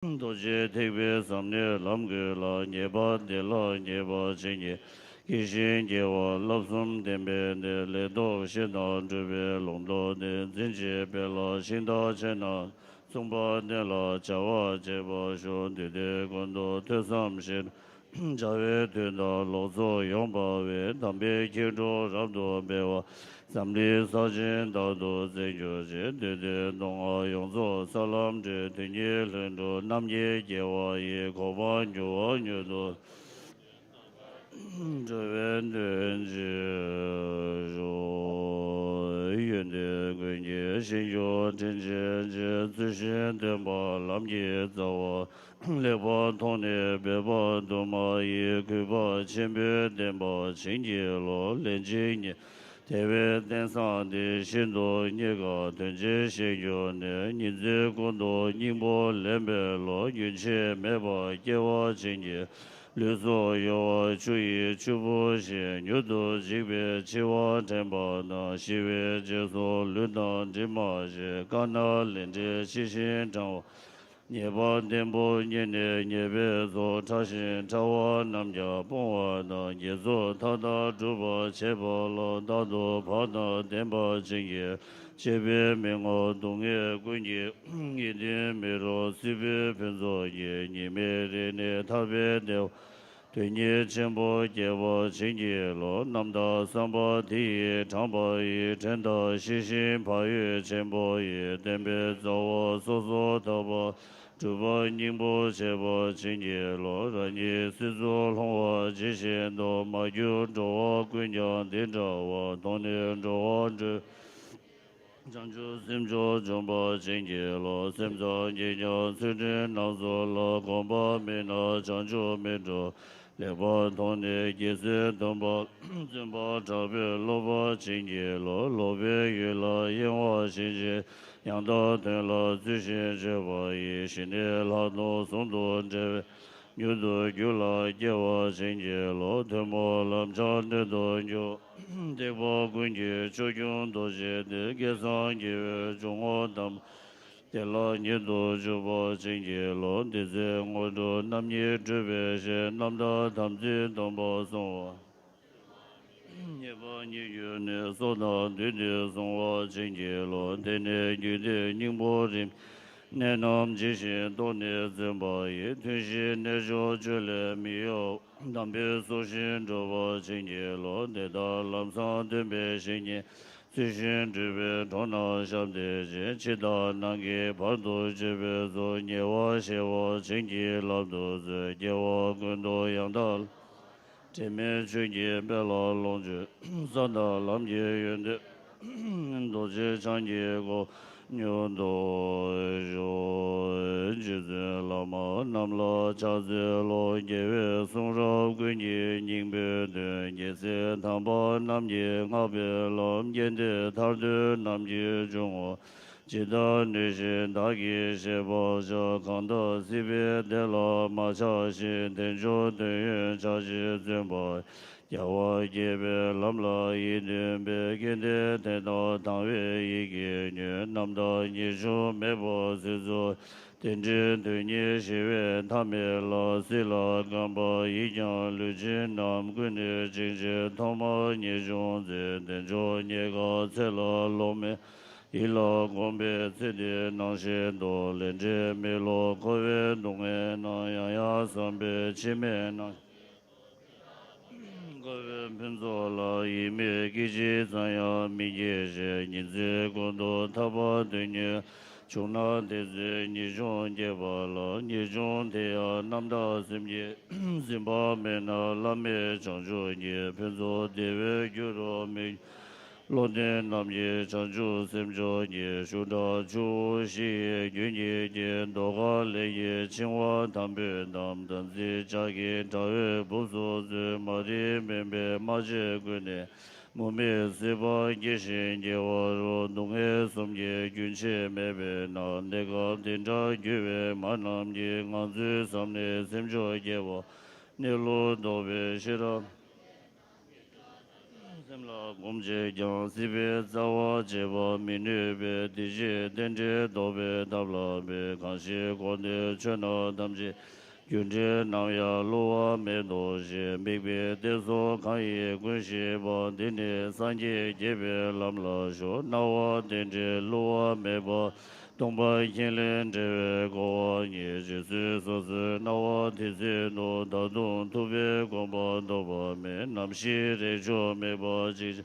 도제 대베 삼네 람게라 예바 데라 예바 진예 기신 제와 럽숨 덴베 레도 시도 드베 롱도 딘제 벨로 신도 제나 송바 데라 자와 제바 쇼데데 건도 테삼신 자외 되나 로조 용바웨 담베 제조 rab도 베와 삼리 사진 다도 제조제 데데 농아 용조 살람제 데니 렌도 남예 제와예 고반 조녀도 저웬든지 조 연데 근제 신조 진제 지신 바 남예 자와 레바 통네 베바 도마예 그바 쳔베 덴바 진제로 렌제니 대외 대상의 신도 니가 된제 신조네 니즈 군도 님보 렘벨로 윤체 매바 개와 진제 류소요 주의 주보시 뉴도 집에 지와 템바나 시외 제소 르단 지마시 가나 렌제 시신정 예바 덴보 니네 예베소 자신 자와 남자 봉와나 예소 타다 주보 제보로 다도 바다 덴보 진예 제베 명어 동예 군예 이데 메로 시베 벤조예 니메레네 타베데 되니 전보 제보 진예로 남다 삼보디 장보이 전도 시신 파유 전보이 덴베 조워 소소 더보 주보 님보 제보 진예로 라니 스조 홍어 지신도 마주 조어 군정 된저워 동네 조어 장주 심조 정보 진예로 심조 니녀 수진 나조로 공보 메너 장주 메조 레보 동네 기스 동보 진보 자베 로보 진예로 로베 유로 영어 신지 양도 되러 주신 제보이 신의 라도 송도 제 유도 유라 제와 신제로 되모 람전도 요 대보 군지 조경 도제의 개성제 중어담 대로 니도 주보 진제로 대제 모두 남예 주베시 남도 담지 동보송 예보 니유네 소도 되되 송어 진제로 되네 유대 님보림 내놈 지신 돈의 zembaye tunshi nejo jule miyo dambe soshin jobo jinjelo deda lamsan dembe shinye sushin jube tona shabde je chida nange pardo jube zo nyewa shewa jinji labdo ze jewa gundo yangdal teme chunye bela longju zanda lamye yunde doje changye go Nyondo jo jize lama namla chaze lo yewe songrab gunye nyingbe de nyese tamba namye ngabe lam yende tarde namye jongo jida nishe dagi sheba ja kanda sibe de la ma cha shi tenjo tenye cha shi zenba yawa yebe lamla yidembe gende tena tangwe yige nye namda nisho mebo zizo tenje tenye shiwe tame la sila gamba yijan luji nam gune jingje tama nishon ze tenjo nyega tsela lome ila gombe tsede nangshe do lenje melo kowe dongwe na yaya sambe chime na Gove penzo la ime giji zanya miye je nize gondo taba denye chuna deze nijong jeba la nijong teya namda simye simba mena lame changjo nye penzo dewe gyuro me Lode namye chanju semjo nye shuda chu shi yunye je doga leye chingwa tambe nam danzi chage tawe buso ze mari membe maje gune mume seba gishin je waro nunghe somye gyunche mebe na nega tenja gyuwe manam je nganzu samne semjo jewa nilo dobe shira Semla gomje jang sibe zawa jeba minu be dije denje dobe dabla be kanshi kode chena damje gyunje nangya lowa me doje mekbe deso kanyi kunshi ba dine sanje jebe lamla sho nawa denje lowa me ba Dongpa Yinlen Zhewe Gowa Nye Jesu Sosu Nawa Tise No Dadung Tuve Gompa Dopa Me Namshi Recho Me Ba Jij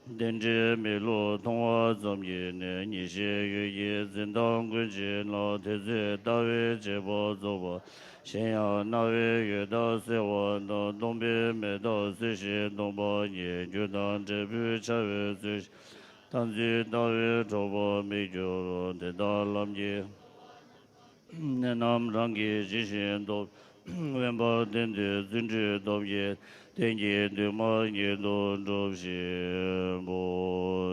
Denje Me Lo Tongwa Zam Ye Ne Nishe Yu Ye Zindang Gunji La Tise Dawe Jeba Zoba Shenya Nawe Yue Da Sewa Na Dongpe Me Da Sishi Dongpa Nye Judan Jebu Chawe Sishi Tanzi Dawe Chobo Mejo Deda Lamji Nenam Rangi Jishin Do Wenpa Dende Zinji Dobye Tenji Duma Nye Do Jobshi Bo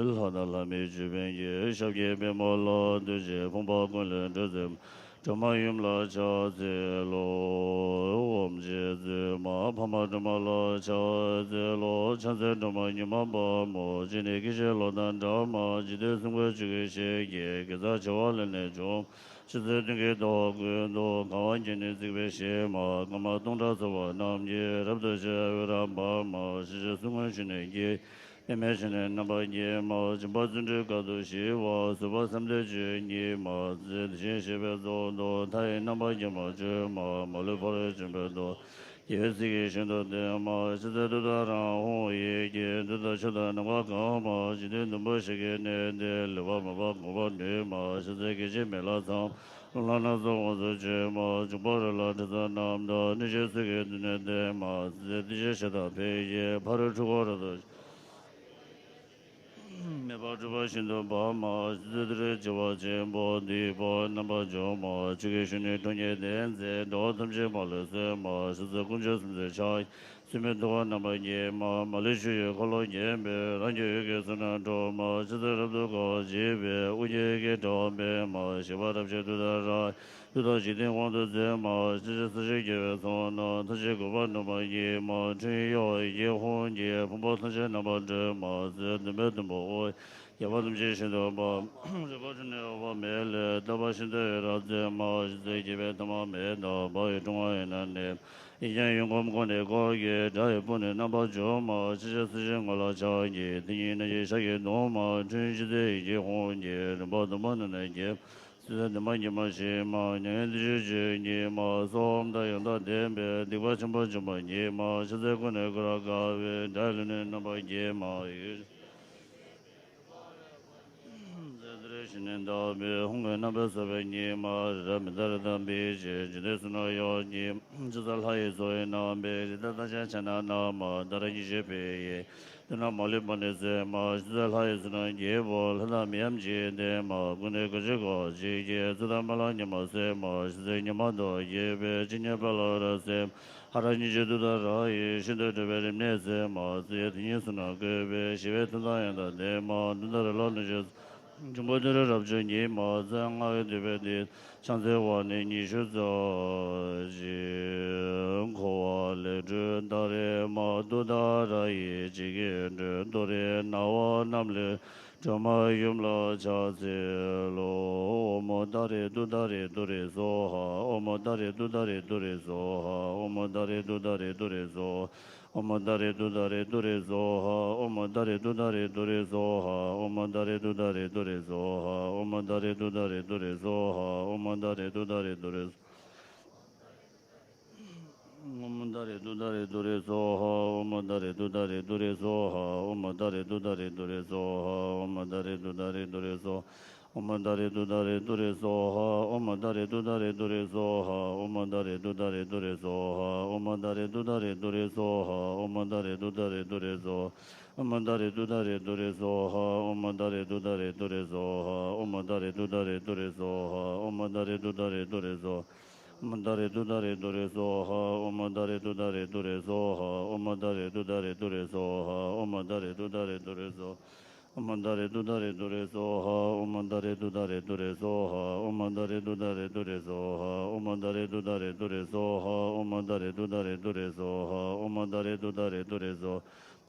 Lhada Lami Jubenye Shabye Bemo La Duje Pongpa Kunlen Duzem Choma Yum La Cha Ze Lo Om Je Ze Ma Pama Choma La Cha Ze Lo Chan Se Choma Nyuma Ba Mo Jine Kishe Lo Dan Cha Ma Jide Sungwe Chuge She Ye Keza Chewa Le Ne Chom Shize Dunge Do Gu Do Kawan Jine Zikwe She Ma Kama Tongcha Sawa Nam Ye Rabdo She Ura Ba Ma Shize Sungwe Shine Ye Peme Shine Namba Ye Ma Jimba Zunje Gado She Wa Suba Samde Che Nye Ma Zid She Shebe Do Do Tai Namba Ye Ma Che Ma Ma Le Pare Jimbe Do Ye Sike Shindo De Ma Shize Duda Rang Hong Ye Ye Duda Shida Namba Ka Ma Jide Numba Shige Ne De Lewa Ma Ba Kuba Ne Ma Shize Ke Che Me La Sam La Na So Wa So Che Ma Jumba Re La Tisa Nam Da Nishe Sike Dune De Ma Zid She Shida Pe Ye Pare Chukwa Ra Do Meba Chuba Shindo Ba Ma Zidre Jiwa Jimbo Di Bo Namba Jo Ma Chige Shuni Tunye Den Ze Do Tamche Ma Le Se Ma Shize Kunche Sumze Chai Sume Do Namba Ye Ma Ma Le Shu Ye Kolo Ye Be Ranje Ye Ke Suna Do Ma Shize Rabdo Ko Ji Be Uje Ke Do Be Ma Shiva Rabshe Duda Rai Duda Jidin Wang Du Ze Ma Shize Sisi Ye Son Na Tashi Kuba Namba Ye Ma Chun Yo Ye Hon Ye Pumbo Tashi Namba Je Ma Zi Dumbe Dumbo Oi Yaba Dumje Shindo Ba Riba Chune Oba Me Le Daba Shindo Ra Ze Ma Shize Jibe Tama Me Da Ba Ye Chungwa Ye Nan Ne Iyan Yung Kom Kone Ko Ye Da Ye Pune Namba Jo Ma Shize Sisi Ngola Cha Ye Tingi Na Ye Sha Ye No Ma Chun Shize Ye Hon Ye Rimba Dama Na Ne Ye Size Dama Ye Ma Shi Ma Nyen Di Shi Ye Ma Som Da Yang Da Den Be Dikwa Chimba Chimba Ye Ma Shize Kone Kura Ka We Da Lu Ne Namba Ye Ma Ye Shinenda Be Hong Namba Sabe Ni Ma Ramidar Dambi Jide Suno Yo Ni Jizal Hai Zoe Na Be Dada Chana Na Ma Dara Yishe Pe Ye Duna Mali Banese Ma Jizal Hai Suno Ye Vol Hada Miam Ji De Ma Gune Kajiko Ji Ye Zuda Mala Nyama Se Ma Shize Nyama Do Ye Be Jinya Bala Ra Se Hara Nije Duda Ra Ye Shindo Tebe Rimne Se Ma Se Tinyi Suna Ge Be Shive Tunda Yanda De Ma Dunda Ra Nije Jumbo de Rabjo Ni Ma Zang A De Be De Changze Wa Ne Ni Shu Zo Ji Ko Wa Le Zhe Da Re Ma Du Da Ra Ye Ji Ge Zhe Do Re Na Wa Nam Le Zhe Ma Yum La Cha Ze Lo O Mo Da Re Du Da Re Du Re So Ha O Mo Da Re Du Da Re Du Re So Ha O Mo Da Re Du Da Re Du Re So Om Dare Du Dare Du Re So Ha Om Dare Du Dare Du Re So Ha Om Dare Du Dare Du Re So Ha Om Dare Du Dare Du Re So Ha Om Dare Du Dare Du Re Om Dare Du Dare Du Re So Ha Om Dare Du Dare Du Re So Ha Om Dare Du Dare Du Re So Ha Om Dare Du Dare Du Re So Om Dare Du Dare Du Re So Ha Om Dare Du Dare Du Re So Ha Om Dare Du Dare Du Re So Ha Om Dare Du Dare Du Re So Ha Om Dare Du Dare Du Re So Om Dare Du Dare Du Re So Ha Om Dare Du Dare Du Re So Ha Om Dare Du Dare Du Re So Ha Om Dare Du Dare Du Re So Mandare du dare du re so ha, omandare du dare du re so ha, omandare du dare du re so ha, omandare du dare du re so, omandare du dare du re so ha, omandare du dare du re so ha, omandare du dare du re so ha, omandare du dare du re so ha, omandare du dare du re so ha, omandare du dare du re so.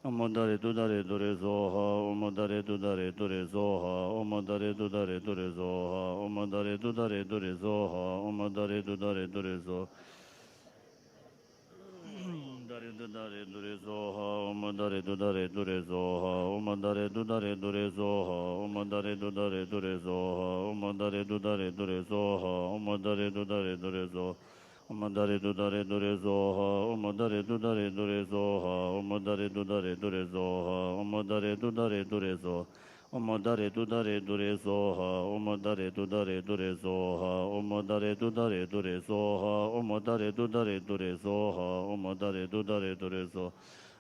Omodare dudare dure zoha, omodare dudare dure zoha, omodare dudare dure zoha, omodare dudare dure zoha, omodare dudare dure zoha. Dare dudare dure zoha, omodare dudare dure zoha, omodare dudare dure zoha, omodare dudare dure zoha, omodare dudare dure zoha, omodare dudare dure zoha. Omodare dudare dure zoha, omodare dudare dure zoha, omodare dudare dure zoha, omodare dudare dure zoha. Omodare dudare dure zoha, omodare dudare dure zoha, omodare dudare dure zoha, omodare dudare dure zoha, omodare dudare dure zoha.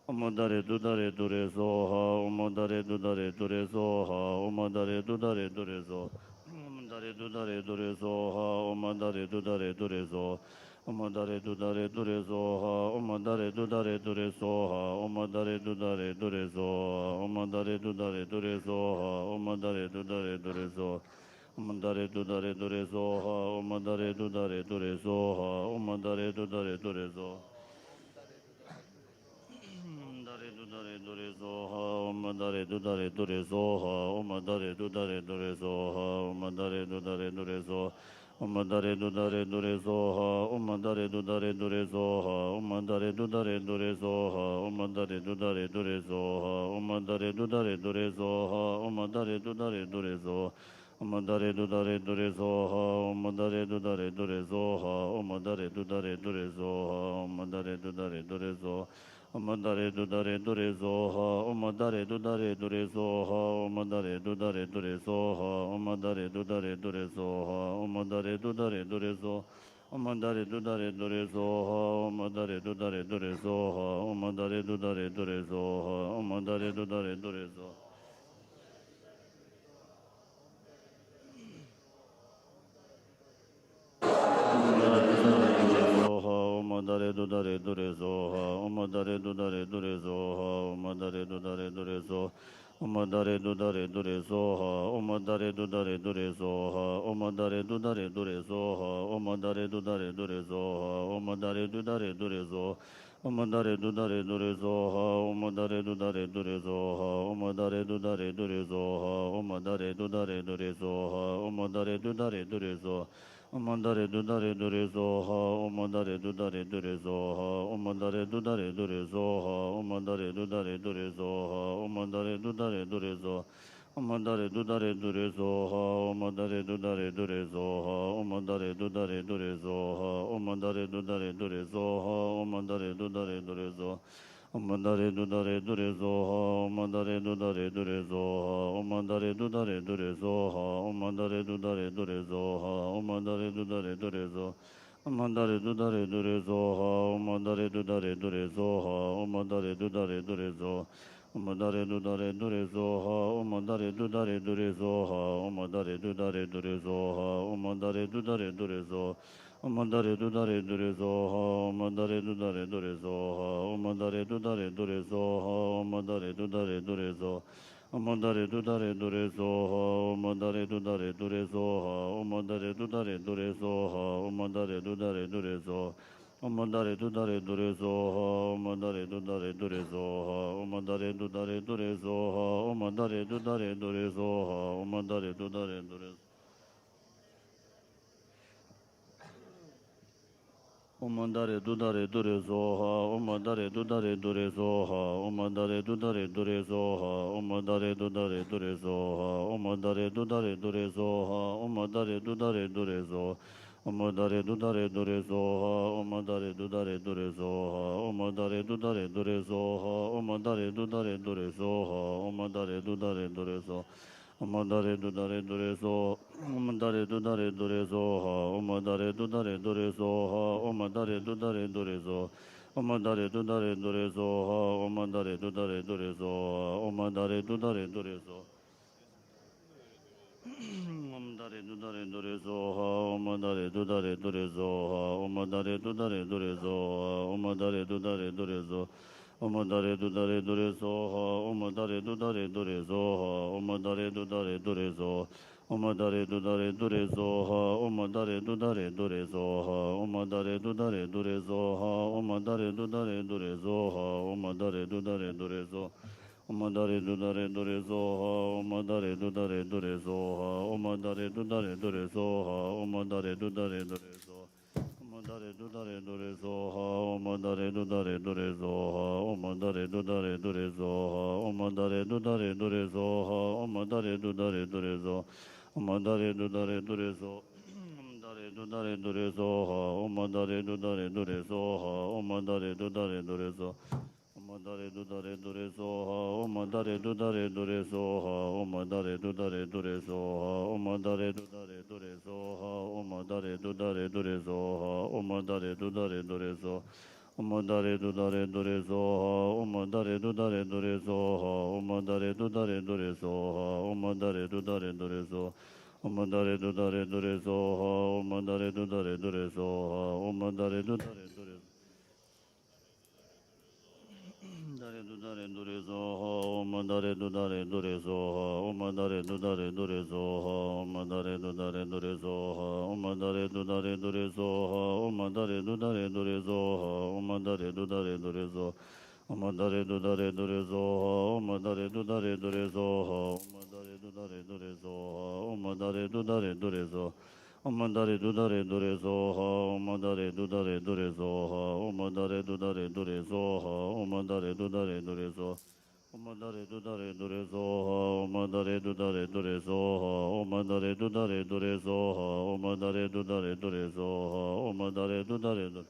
Omodare dudare dure zoha, omodare dudare dure zoha, omodare dudare dure zoha. Omodare dudare dure zoha, omodare dudare dure zoha. Omodare dudare dure zoha, omodare dudare dure zoha, omodare dudare dure zoha, omodare dudare dure zoha, omodare dudare dure zoha. Omodare dudare dure zoha, omodare dudare dure zoha, omodare dudare dure zoha. Omodare dudare dure zoha, omodare dudare dure zoha, omodare dudare dure zoha, omodare dudare dure zoha. Omandare dudare dure zoha, omandare dudare dure zoha, omandare dudare dure zoha, omandare dudare dure zoha, omandare dudare dure zoha, omandare dudare dure zoha, omandare dudare dure zoha, omandare dudare dure zoha, omandare dudare dure zoha, omandare dudare dure zoha. Omandare dudare dure zoha, omandare dudare dure zoha, omandare dudare dure zoha, omandare dudare dure zoha, omandare dudare dure zoha, omandare dudare dure zoha, omandare dudare dure zoha, omandare dudare dure zoha, omandare dudare dure zoha. Omandare dudare dure zoha, omandare dudare dure zoha, omandare dudare dure zoha, omandare dudare dure zoha, omandare dudare dure zoha, omandare dudare dure zoha, omandare dudare dure zoha, omandare dudare dure zoha. Omandare dudare dure zoha, omandare dudare dure zoha, omandare dudare dure zoha, omandare dudare dure zoha, omandare dudare dure zoha. Omandare dudare dure zoha, omandare dudare dure zoha, omandare dudare dure zoha, omandare dudare dure zoha, omandare dudare dure zoha. Omandare dudare dure zoha, omandare dudare dure zoha, omandare dudare dure zoha, omandare dudare dure zoha, omandare dudare dure zoha. Omandare dudare dure zoha, omandare dudare dure zoha, omandare dudare dure zoha, omandare dudare dure zoha, omandare dudare dure zoha. Omandare dudare dure zoha, omandare dudare dure zoha, omandare dudare dure zoha. Omandare dudare dure zoha, omandare dudare dure zoha, omandare dudare dure zoha, omandare dudare dure zoha. Omandare dudare dure zoha, omandare dudare dure zoha, omandare dudare dure zoha, omandare dudare dure zoha. Omandare dudare dure zoha, omandare dudare dure zoha, omandare dudare dure zoha, omandare dudare dure zoha. Omandare dudare dure zoha, omandare dudare dure zoha, omandare dudare dure zoha, omandare dudare dure zoha, omandare dudare dure zoha. Omandare dudare dure zoha, omandare dudare dure zoha, omandare dudare dure zoha, omandare dudare dure zoha, omandare dudare dure zoha, omandare dudare dure zoha. Omandare dudare dure zoha, omandare dudare dure zoha, omandare dudare dure zoha, omandare dudare dure zoha, omandare dudare dure zoha. Omandare dudare dure zoha, omandare dudare dure zoha, omandare dudare dure zoha, omandare dudare dure zoha. Omandare dudare dure zoha, omandare dudare dure zoha, omandare dudare dure zoha. Omandare dudare dure zoha, omandare dudare dure zoha, omandare dudare dure zoha, omandare dudare dure zoha. Omandare dudare dure zoha, omandare dudare dure zoha, omandare dudare dure zoha. Omadare dudare dure zoha, omadare dudare dure zoha, omadare dudare dure zoha, omadare dudare dure zoha, omadare dudare dure zoha. Omadare dudare dure zoha, omadare dudare dure zoha, omadare dudare dure zoha, omadare dudare dure zoha. Omadare dudare dure zoha, omadare dudare dure zoha, omadare dudare dure zoha, omadare dudare dure zoha, omadare dudare dure zoha. Omadare dudare dure zoha. Omadare dudare dure zoha, omadare dudare dure zoha, omadare dudare dure zoha. Omadare dudare dure zoha, omadare dudare dure zoha, omadare dudare dure zoha, omadare dudare dure zoha, omadare dudare dure zoha, omadare dudare dure zoha. Omadare dudare dure zoha, omadare dudare dure zoha, omadare dudare dure zoha, omadare dudare dure zoha. Omadare dudare dure zoha, omadare dudare dure zoha, omadare dudare dure Dare dudare dure zoha, omadare dudare dure zoha, omadare dudare dure zoha, omadare dudare dure zoha, omadare dudare dure zoha, omadare dudare dure zoha, omadare dudare dure zoha, omadare dudare dure zoha, omadare dudare dure zoha, omadare dudare dure zoha, omadare dudare dure zoha. Omadare dudare dure zoha, omadare dudare dure zoha, omadare dudare dure zoha, omadare dudare dure zoha. Omadare dudare dure zoha, omadare dudare dure zoha, omadare dudare dure zoha, omadare dudare dure zoha, omadare dudare dure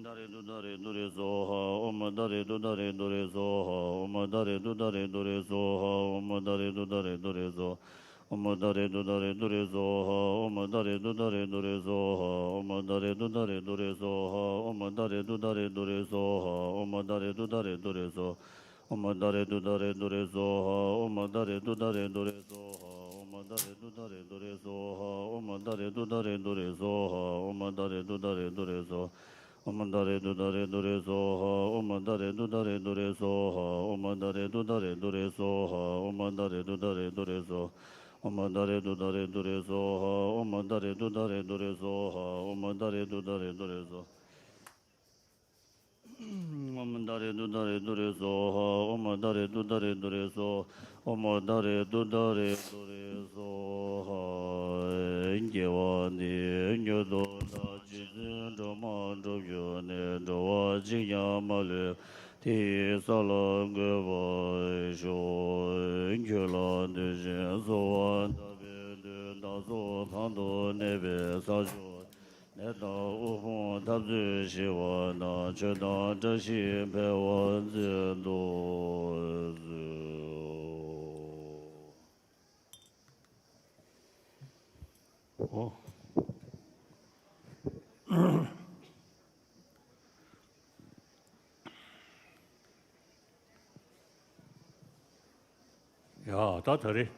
Dare dudare dure zoha, omadare dudare dure zoha, omadare dudare dure zoha, omadare dudare dure zoha. Omadare dudare dure zoha, omadare dudare dure zoha, omadare dudare dure zoha, omadare dudare dure zoha, omadare dudare dure zoha. Omadare dudare dure zoha, omadare dudare dure zoha, omadare dudare dure zoha, omadare dudare dure zoha, omadare dudare dure zoha. Omadare dudare dure zoha, omadare dudare dure zoha, omadare dudare dure zoha, omadare dudare dure zoha. Omadare dudare dure zoha, omadare dudare dure zoha, omadare dudare dure zoha. Omadare dudare dure zoha, omadare dudare dure zoha, omadare dudare dure zoha. Ingevani, Nyodo, Jizin, Doma, Dogyone, Dowa, Jinyamale, Ti Salang, Sho, Ingela, Dijin, Zoan, David, Nazo, Pando, Nebe, Sajo. Neta Ufon Tabzu Shiwa Na Chedan Tashi Pewa Zido Zu. 呀，到这里，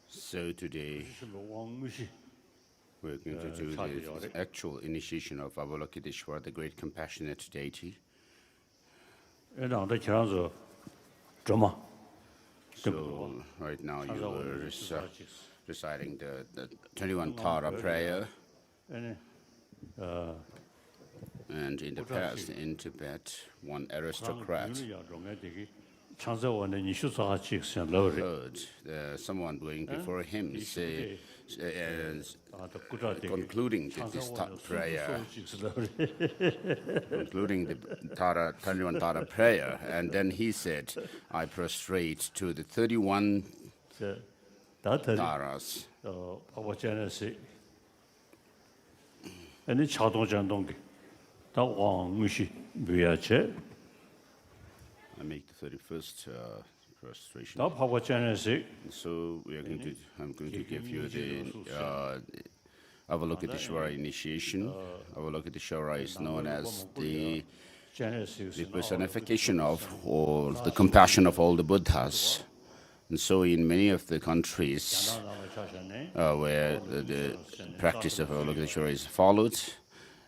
So today 什么王母系， we're going to do the actual initiation of Avalokiteshvara, the great compassionate deity. 让他这样子，怎么？ So right now you are reciting the 21 Tara prayer, 嗯， and in the past in Tibet, one aristocrat 常在我呢，你去做下去想老人， heard someone going before him say, concluding this prayer, concluding the 21 Tara prayer, and then he said, I prostrate to the 31 Taras. 把我讲的是，你恰当讲懂的，到王母系不要去。 I make the 31st prostration. 到把我讲的是， So I'm going to give you the Avalokiteshvara initiation. Avalokiteshvara is known as the personification of all the compassion of all the Buddhas. And so in many of the countries where the practice of Avalokiteshvara is followed,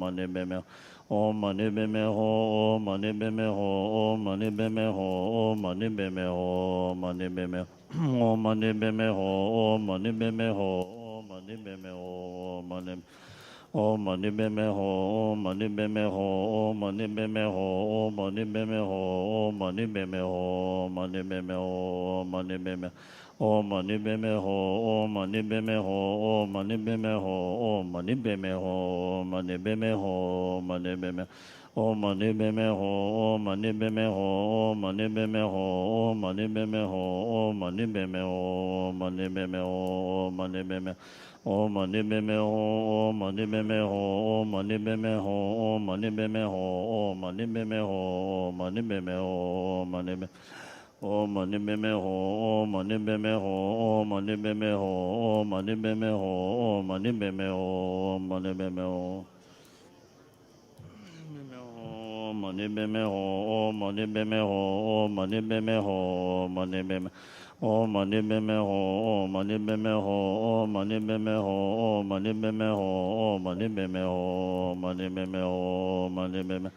mani beme Om mani beme ho, Om mani beme ho, Om mani beme ho, Om mani beme ho, mani beme Om mani beme ho, Om mani beme ho, Om mani beme ho, mani Om mani beme ho, Om mani beme ho, Om mani beme ho, Om mani beme ho, Om mani beme ho, mani beme ho, mani beme Om mani beme ho, Om mani beme ho, Om mani beme ho, Om mani beme ho, mani beme ho, mani beme Om mani beme ho, Om mani beme ho, Om mani beme ho, Om mani beme ho, Om mani beme ho, mani beme ho, mani beme Om mani beme ho, Om mani beme ho, Om mani beme ho, Om mani beme ho, Om mani beme ho, mani beme ho, mani beme Om mani beme ho, Om mani beme ho, Om mani beme ho, Om mani beme ho, Om mani beme ho, Om mani beme ho. Mani beme ho, mani beme ho, mani beme ho, mani beme Oh mani beme ho, mani beme ho, mani beme ho, mani beme ho, mani beme ho, mani beme ho, mani beme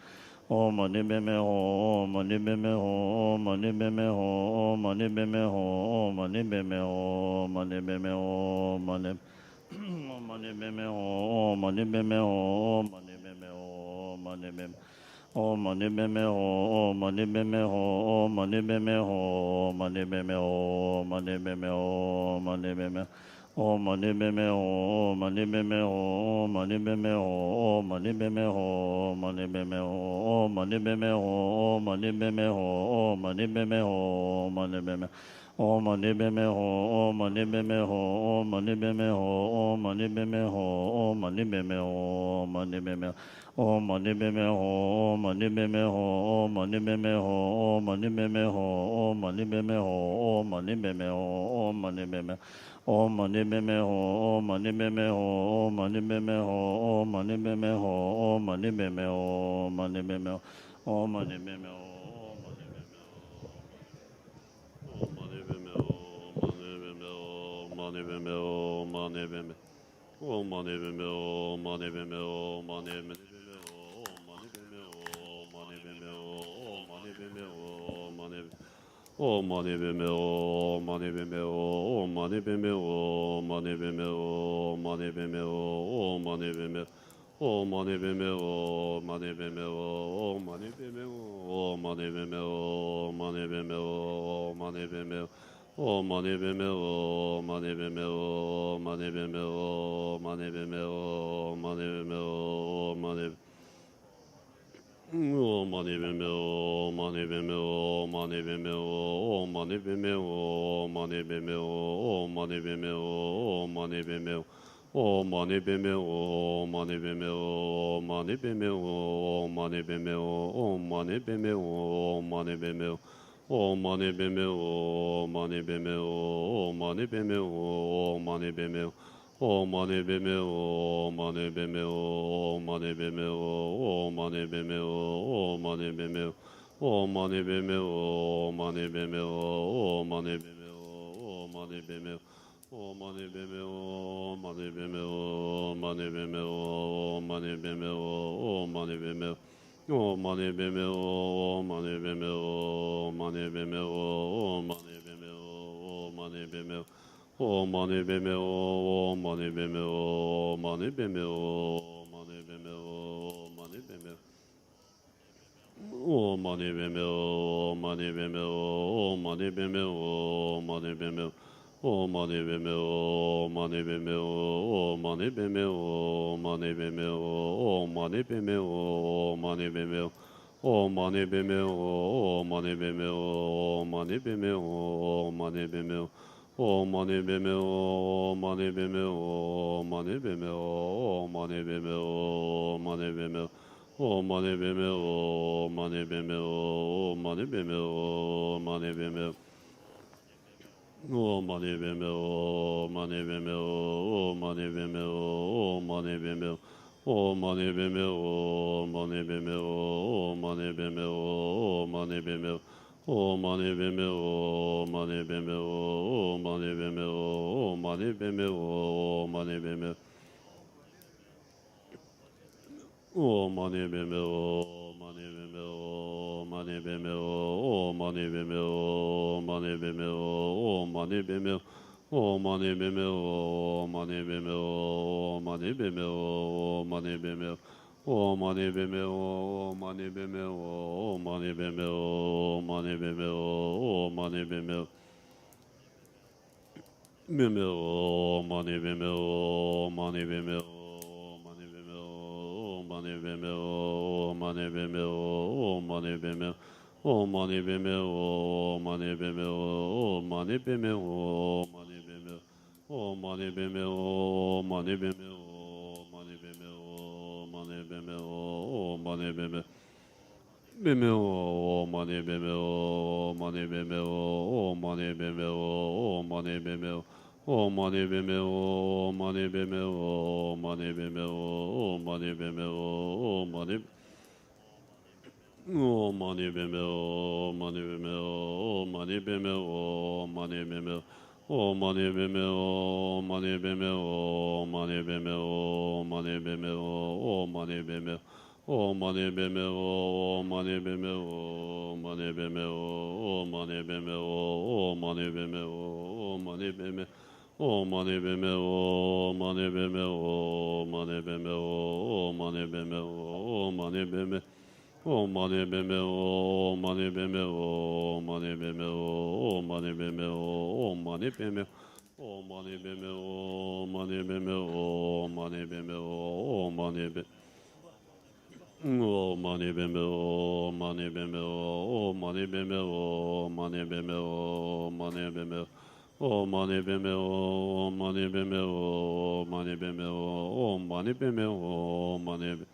Oh mani beme ho, mani beme ho, mani beme ho, mani beme ho, mani beme ho, mani beme ho, mani mani beme ho, mani beme ho, mani beme ho, mani beme Oh mani beme ho, mani beme ho, mani beme ho, mani beme ho, mani beme ho, mani beme Oh mani beme ho, mani beme ho, mani beme ho, mani beme ho, mani beme ho, mani beme ho, mani beme ho, mani beme ho, mani beme Oh mani beme ho, mani beme ho, mani beme ho, mani beme ho, mani beme ho, mani beme Om mani beme ho, mani beme ho, mani beme ho, mani beme ho, mani beme ho, mani beme ho, mani beme Om mani beme ho, mani beme ho, mani beme ho, mani beme ho, mani beme ho, mani beme ho, mani beme ho. Mani beme ho, mani beme Oh mani beme ho, mani beme ho, mani beme ho, mani beme ho, mani beme ho, mani beme ho, Om Mani Padme Hum. Om Mani Padme Hum. Om Mani Padme Hum. Om Mani Padme Hum. Om Mani Padme Hum. Om Mani Padme Hum. Om Mani Padme Hum. Mani Padme Hum. Mani Padme Hum. Mani Padme Hum. Mani Padme Hum. Mani Padme Hum. Om Mani Padme Hum. Mani Padme Hum. Mani Padme Hum. Mani Padme Hum. Mani Padme Hum. Mani Om Mani Padme Hum. Mani Padme Hum. Mani Padme Hum. Mani Padme Hum. Mani Padme Hum. Mani Padme Hum. Mani Padme Hum. Om Mani Padme Hum. Mani Padme Hum. Mani Padme Hum. Mani Padme Hum. Mani Padme Hum. Mani Padme Hum. Om Mani Padme Hum. Mani Padme Hum. Mani Padme Hum. Mani Padme Hum. Om Mani Padme Hum. Mani Padme Hum. Mani Padme Hum. Mani Padme Hum. Mani Padme Hum. Om Mani Padme Hum. Mani Padme Hum. Mani Padme Hum. Mani Padme Hum. Om Mani Padme Hum. Mani Padme Hum. Mani Padme Hum. Mani Padme Hum. Mani Padme Hum. Om Mani Padme Hum. Mani Padme Hum. Mani Padme Hum. Mani Padme Hum. Mani Padme Hum. Om Mani Padme Hum. Mani Padme Hum. Mani Padme Hum. Mani Padme Hum. Mani Padme Hum. Om Mani Padme Hum. Mani Padme Hum. Mani Padme Hum. Mani Padme Hum. Om Mani Padme Hum. Mani Padme Hum. Mani Padme Hum. Mani Padme Hum. Mani Padme Hum. Mani Padme Hum. Om Mani Padme Hum. Mani Padme Hum. Mani Padme Hum. Mani Padme Hum. Om Mani Padme Hum. Mani Padme Hum. Mani Padme Hum. Mani Padme Hum. Mani Padme Hum. Om Mani Padme Hum. Mani Padme Hum. Mani Padme Hum. Mani Padme Hum. Om Mani Padme Hum. Mani Padme Hum. Mani Padme Hum. Mani Padme Hum. Om Mani Padme Hum. Mani Padme Hum. Mani Padme Hum. Mani Padme Hum. Om Mani Padme Hum. Mani Padme Hum. Mani Padme Hum. Mani Padme Hum. Mani Padme Hum. Om Mani Padme Hum. Mani Padme Hum. Mani Padme Hum. Mani Padme Hum. Mani Padme Hum. Mani Padme Hum. Om Mani Padme Hum. Mani Padme Hum. Mani Padme Hum. Mani Padme Hum. Om Mani Padme Hum. Mani Padme Hum. Mani Padme Hum. Mani Padme Hum. Mani Padme Hum. Padme Hum. Mani Padme Hum. Mani Padme Hum. Mani Padme Hum. Mani Padme Hum. Mani Padme Hum. Om Mani Padme Hum. Mani Padme Hum. Mani Padme Hum. Mani Padme Hum. Om Mani Padme Hum. Mani Padme Hum. Mani Padme Hum. Mani Padme Hum. Mani Padme Hum. Padme Hum. Mani Padme Hum. Mani Padme Hum. Mani Padme Hum. Mani Padme Hum. Om Mani Padme Hum. Mani Padme Hum. Mani Padme Hum. Mani Padme Hum. Mani Om Mani Padme Hum. Mani Padme Hum. Mani Padme Hum. Mani Padme Hum. Om Mani Padme Hum. Mani Padme Hum. Mani Padme Hum. Mani Padme Hum. Mani Padme Hum. Om Mani Padme Hum. Mani Padme Hum. Mani Padme Hum. Mani Padme Hum. Mani Padme Hum. Mani Padme Om Mani Padme Hum. Mani Padme Hum. Mani Padme Hum. Mani Padme Hum. Mani Padme Om Mani Padme Hum. Mani Padme Hum. Mani Padme Hum. Mani Padme Hum. Mani Padme Om Mani Padme Hum. Mani Padme Hum. Mani Padme Hum. Mani Padme Om Mani Padme Hum. Mani Padme Hum. Mani Padme Hum. Mani Padme Hum. Mani Padme Hum.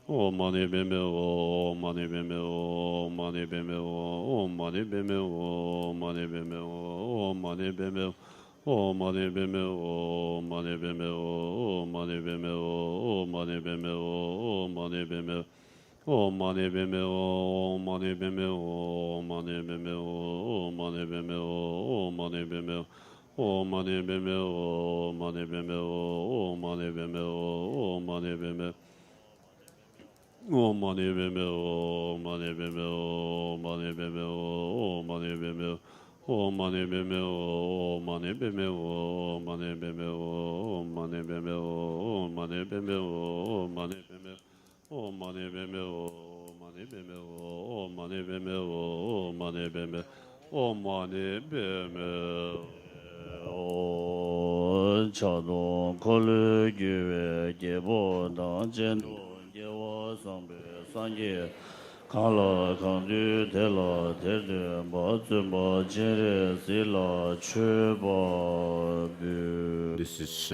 Om Mani Padme Hum. Mani Padme Hum. Mani Padme Hum. Mani Padme Hum. Mani Om Mani Padme Hum. Mani Padme Hum. Mani Padme Hum. Mani Padme Hum. Mani Padme Hum. Mani Padme Hum. Om Mani Padme Hum. Mani Padme Hum. Mani Padme Hum. Mani Padme Hum. Mani Padme Hum. Om Mani Padme Hum. Mani Padme Hum. Mani Padme Hum. Mani Padme Hum. Mani Padme Hum. Om Mani Padme Hum. Mani Padme Hum. Mani Padme Hum. Mani Padme Hum. Om Mani Padme Om Mani Padme Om Mani Padme Om Mani Padme Om Mani Padme Om Mani Padme Om Mani Padme Om Mani Padme Om Mani Padme Om Mani Padme Om Mani Padme Om Mani Padme Om Mani Padme Om Mani Padme Om Mani Padme Om Chadong Kolu Gyue Gyebo Dang Jendong Gyewa Sangpe Sangye Kala Kandu Tela Terde Ba Tsumba Jere Sila Chöba Bu. This is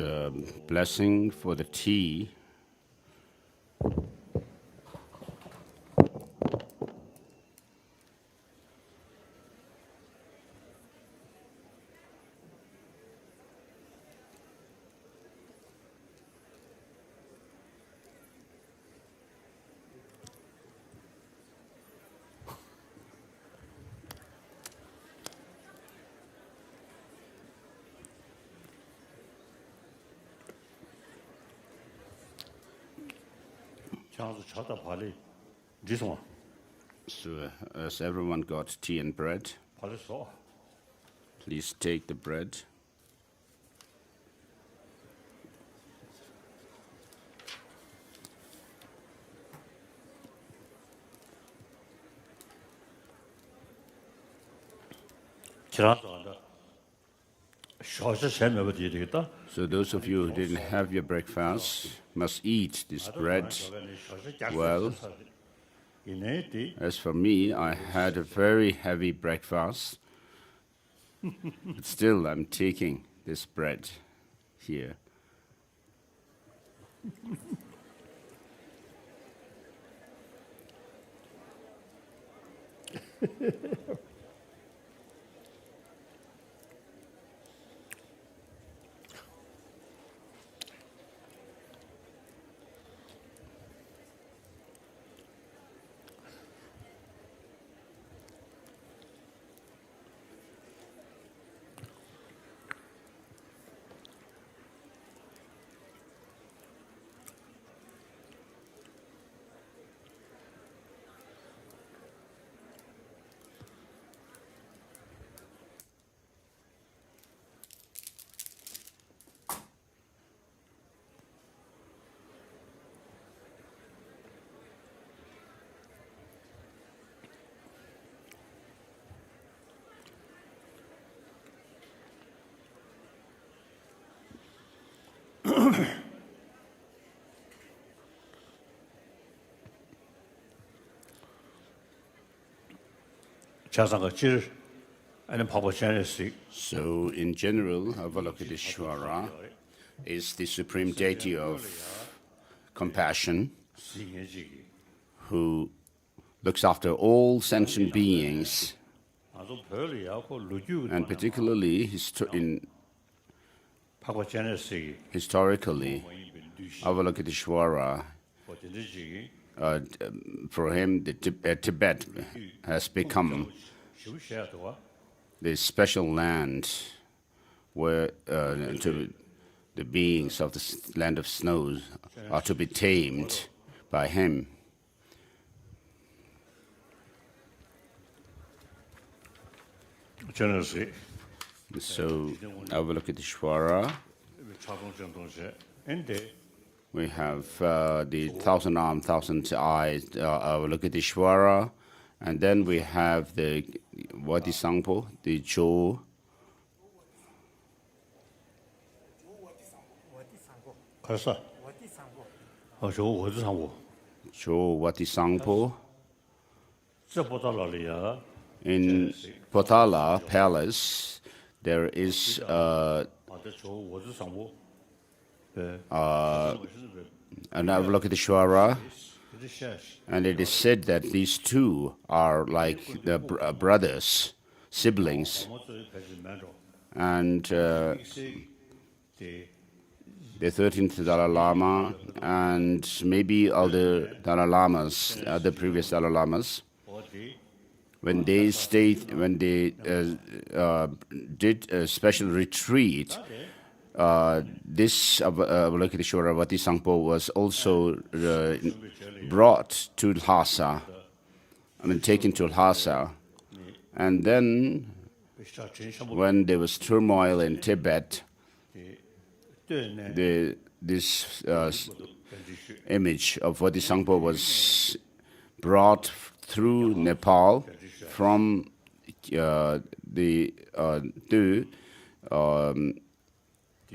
blessing for the tea. So, as everyone got tea and bread, please take the bread. So those of you who didn't have your breakfast must eat this bread well. As for me, I had a very heavy breakfast, but still I'm taking this bread here. So, in general, Avalokiteshvara is the supreme deity of compassion who looks after all sentient beings, and particularly historically, Avalokiteshvara, for him, Tibet has become the special land where the beings of the land of snows are to be tamed by him. So, Avalokiteshvara, we have the thousand-armed, thousand-eyed Avalokiteshvara, and then we have the Bodhisattva, the Cho. Cho Bodhisattva. In Potala Palace, there is an Avalokiteshvara, and it is said that these two are like the brothers, siblings, and the 13th Dalai Lama and maybe other Dalai Lamas, other previous Dalai Lamas, when they did a special retreat this Avalokiteshvara Vatisangpo was also brought to Lhasa, taken to Lhasa. And then, when there was turmoil in Tibet, this image of Vatisangpo was brought through Nepal from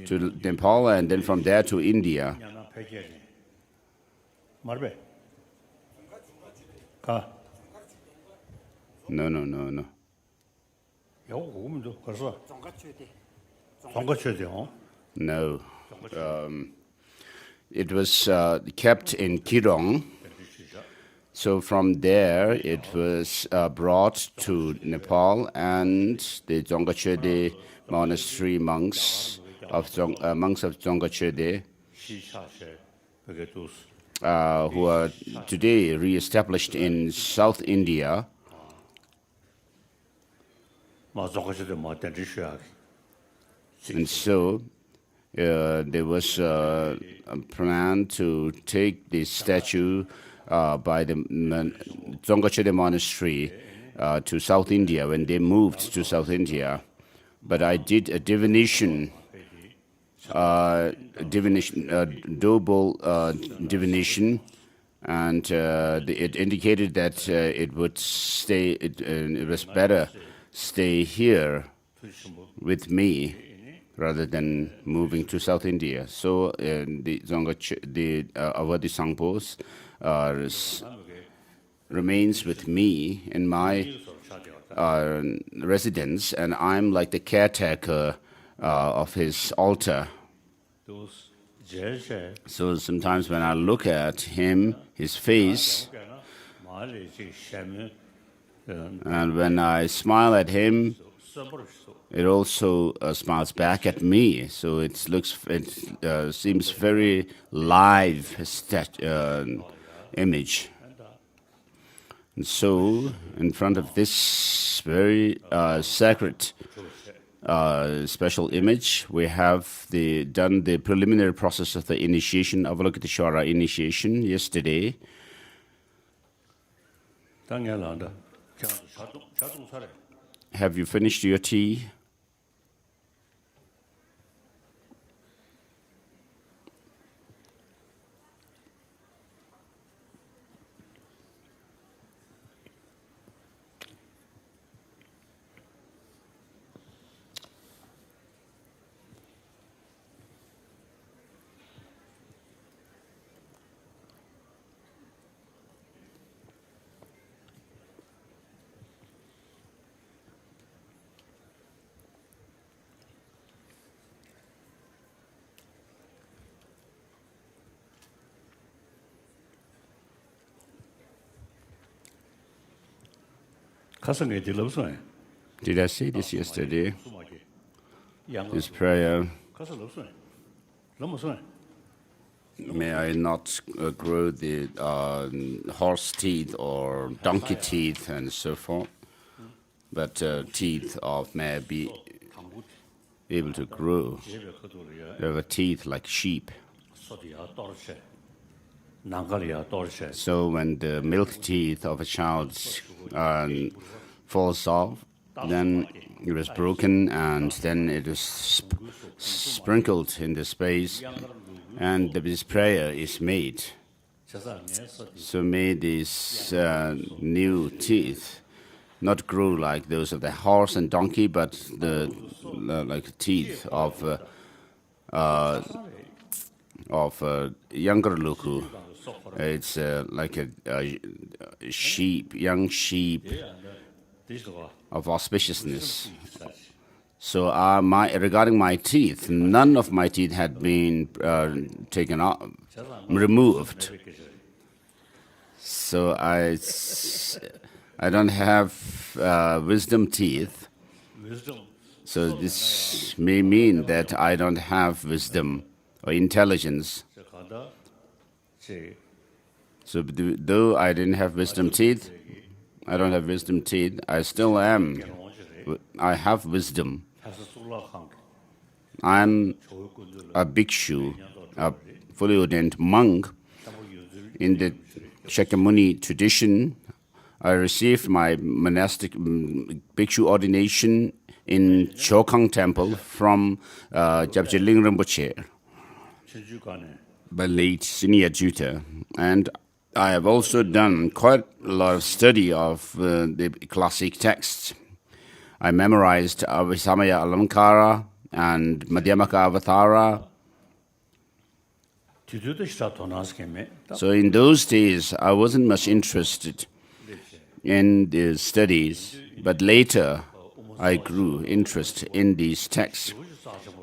to Nepal, and then from there to India. No. No. It was kept in Kirong. So from there, it was brought to Nepal, and the Dzongkha monastery monks of Dzongkha who are today re-established in South India. And so there was a plan to take the statue by the Dzongkha monastery to South India when they moved to South India. But I did a divination, double divination, and it indicated that it would stay. It was better stay here with me rather than moving to South India. So the Vatisangpos remains with me in my residence, and I'm like the caretaker of his altar. So sometimes when I look at him, his face, and when I smile at him, it also smiles back at me. So it seems very live image. And so, in front of this very sacred, special image, we have done the preliminary process of the initiation, Avalokiteshvara initiation, yesterday. Have you finished your tea? Did I say this yesterday? This prayer, may I not grow the horse teeth or donkey teeth and so forth, but teeth may I be able to grow. There are teeth like sheep. So when the milk teeth of a child falls off, then it was broken, and then it is sprinkled in the space, and this prayer is made. So may these new teeth not grow like those of the horse and donkey, but like teeth of younger Luku. It's like a sheep, young sheep of auspiciousness. So regarding my teeth, none of my teeth had been taken off, removed. So I don't have wisdom teeth. So this may mean that I don't have wisdom or intelligence. So though I didn't have wisdom teeth, I don't have wisdom teeth, I still am. I have wisdom. I'm a bhikshu, a fully ordained monk. In the Shakyamuni tradition, I received my monastic bhikshu ordination in Tsongkhapa Temple from Jabjeling Rinpoche by late Senior Jutta. And I have also done quite a lot of study of the classic texts. I memorized Avisamaya Alamkara and Madhyamaka Avatara. So in those days, I wasn't much interested in the studies, but later I grew interest in these texts.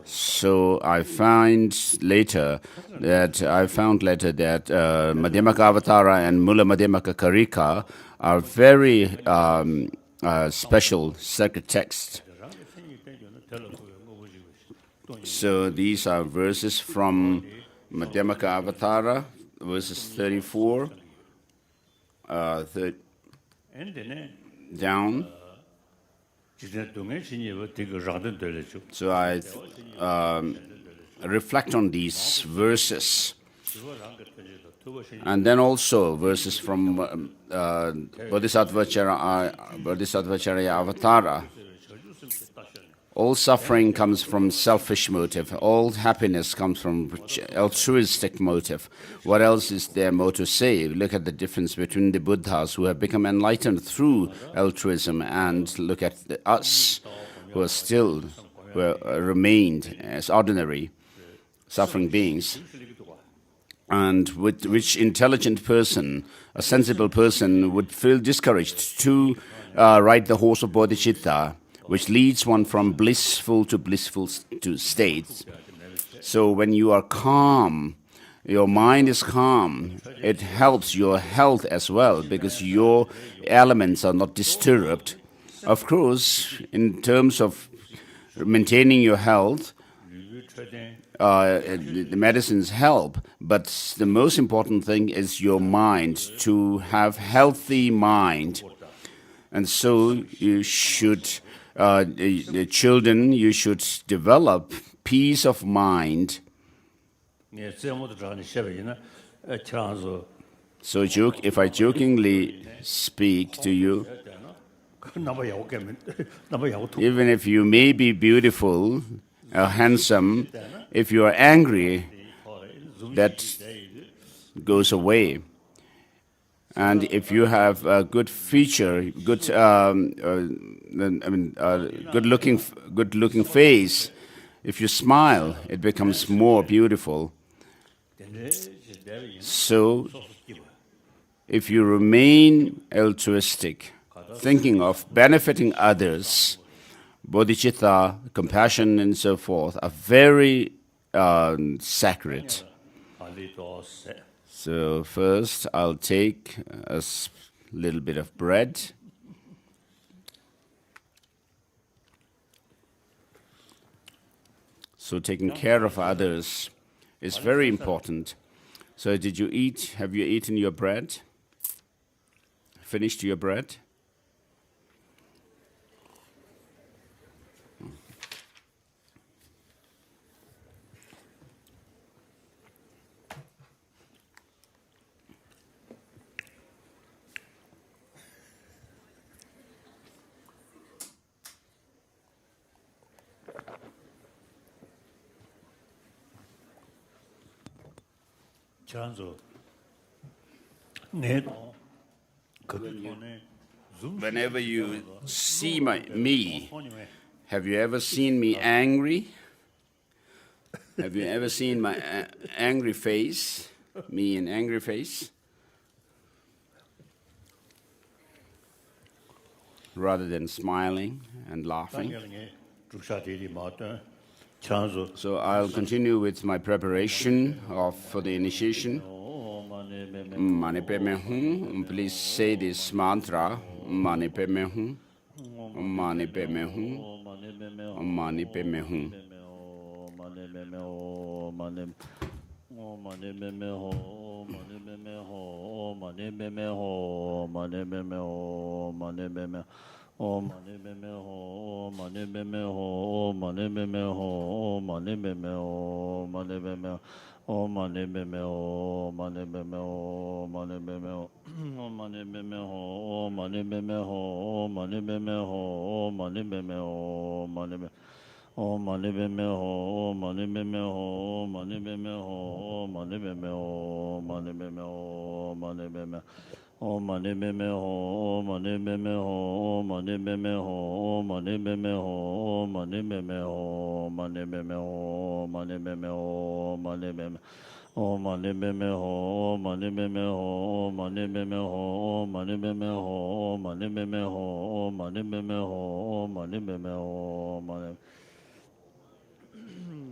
So I found later that Madhyamaka Avatara and Mula Madhyamaka Karika are very special sacred texts. So these are verses from Madhyamaka Avatara, verses 34 down. So I reflect on these verses. And then also verses from Bodhisattva-charya Avatara. All suffering comes from selfish motive. All happiness comes from altruistic motive. What else is there more to say? Look at the difference between the Buddhas who have become enlightened through altruism, and look at us who are still, remained as ordinary suffering beings. And with which intelligent person, a sensible person, would feel discouraged to ride the horse of Bodhichitta, which leads one from blissful to blissful states. So when you are calm, your mind is calm, it helps your health as well, because your elements are not disturbed. Of course, in terms of maintaining your health, the medicines help, but the most important thing is your mind, to have healthy mind. And so you should, the children, you should develop peace of mind. So if I jokingly speak to you, even if you may be beautiful, handsome, if you are angry, that goes away. And if you have a good feature, good-looking face, if you smile, it becomes more beautiful. So, if you remain altruistic, thinking of benefiting others, bodhicitta, compassion, and so forth are very sacred. So first, I'll take a little bit of bread. So taking care of others is very important. So did you eat? Have you eaten your bread? Finished your bread? Whenever you see me, have you ever seen me angry? Have you ever seen my angry face? Me in angry face? Rather than smiling and laughing. So I'll continue with my preparation for the initiation. Please say this mantra. Mani pe me hu, mani pe me hu, mani pe me hu. Om mani beme ho, Om mani beme ho, Om mani beme ho, Om mani beme ho, Om mani beme ho, Om mani beme ho, Om mani beme ho, Om mani beme ho, Om mani beme ho, Om mani beme ho, Om mani beme ho, Om mani beme ho, Om mani beme Om mani beme ho, Om mani beme ho, Om mani beme ho, Om mani beme ho, Om mani beme ho, Om mani beme Om mani beme ho, Om mani beme ho, Om mani beme ho, Om mani beme ho, Om mani beme ho, Om mani beme ho, Om mani beme ho, Om mani beme Om mani beme ho, Om mani beme ho, Om mani beme ho, Om mani beme ho, Om mani beme ho, Om mani beme ho, Om mani beme ho, Om mani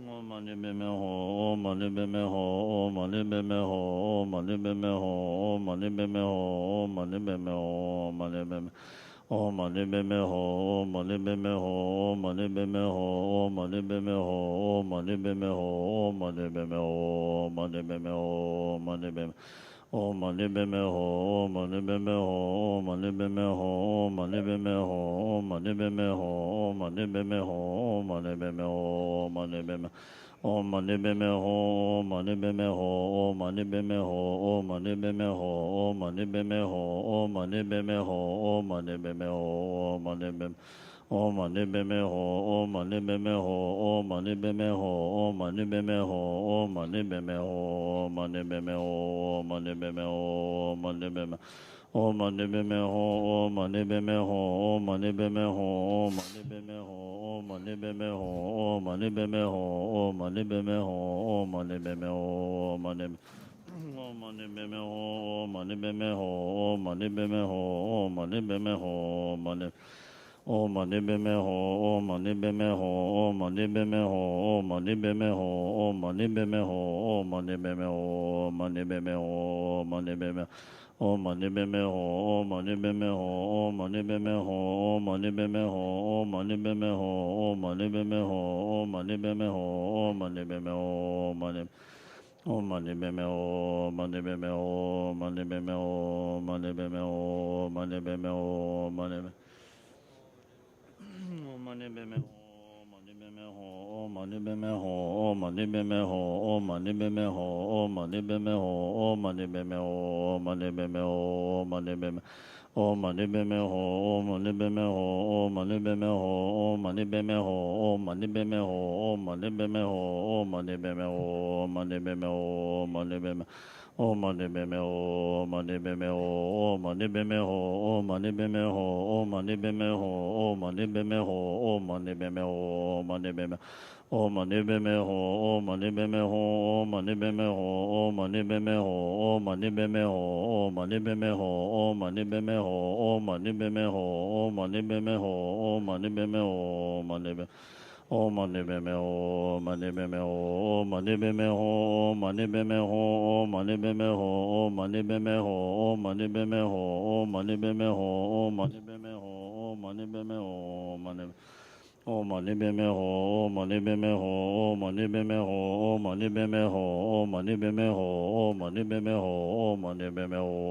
Om mani beme ho, Om mani beme ho, Om mani beme ho, Om mani beme ho, Om mani beme ho, Om mani beme ho, Om mani beme Om mani beme ho, Om mani beme ho, Om mani beme ho, Om mani beme ho, Om mani beme ho, Om mani beme ho, Om mani beme ho, Om mani beme Om mani beme ho, Om mani beme ho, Om mani beme ho, Om mani beme ho, Om mani beme ho, Om mani beme ho, Om mani beme ho, Om mani beme Om mani beme ho, Om mani beme ho, Om mani beme ho, Om mani beme ho, Om mani beme ho, Om mani beme ho, Om mani beme ho, Om mani beme Om mani beme ho, Om mani beme ho, Om mani beme ho, Om mani beme ho, Om mani beme ho, Om mani beme ho, Om mani beme ho, Om mani beme Om mani beme ho, Om mani beme ho, Om mani beme ho, Om mani beme ho, Om mani beme ho, Om mani beme ho, Om mani beme ho, Om mani beme ho, Om mani Om mani beme ho, Om mani beme ho, Om mani beme ho, Om mani beme ho, Om mani Om mani beme ho, Om mani beme ho, Om mani beme ho, Om mani beme ho, Om mani beme ho, Om mani beme ho, Om mani beme ho, Om mani beme Om mani beme ho, Om mani beme ho, Om mani beme ho, Om mani beme ho, Om mani beme ho, Om mani beme ho, Om mani beme ho, Om mani beme ho, Om mani Om mani beme ho, Om mani beme ho, Om mani beme ho, Om mani beme ho, Om mani beme ho, Om mani beme Om mani beme ho, Om mani beme ho, Om mani beme ho, Om mani beme ho, Om mani beme ho, Om mani beme ho, Om mani beme ho, Om mani beme ho, Om mani beme Om mani beme ho, Om mani beme ho, Om mani beme ho, Om mani beme ho, Om mani beme ho, Om mani beme ho, Om mani beme ho, Om mani beme ho, Om mani beme Om mani beme ho, Om mani beme ho, Om mani beme ho, Om mani beme ho, Om mani beme ho, Om mani beme ho, Om mani beme ho, Om mani beme Om mani beme ho, Om mani beme ho, Om mani beme ho, Om mani beme ho, Om mani beme ho, Om mani beme ho, Om mani beme ho, Om mani beme ho, Om mani beme ho, Om mani beme ho, Om mani beme Om mani beme ho, Om mani beme ho, Om mani beme ho, Om mani beme ho, Om mani beme ho, Om mani beme ho, Om mani beme ho, Om mani beme ho, Om mani beme ho, Om mani beme ho, Om mani Om mani beme ho, Om mani beme ho, Om mani beme ho, Om mani beme ho, Om mani beme ho, Om mani beme ho, Om mani beme ho, Om mani beme ho, Om mani Om mani beme ho, Om mani beme ho, Om mani beme ho, Om mani beme ho, Om mani beme ho, Om mani beme ho, Om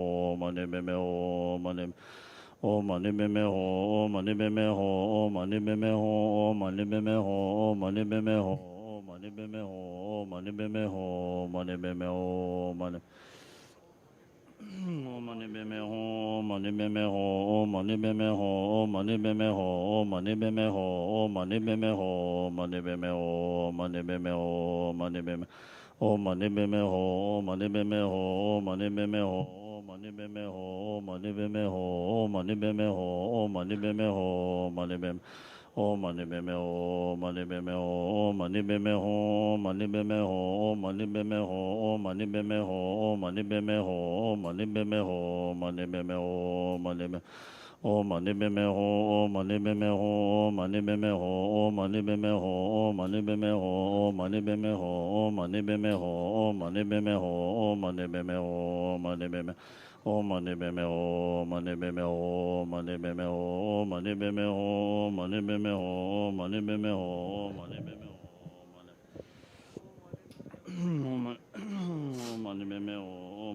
mani beme ho, Om mani beme ho, Om mani Om mani beme ho, Om mani beme ho, Om mani beme ho, Om mani beme ho, Om mani beme ho, Om mani beme ho, Om mani beme ho, Om mani beme ho, Om mani beme Om mani beme ho, Om mani beme ho, Om mani beme ho, Om mani beme ho, Om mani beme ho, Om mani beme ho, Om mani beme ho, Om mani beme Om mani beme ho, Om mani beme ho, Om mani beme ho, Om mani beme ho, Om mani beme ho, Om mani beme ho, Om mani beme ho, Om mani beme ho, Om mani beme ho, Om mani beme Om mani beme ho, Om mani beme ho, Om mani beme ho, Om mani beme ho, Om mani beme ho, Om mani beme ho, Om mani beme ho, Om mani beme ho, Om mani beme ho, Om mani beme Om mani beme ho, Om mani beme ho, Om mani beme ho, Om mani beme ho, Om mani beme ho, Om mani beme ho, Om mani beme ho, Om mani beme ho, Om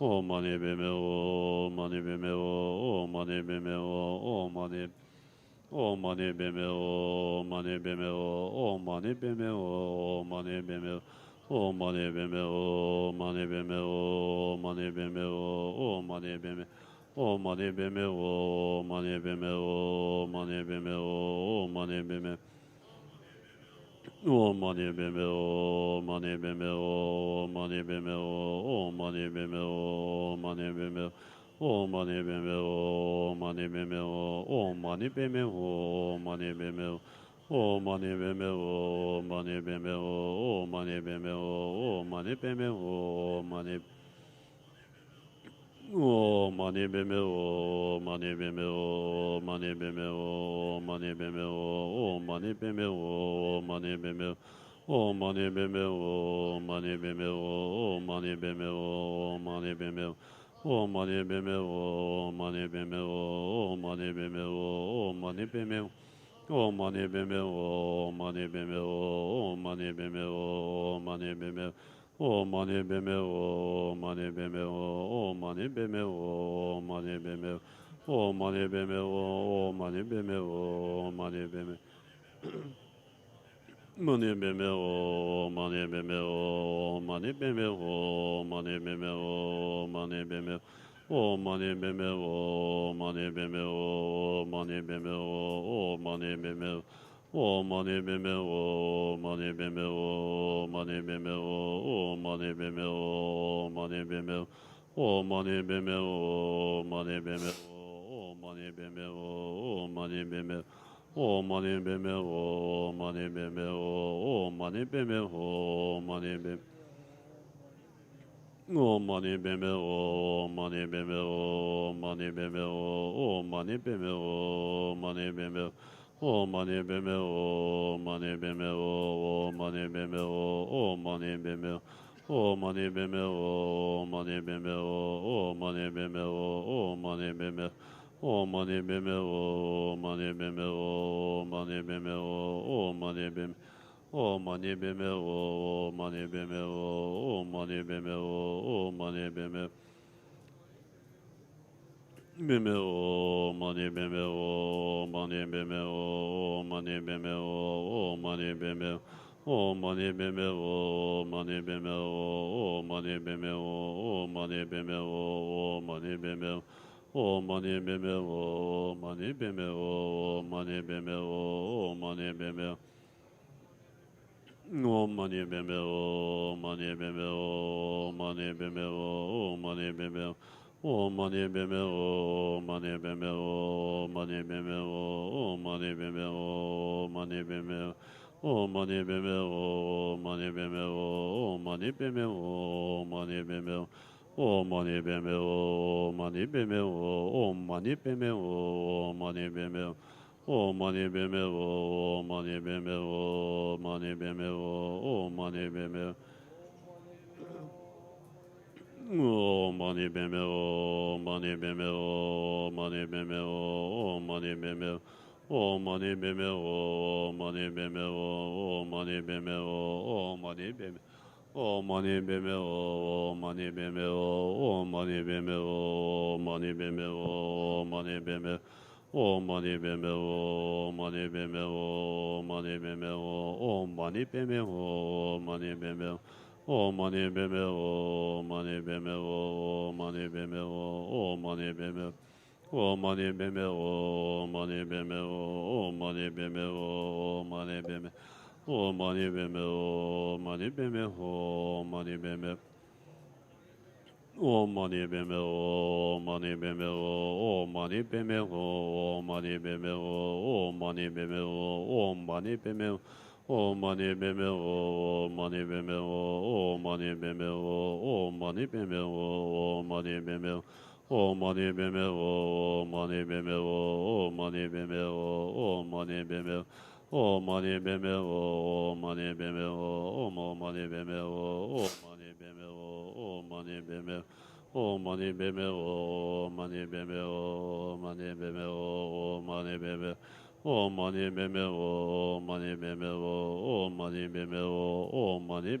O mani beme o mani beme o mani beme o mani O mani beme o mani beme o mani beme o mani beme o mani beme o mani beme o mani beme o mani beme O mani beme o mani beme o mani beme o mani beme O mani beme o mani beme o mani beme o mani beme o mani beme O mani beme o mani beme o mani beme o mani beme O mani beme o mani beme o mani beme o mani beme o mani O mani beme o mani beme o mani beme o mani beme o mani beme o mani beme O mani beme o mani beme o mani beme o mani beme O mani beme o mani beme o mani beme o mani beme O mani beme o mani beme o mani beme o mani beme O mani beme o mani beme o mani beme o mani beme O mani beme o mani beme o mani beme Mani beme o mani beme o mani beme o mani beme o mani beme O mani beme o mani beme o mani beme o mani beme O mani beme o mani beme o mani beme o mani beme o mani beme O mani beme o mani beme o mani beme o mani beme O mani beme o mani beme o mani beme o mani beme O mani beme o mani beme o mani beme o mani beme o mani beme O mani beme o mani beme o mani beme o mani beme O mani beme o mani beme o mani beme o mani beme O mani beme o mani beme o mani beme o mani beme O mani beme o mani beme o mani beme o mani beme beme o mani beme o mani beme o mani beme o mani beme O mani beme o mani beme o mani beme o mani beme o mani beme O mani beme o mani beme o mani beme o mani beme O mani beme o mani beme o mani beme o mani beme O mani beme o mani beme o mani beme o mani beme o mani beme O mani beme o mani beme o mani beme o mani beme O mani beme o mani beme o mani beme o mani beme O mani beme o mani beme o mani beme o mani beme O mani beme o mani beme o mani beme o mani beme O mani beme o mani beme o mani beme o mani beme O mani beme o mani beme o mani beme o mani beme o mani beme O mani beme o mani beme o mani beme o mani beme o mani beme O mani beme o mani beme o mani beme o mani beme O mani beme o mani beme o mani beme o mani beme O mani beme o mani beme o mani beme O mani beme o mani beme o mani beme o mani beme o mani beme o mani beme O mani beme o mani beme o mani beme o mani beme o mani beme O mani beme o mani beme o mani beme o mani beme O mani beme o mani beme o mani beme o mani beme o mani beme O mani beme o mani beme o mani beme o mani beme O mani beme o mani beme o mani beme o mani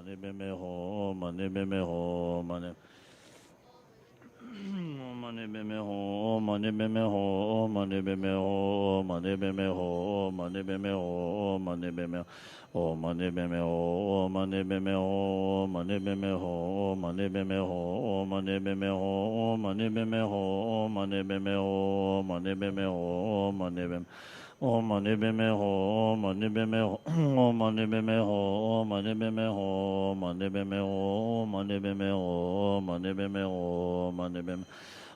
mani beme ho mani beme ho mani mani beme ho mani beme ho mani beme ho mani beme ho mani beme ho mani beme ho mani beme ho mani beme ho mani beme ho mani beme ho mani beme ho mani beme ho mani beme ho mani beme ho mani beme Om mani beme ho, mani beme ho, om mani beme ho, mani beme ho, mani beme ho, mani beme ho, mani beme ho, mani beme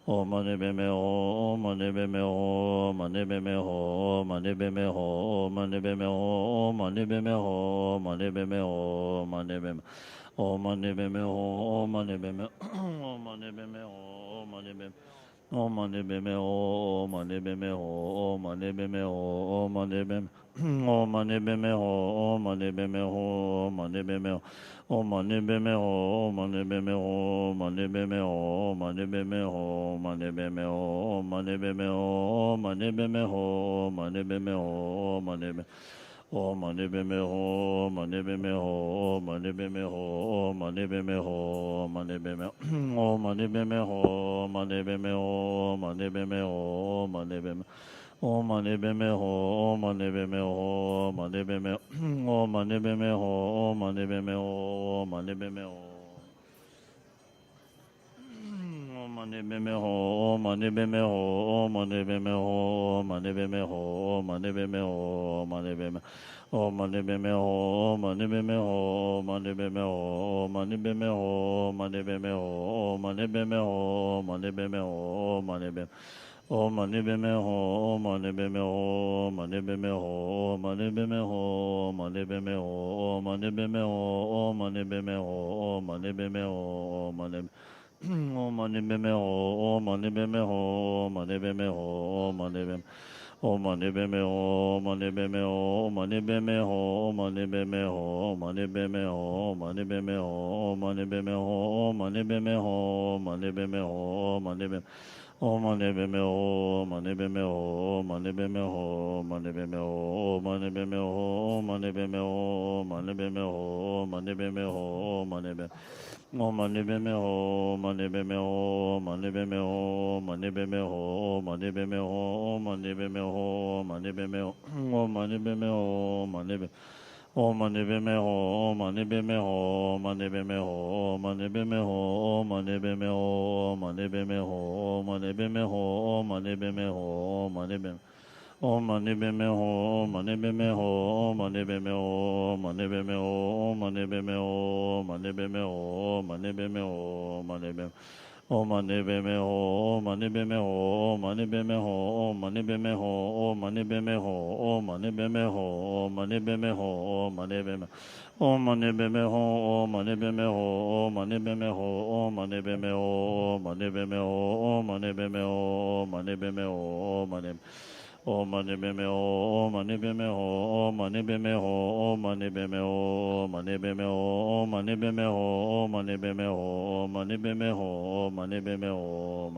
O mani beme ho, mani beme ho, mani beme ho, mani beme ho, mani beme ho, mani beme ho, mani beme ho, mani beme O mani beme ho, mani beme o mani beme ho, mani beme O mani beme ho, mani beme ho, mani beme ho, mani beme O mani beme ho, mani beme ho, mani beme O mani beme ho, mani beme ho, mani beme ho, mani beme ho, mani beme ho, mani beme ho, mani beme ho, mani beme ho, mani beme O mani beme ho, mani beme ho, mani beme ho, mani beme ho, mani beme O mani beme ho, mani beme ho, mani beme ho, mani beme O mani beme ho, mani beme ho, mani beme O mani beme ho, mani beme ho, mani beme ho mani beme ho, mani beme ho, mani beme ho, mani beme ho, mani beme ho, mani beme O mani beme ho, mani beme ho, mani beme ho, mani beme ho, mani beme ho, mani beme ho, mani beme ho, mani beme O mani beme ho, mani beme ho, mani beme ho, mani beme ho, mani beme ho, mani beme ho, mani beme ho, mani beme ho, mani O mani beme ho, mani beme ho, mani beme ho, mani beme O mani beme ho, mani beme ho, mani beme ho, mani beme ho, mani beme ho, mani beme ho, mani beme ho, mani beme ho, mani beme ho, mani beme O mani beme ho, mani beme ho, mani beme ho, mani beme ho, mani beme ho, mani beme ho, mani beme ho, mani beme ho, mani beme O mani beme ho, mani beme ho, mani beme ho, mani beme ho, mani beme ho, mani beme ho, mani beme ho, O mani beme ho, mani beme O mani beme ho, mani beme ho, mani beme ho, mani beme ho, mani beme ho, mani beme ho, mani beme ho, mani beme ho, mani beme O mani beme ho, mani beme ho, mani beme ho, mani beme ho, mani beme ho, mani beme ho, mani beme ho, mani beme O mani beme ho, mani beme ho, mani beme ho, mani beme ho, mani beme ho, mani beme ho, mani beme ho, mani beme O mani beme ho, mani beme ho, mani beme ho, mani beme ho, mani beme ho, mani beme ho, mani beme ho, mani O mani beme ho, mani beme ho, mani beme ho, mani beme ho, mani beme ho, mani beme ho, mani beme ho, mani beme ho, mani beme ho,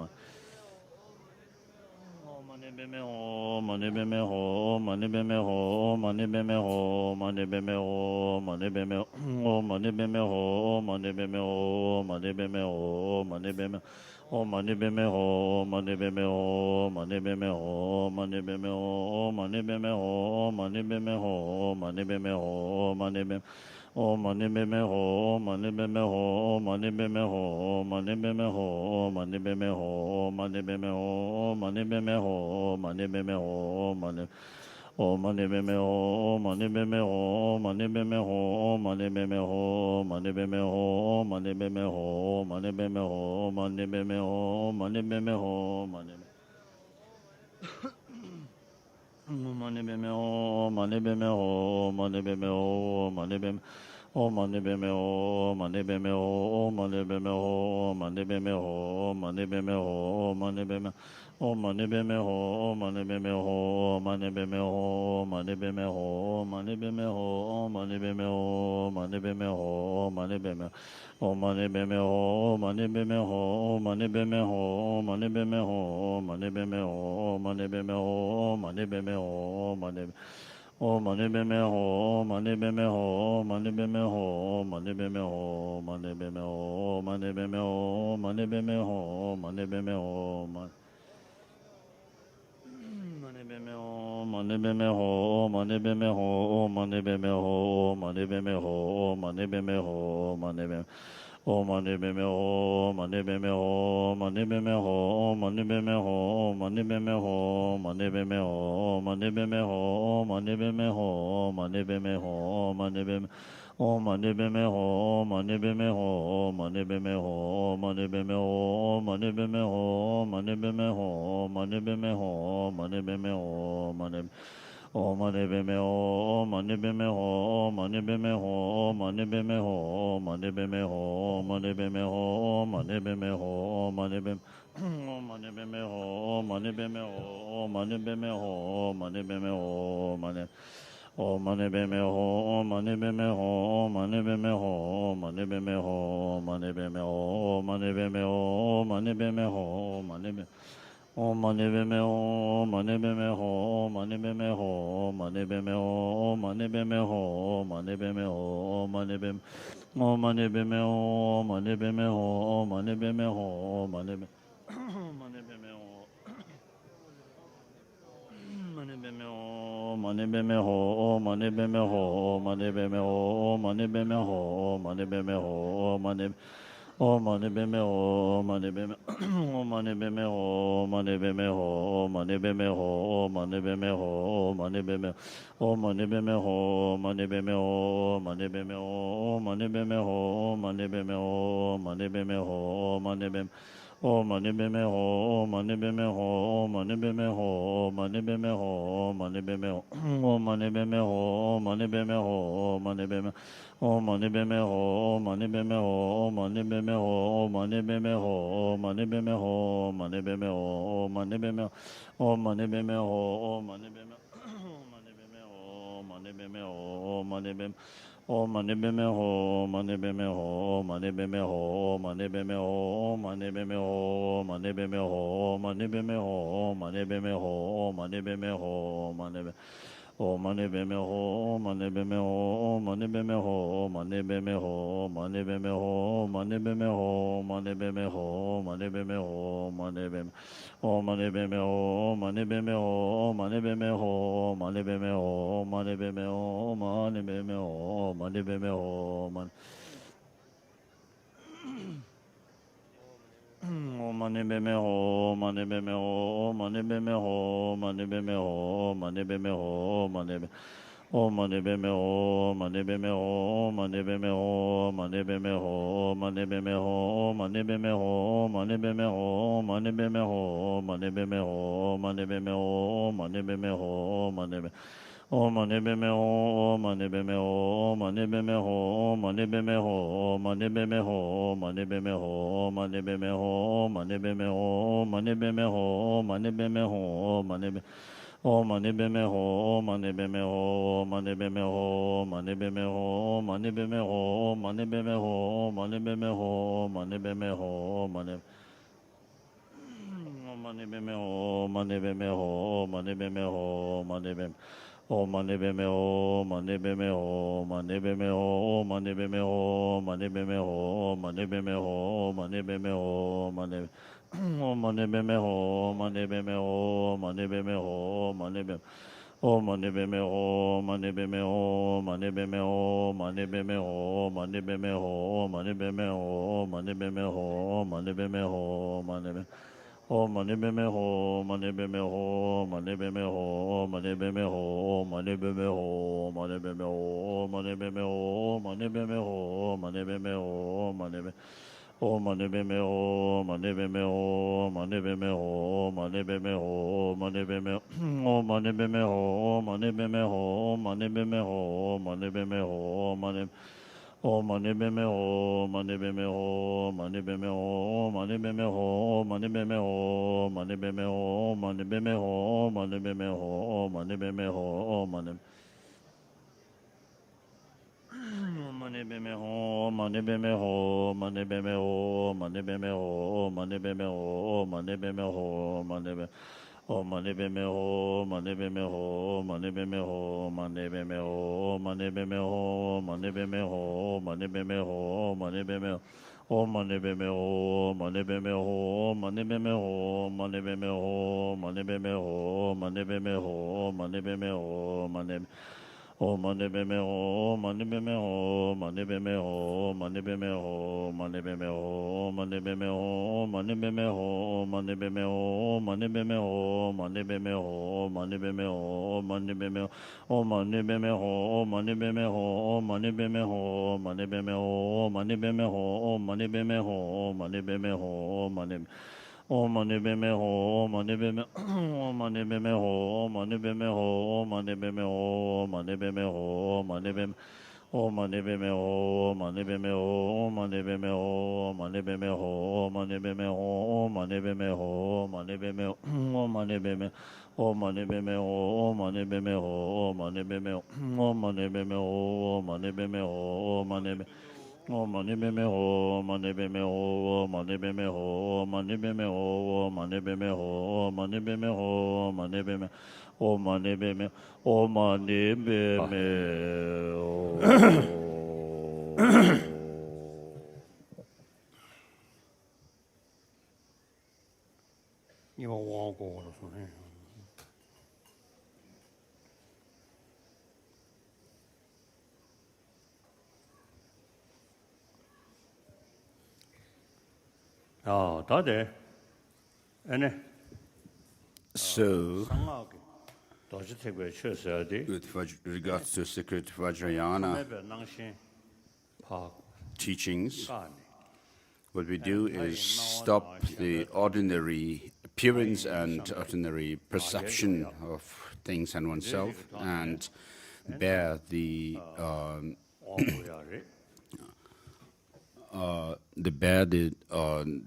mani beme ho, mani beme ho, mani beme ho, mani beme ho, mani beme ho, mani beme ho, mani beme ho, mani beme ho, mani beme ho, mani beme O mani beme ho, mani beme ho, mani beme ho, mani beme ho, mani beme ho, mani beme ho, mani beme ho, mani beme O mani beme ho, mani beme ho, mani beme ho, mani beme ho, mani beme ho, mani beme ho, mani beme ho, mani beme ho, mani O mani beme ho, mani beme ho, mani beme ho, mani beme ho, mani beme ho, mani beme ho, mani beme ho, mani beme ho, mani beme ho, mani beme ho, mani beme ho, mani beme ho, mani beme O mani beme ho, mani beme ho, mani beme ho, mani beme ho, mani beme ho, mani beme O mani beme ho, mani beme ho, mani beme ho, mani beme ho, mani beme ho, mani beme ho, mani beme ho, mani beme O mani beme ho, mani beme ho, mani beme ho, mani beme ho, mani beme ho, mani beme ho, mani beme ho, mani O mani beme ho, mani beme ho, mani beme ho, mani beme ho, mani beme ho, mani beme ho, mani beme ho, mani beme ho, mani beme ho, mani beme ho, mani beme ho, mani beme ho, mani beme ho, mani beme ho, mani beme O mani beme ho, mani beme ho, mani beme ho, mani beme ho, mani beme ho, mani beme ho, mani beme ho, mani beme ho, mani beme ho, mani beme O mani beme ho, mani beme ho, mani beme ho, mani beme ho, mani beme ho, mani beme ho, mani beme ho, mani beme ho, mani O mani beme ho, mani beme ho, mani beme ho, mani beme ho, mani beme ho, mani beme ho, mani beme ho, mani beme mani beme ho, mani beme ho, mani beme ho, mani beme ho, mani O mani beme ho, mani beme ho, mani beme ho, mani beme ho, mani beme ho, mani beme ho, mani beme ho, mani beme O mani beme ho, mani beme ho, mani beme ho, mani beme ho, mani beme ho, mani beme ho, mani beme O mani beme ho, mani beme ho, mani beme ho, mani beme mani beme ho mani beme ho, mani beme ho, mani beme ho, mani beme ho, mani beme ho, mani beme ho, mani O mani beme ho, mani beme O mani beme ho, mani beme ho, mani beme ho, mani beme ho, mani beme O mani beme ho, mani beme ho, mani beme ho, mani beme ho, mani beme ho, mani beme ho, mani beme O mani beme ho, mani beme ho, mani beme ho, mani beme ho, mani beme ho, O mani beme ho, mani beme ho, mani beme O mani beme ho, mani beme ho, mani beme ho, mani beme ho, mani beme ho, mani beme ho, mani beme O mani beme ho, mani beme mani beme ho, mani beme ho, mani beme O mani beme ho, mani beme ho, mani beme ho, mani beme ho, mani beme ho, mani beme ho, mani beme ho, mani beme ho, mani beme ho, mani beme O mani beme ho, mani beme ho, mani beme ho, mani beme ho, mani beme ho, mani beme ho, mani beme ho, mani beme ho, mani beme O mani beme ho, mani beme ho, mani beme ho, mani beme ho, mani beme ho, mani beme ho, mani beme ho, mani O mani beme ho, mani beme ho, mani beme ho, mani beme ho, mani beme ho, mani beme O mani beme ho, mani beme ho, mani beme ho, mani beme ho, mani beme ho, mani beme ho, mani beme ho, mani beme ho, mani beme ho, mani beme ho, mani beme ho, mani beme O mani beme ho, mani beme ho, mani beme ho, mani beme ho, mani beme ho, mani beme ho, mani beme ho, mani beme ho, mani beme ho, mani beme ho, mani beme O mani beme ho, mani beme ho, mani beme ho, mani beme ho, mani beme ho, mani beme ho, mani beme ho, mani beme ho, mani mani beme ho, mani beme ho, mani beme ho, mani beme O mani beme ho, mani beme ho, mani beme ho, mani beme ho, mani beme ho, mani beme ho, mani beme ho, mani O mani beme ho, mani beme ho, mani beme ho, mani beme O mani beme ho, mani beme ho, mani beme ho, mani beme ho, mani beme ho, mani beme ho, mani beme ho, mani beme ho, mani beme O mani beme ho, mani beme ho, mani beme ho, mani beme ho, mani beme ho, mani beme ho, mani beme ho, mani beme ho, mani beme ho, mani beme O mani beme ho, mani beme ho, mani beme ho, mani beme ho, mani beme O mani beme ho, mani beme ho, mani beme ho, mani beme ho, mani O mani beme ho, mani beme ho, mani beme ho, mani beme ho, mani beme ho, mani beme ho, mani beme ho, mani beme ho, mani beme ho, mani mani beme ho, mani beme ho, mani beme ho, mani beme ho, mani beme ho, mani beme ho, mani beme O mani beme ho, mani beme ho, mani beme ho, mani beme ho, mani beme ho, mani beme ho, mani beme ho, mani beme ho. O mani beme ho, mani beme ho, mani beme ho, mani beme ho, mani beme ho, mani beme ho, mani beme ho, mani O mani beme ho, mani beme ho, mani beme ho, mani beme ho, mani beme ho, mani beme ho, mani beme ho, mani beme ho, mani beme ho, mani beme ho, mani beme ho, mani beme ho, o mani beme ho, mani beme ho, mani beme ho, mani beme ho, mani beme ho, mani beme ho, mani beme ho, mani O mani beme ho, mani beme, o mani beme ho, mani beme ho, mani beme ho, mani beme ho, mani beme, o mani beme ho, mani beme ho, mani beme ho, mani beme ho, mani beme ho, mani beme ho, mani beme, o mani beme, o mani beme ho, mani beme ho, mani beme, o mani beme ho, mani beme ho, mani beme. O mani beme ho, mani beme ho, mani beme ho, mani beme ho, mani beme ho, mani beme ho, mani beme, o mani beme, o mani beme ho. 今忘过了说呢。啊，到底，呢？ So, 三个嘅，都是特别确实的。 with regards to Secret Vajrayana 那边能先怕 teachings, 干的。 what we do is stop the ordinary appearance and ordinary perception of things and oneself and bear the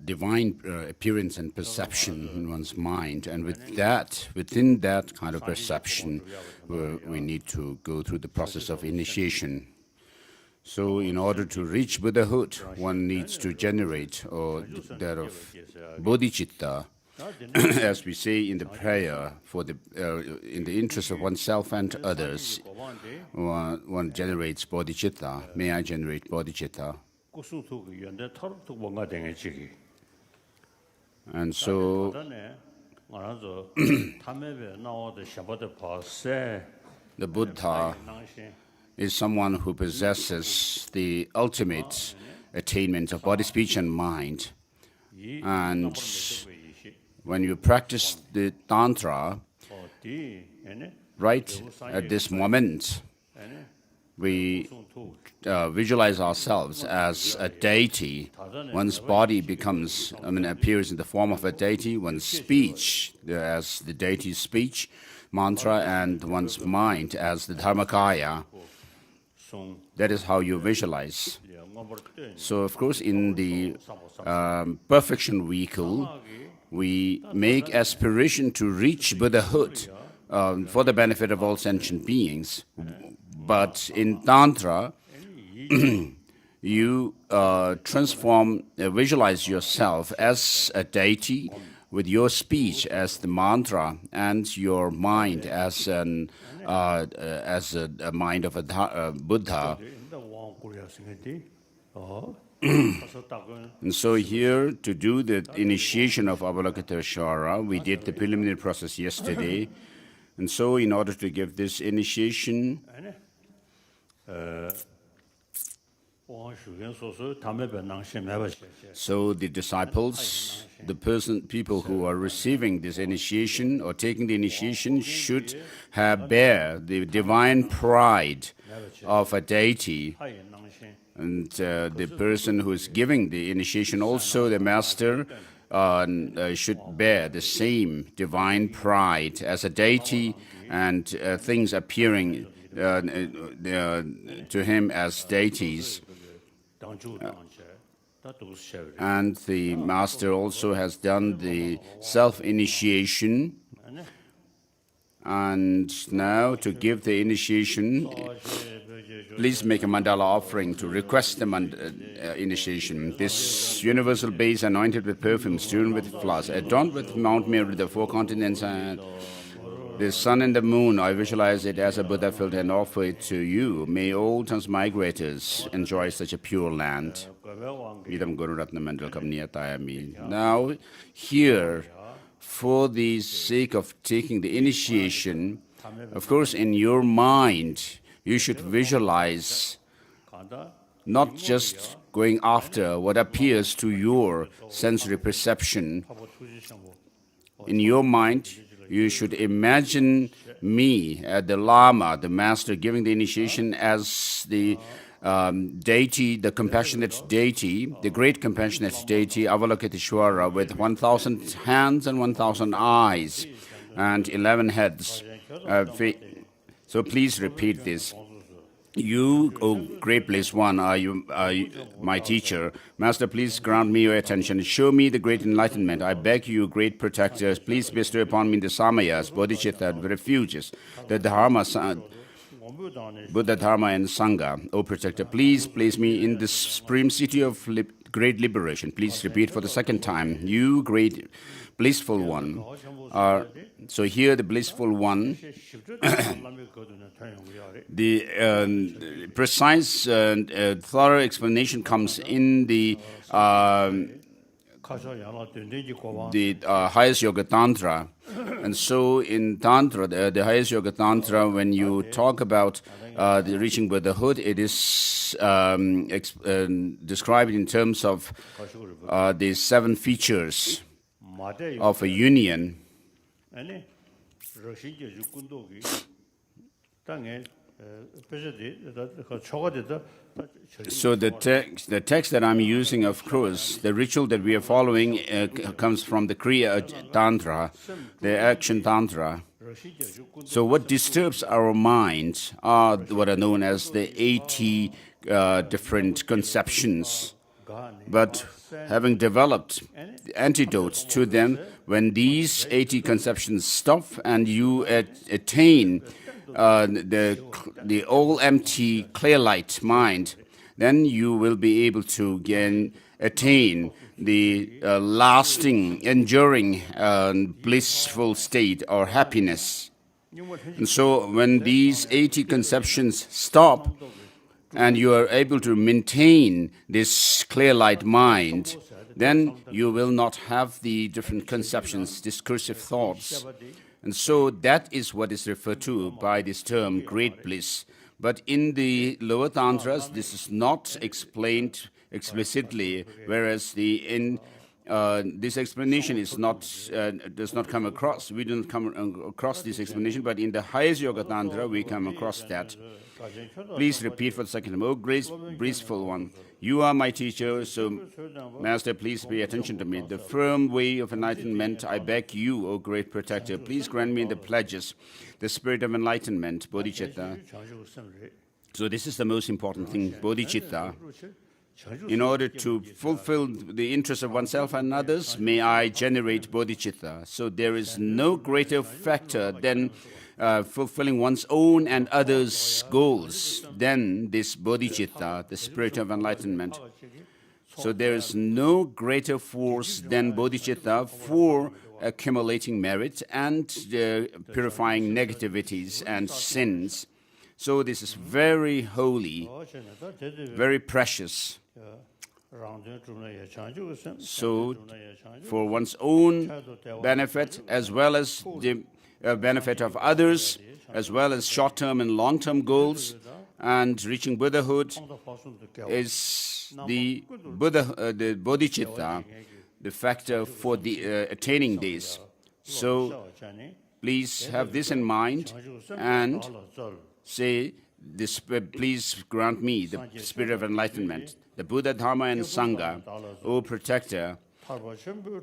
divine appearance and perception in one's mind, and with that, within that kind of perception, we need to go through the process of initiation. So, in order to reach Buddhahood, one needs to generate that of Bodhichitta, as we say in the prayer, for the in the interest of oneself and others. One generates Bodhichitta. May I generate Bodhichitta? And so, the Buddha is someone who possesses the ultimate attainment of body, speech, and mind. And when you practice the Tantra, right at this moment, we visualize ourselves as a deity. One's body appears in the form of a deity, one's speech as the deity's speech, mantra, and one's mind as the Dharmakaya. That is how you visualize. So, of course, in the perfection vehicle, we make aspiration to reach Buddhahood for the benefit of all sentient beings. But in Tantra, you visualize yourself as a deity with your speech as the mantra and your mind as a mind of a Buddha. And so here, to do the initiation of Avalokiteshvara, we did the preliminary process yesterday. And so in order to give this initiation, so the disciples, people who are receiving this initiation or taking the initiation should bear the divine pride of a deity. And the person who is giving the initiation, also the master, should bear the same divine pride as a deity and things appearing to him as deities. And the master also has done the self-initiation. And now to give the initiation, Please make a mandala offering to request the initiation. This universal base anointed with perfume, strewn with flowers, adorned with Mount Meru, the four continents, and the sun and the moon. I visualize it as a Buddha field and offer it to you. May all transmigrators enjoy such a pure land. Now, here, for the sake of taking the initiation, of course, in your mind, you should visualize not just going after what appears to your sensory perception. In your mind, you should imagine me, the Lama, the master, giving the initiation as the deity, the compassionate deity, the great compassionate deity, Avalokiteshvara, with 1,000 hands and 1,000 eyes and 11 heads. So please repeat this. You, O great bliss one, are my teacher. Master, please grant me your attention. Show me the great enlightenment. I beg you, great protectors, please bestow upon me the samayas, bodhicitta, the refuges, the dharma, Buddha, Dharma, and Sangha. O protector, please place me in the supreme city of great liberation. Please repeat for the second time. You, great blissful one, are... So here the blissful one, the precise thorough explanation comes in the highest yoga tantra. And so in tantra, the highest yoga tantra, when you talk about the reaching Buddhahood, it is described in terms of the 7 features of a union. So the text that I'm using, of course, the ritual that we are following comes from the Kriya Tantra, the Action Tantra. So what disturbs our mind are what are known as the 80 different conceptions. But having developed antidotes to them, when these 80 conceptions stop and you attain the all-empty, clear-light mind, then you will be able to attain the lasting, enduring, blissful state or happiness. And so when these 80 conceptions stop, and you are able to maintain this clear-light mind, then you will not have the different conceptions, discursive thoughts. And so that is what is referred to by this term, great bliss. But in the lower tantras, this is not explained explicitly, whereas this explanation is does not come across. We don't come across this explanation, but in the highest yoga tantra, we come across that. Please repeat for the second time. O grace, blissful one, you are my teacher, so Master, please pay attention to me. The firm way of enlightenment, I beg you, O great protector, please grant me the pledges, the spirit of enlightenment, Bodhichitta. So this is the most important thing, Bodhichitta. In order to fulfill the interests of oneself and others, may I generate bodhicitta. So there is no greater factor than fulfilling one's own and others' goals than this bodhicitta, the spirit of enlightenment. So there is no greater force than bodhicitta for accumulating merit and purifying negativities and sins. So this is very holy, very precious. So for one's own benefit, as well as the benefit of others, as well as short-term and long-term goals, and reaching Buddhahood is the bodhicitta, the factor for attaining this. So please have this in mind and say, please grant me the spirit of enlightenment, the Buddha, Dharma, and Sangha. O protector,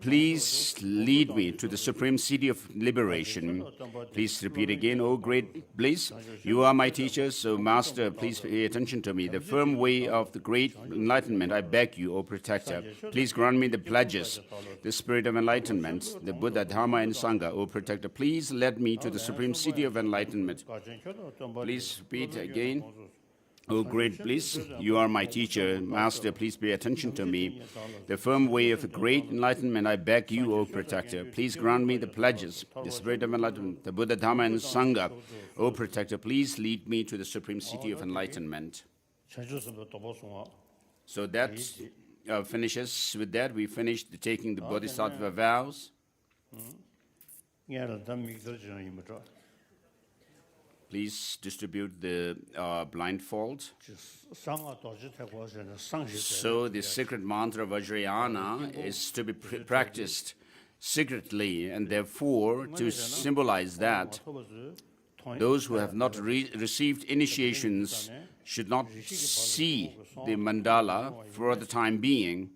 please lead me to the supreme city of liberation. Please repeat again, O great bliss, you are my teacher, so Master, please pay attention to me. The firm way of the great enlightenment, I beg you, O protector. Please grant me the pledges, the spirit of enlightenment, the Buddha, Dharma, and Sangha. O protector, please lead me to the supreme city of enlightenment. Please repeat again. O great bliss, you are my teacher. Master, please pay attention to me. The firm way of great enlightenment, I beg you, O protector. Please grant me the pledges, the spirit of enlightenment, the Buddha, Dharma, and Sangha. O protector, please lead me to the supreme city of enlightenment. So that finishes with that. We finished taking the Bodhisattva vows. Please distribute the blindfold. So the sacred mantra Vajrayana is to be practiced secretly, and therefore to symbolize that those who have not received initiations should not see the mandala for the time being,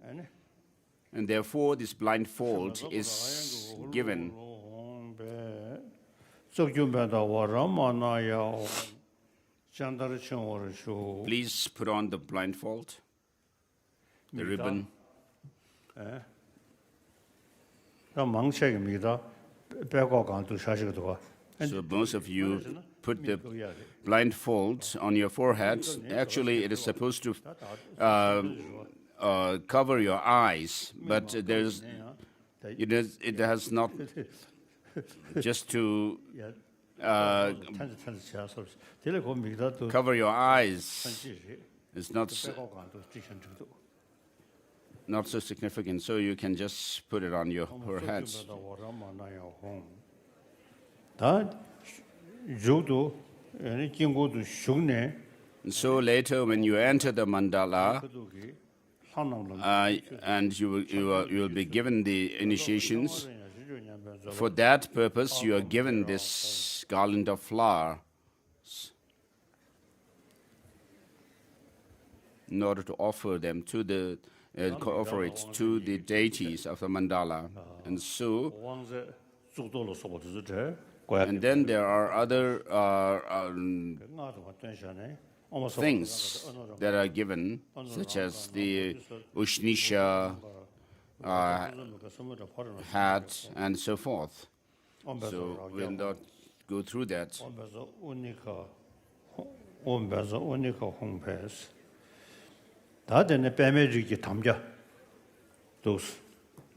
and therefore this blindfold is given. Please put on the blindfold, the ribbon. So most of you put the blindfold on your forehead. Actually, it is supposed to cover your eyes, but it has not. Just to cover your eyes is not so significant, so you can just put it on your foreheads. And so later, when you enter the mandala, and you will be given the initiations, for that purpose, you are given this garland of flowers in order to offer them to the offer it to the deities of the mandala. And so, and then there are other things that are given, such as the Ushnisha, hat, and so forth. So we'll not go through that.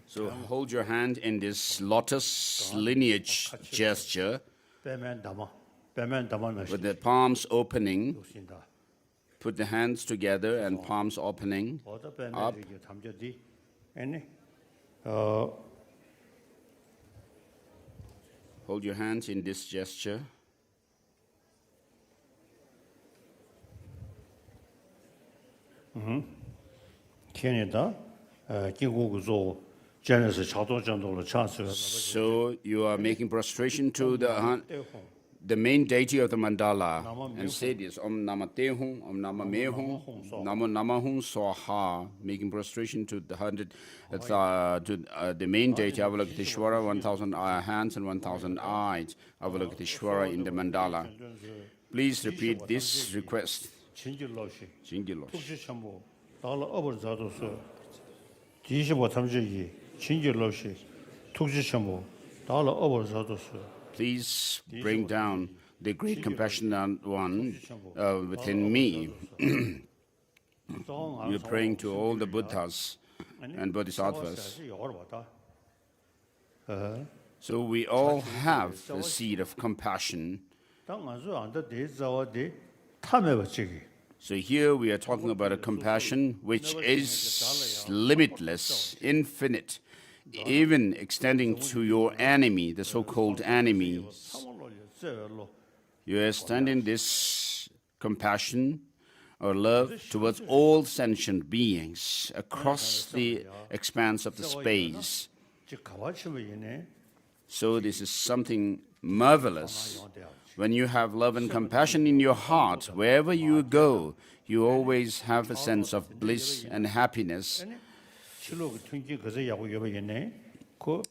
So hold your hand in this lotus lineage gesture with the palms opening. Put the hands together and palms opening up. Hold your hands in this gesture. So you are making prostration to the main deity of the mandala, and say this: Om Nama Tehum, Om Nama Mehum, Namo Namahum Swaha, making prostration to the the main deity Avalokiteshvara, 1,000 hands and 1,000 eyes, Avalokiteshvara in the mandala. Please repeat this request. Please bring down the great compassionate one within me. We're praying to all the Buddhas and Bodhisattvas. So we all have the seed of compassion. So here we are talking about a compassion which is limitless, infinite, even extending to your enemy, the so-called enemy. You are extending this compassion or love towards all sentient beings across the expanse of the space. So this is something marvelous. When you have love and compassion in your heart, wherever you go, you always have a sense of bliss and happiness.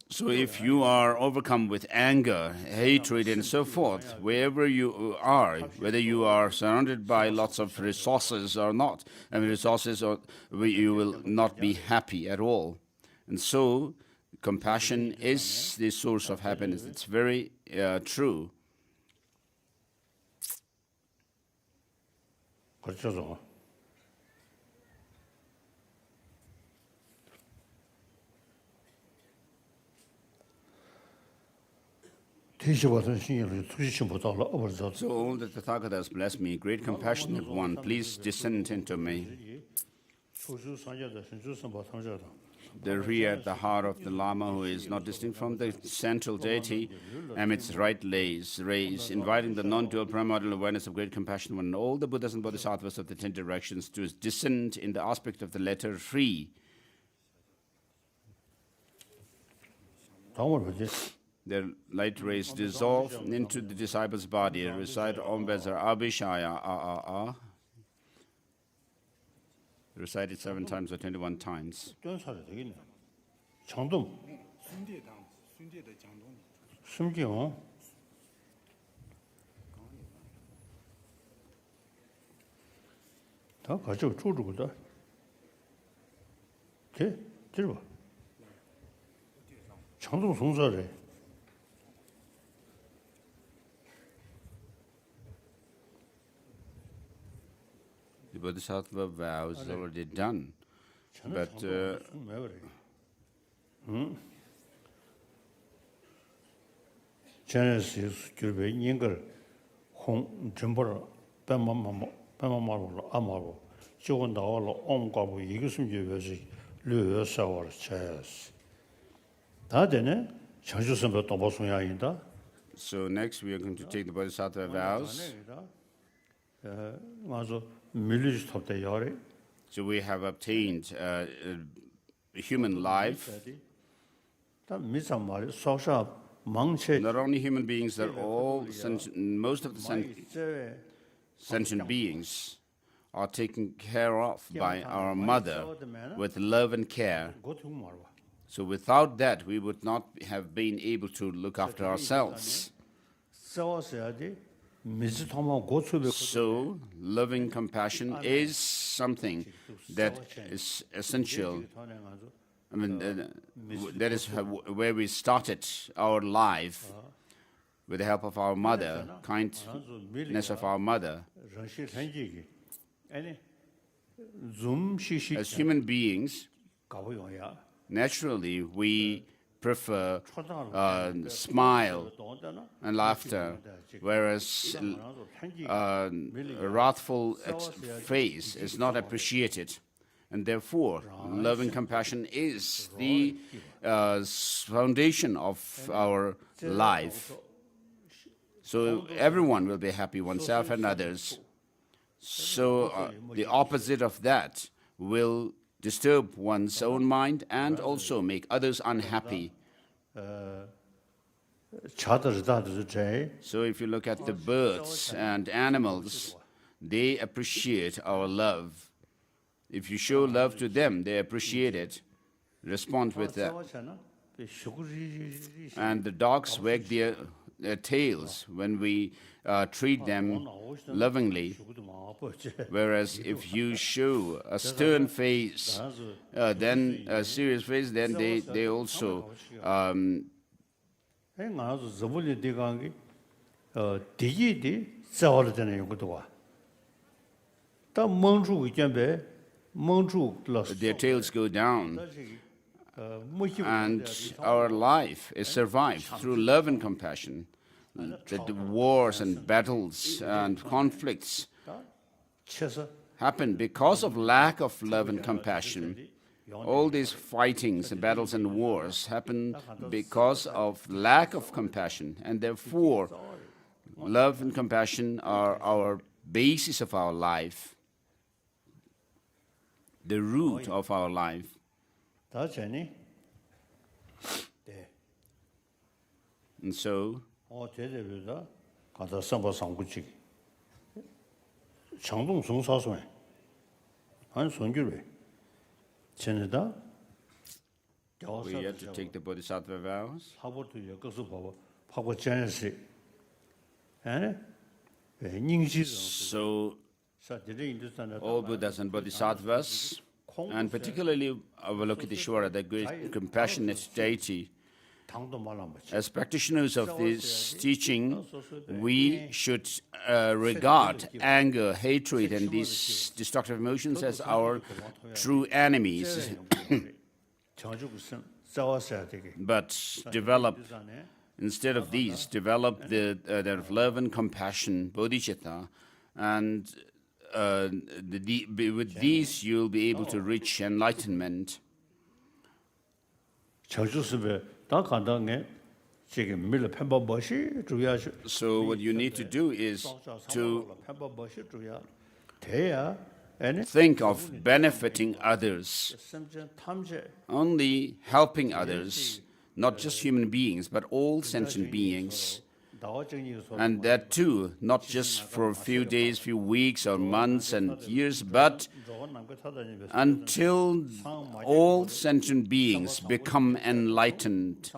So if you are overcome with anger, hatred, and so forth, wherever you are, whether you are surrounded by lots of resources or not, you will not be happy at all. And so compassion is the source of happiness. It's very true. 버텨서 대시받은 신의를 투지치 못하라 어버서 So all the Tathagatas bless me, great compassionate one, please descend into me. 소수 상자다 신주 선바 상자다 They're here at the heart of the Lama, who is not distinct from the central deity, amidst right rays, inviting the non-dual primordial awareness of great compassion one and all the Buddhas and Bodhisattvas of the 10 directions to descend in the aspect of the letter free. 다음을 보지 Their light rays dissolve into the disciple's body. Recite Om Bezar Abhishaya A. Recite it 7 times or 21 times. 뚠살이 되겠네 장동 숨기요 다 가지고 쪼르고다 돼? 들어봐 장동 송사래 The Bodhisattva vows is already done, but 제네시스 교배 인걸 홍 전부를 빼마마로 아마로 저건 나와로 옴가고 이것은 예배지 르여사월 제스 다 되네 장주선도 또 보송야인다 so next we are going to take the Bodhisattva vows. 맞아 밀리지 탑대 야래 So we have obtained human life. 다 미삼 말이 소샤 망체 Not only human beings, they're all most of the sentient beings are taken care of by our mother with love and care. So without that, we would not have been able to look after ourselves. So loving compassion is something that is essential. I mean, that is where we started our life with the help of our mother, kindness of our mother. As human beings, naturally we prefer smile and laughter, whereas a wrathful face is not appreciated. And therefore, love and compassion is the foundation of our life. So everyone will be happy, oneself and others. So the opposite of that will disturb one's own mind and also make others unhappy. So if you look at the birds and animals, they appreciate our love. If you show love to them, they appreciate it. Respond with that. And the dogs wag their tails when we treat them lovingly. Whereas if you show a stern face, then a serious face, then they also their tails go down, and our life is survived through love and compassion. The wars and battles and conflicts happen because of lack of love and compassion. All these fightings and battles and wars happen because of lack of compassion, and therefore love and compassion are our basis of our life, the root of our life. And so we have to take the Bodhisattva vows. So all Buddhas and Bodhisattvas, and particularly Avalokiteshvara, the great compassionate deity, As practitioners of this teaching, we should regard anger, hatred, and these destructive emotions as our true enemies. But instead of these, develop the love and compassion, Bodhichitta, and with these you'll be able to reach enlightenment. So what you need to do is to think of benefiting others, only helping others, not just human beings, but all sentient beings. And that too, not just for a few days, few weeks, or months and years, but until all sentient beings become enlightened.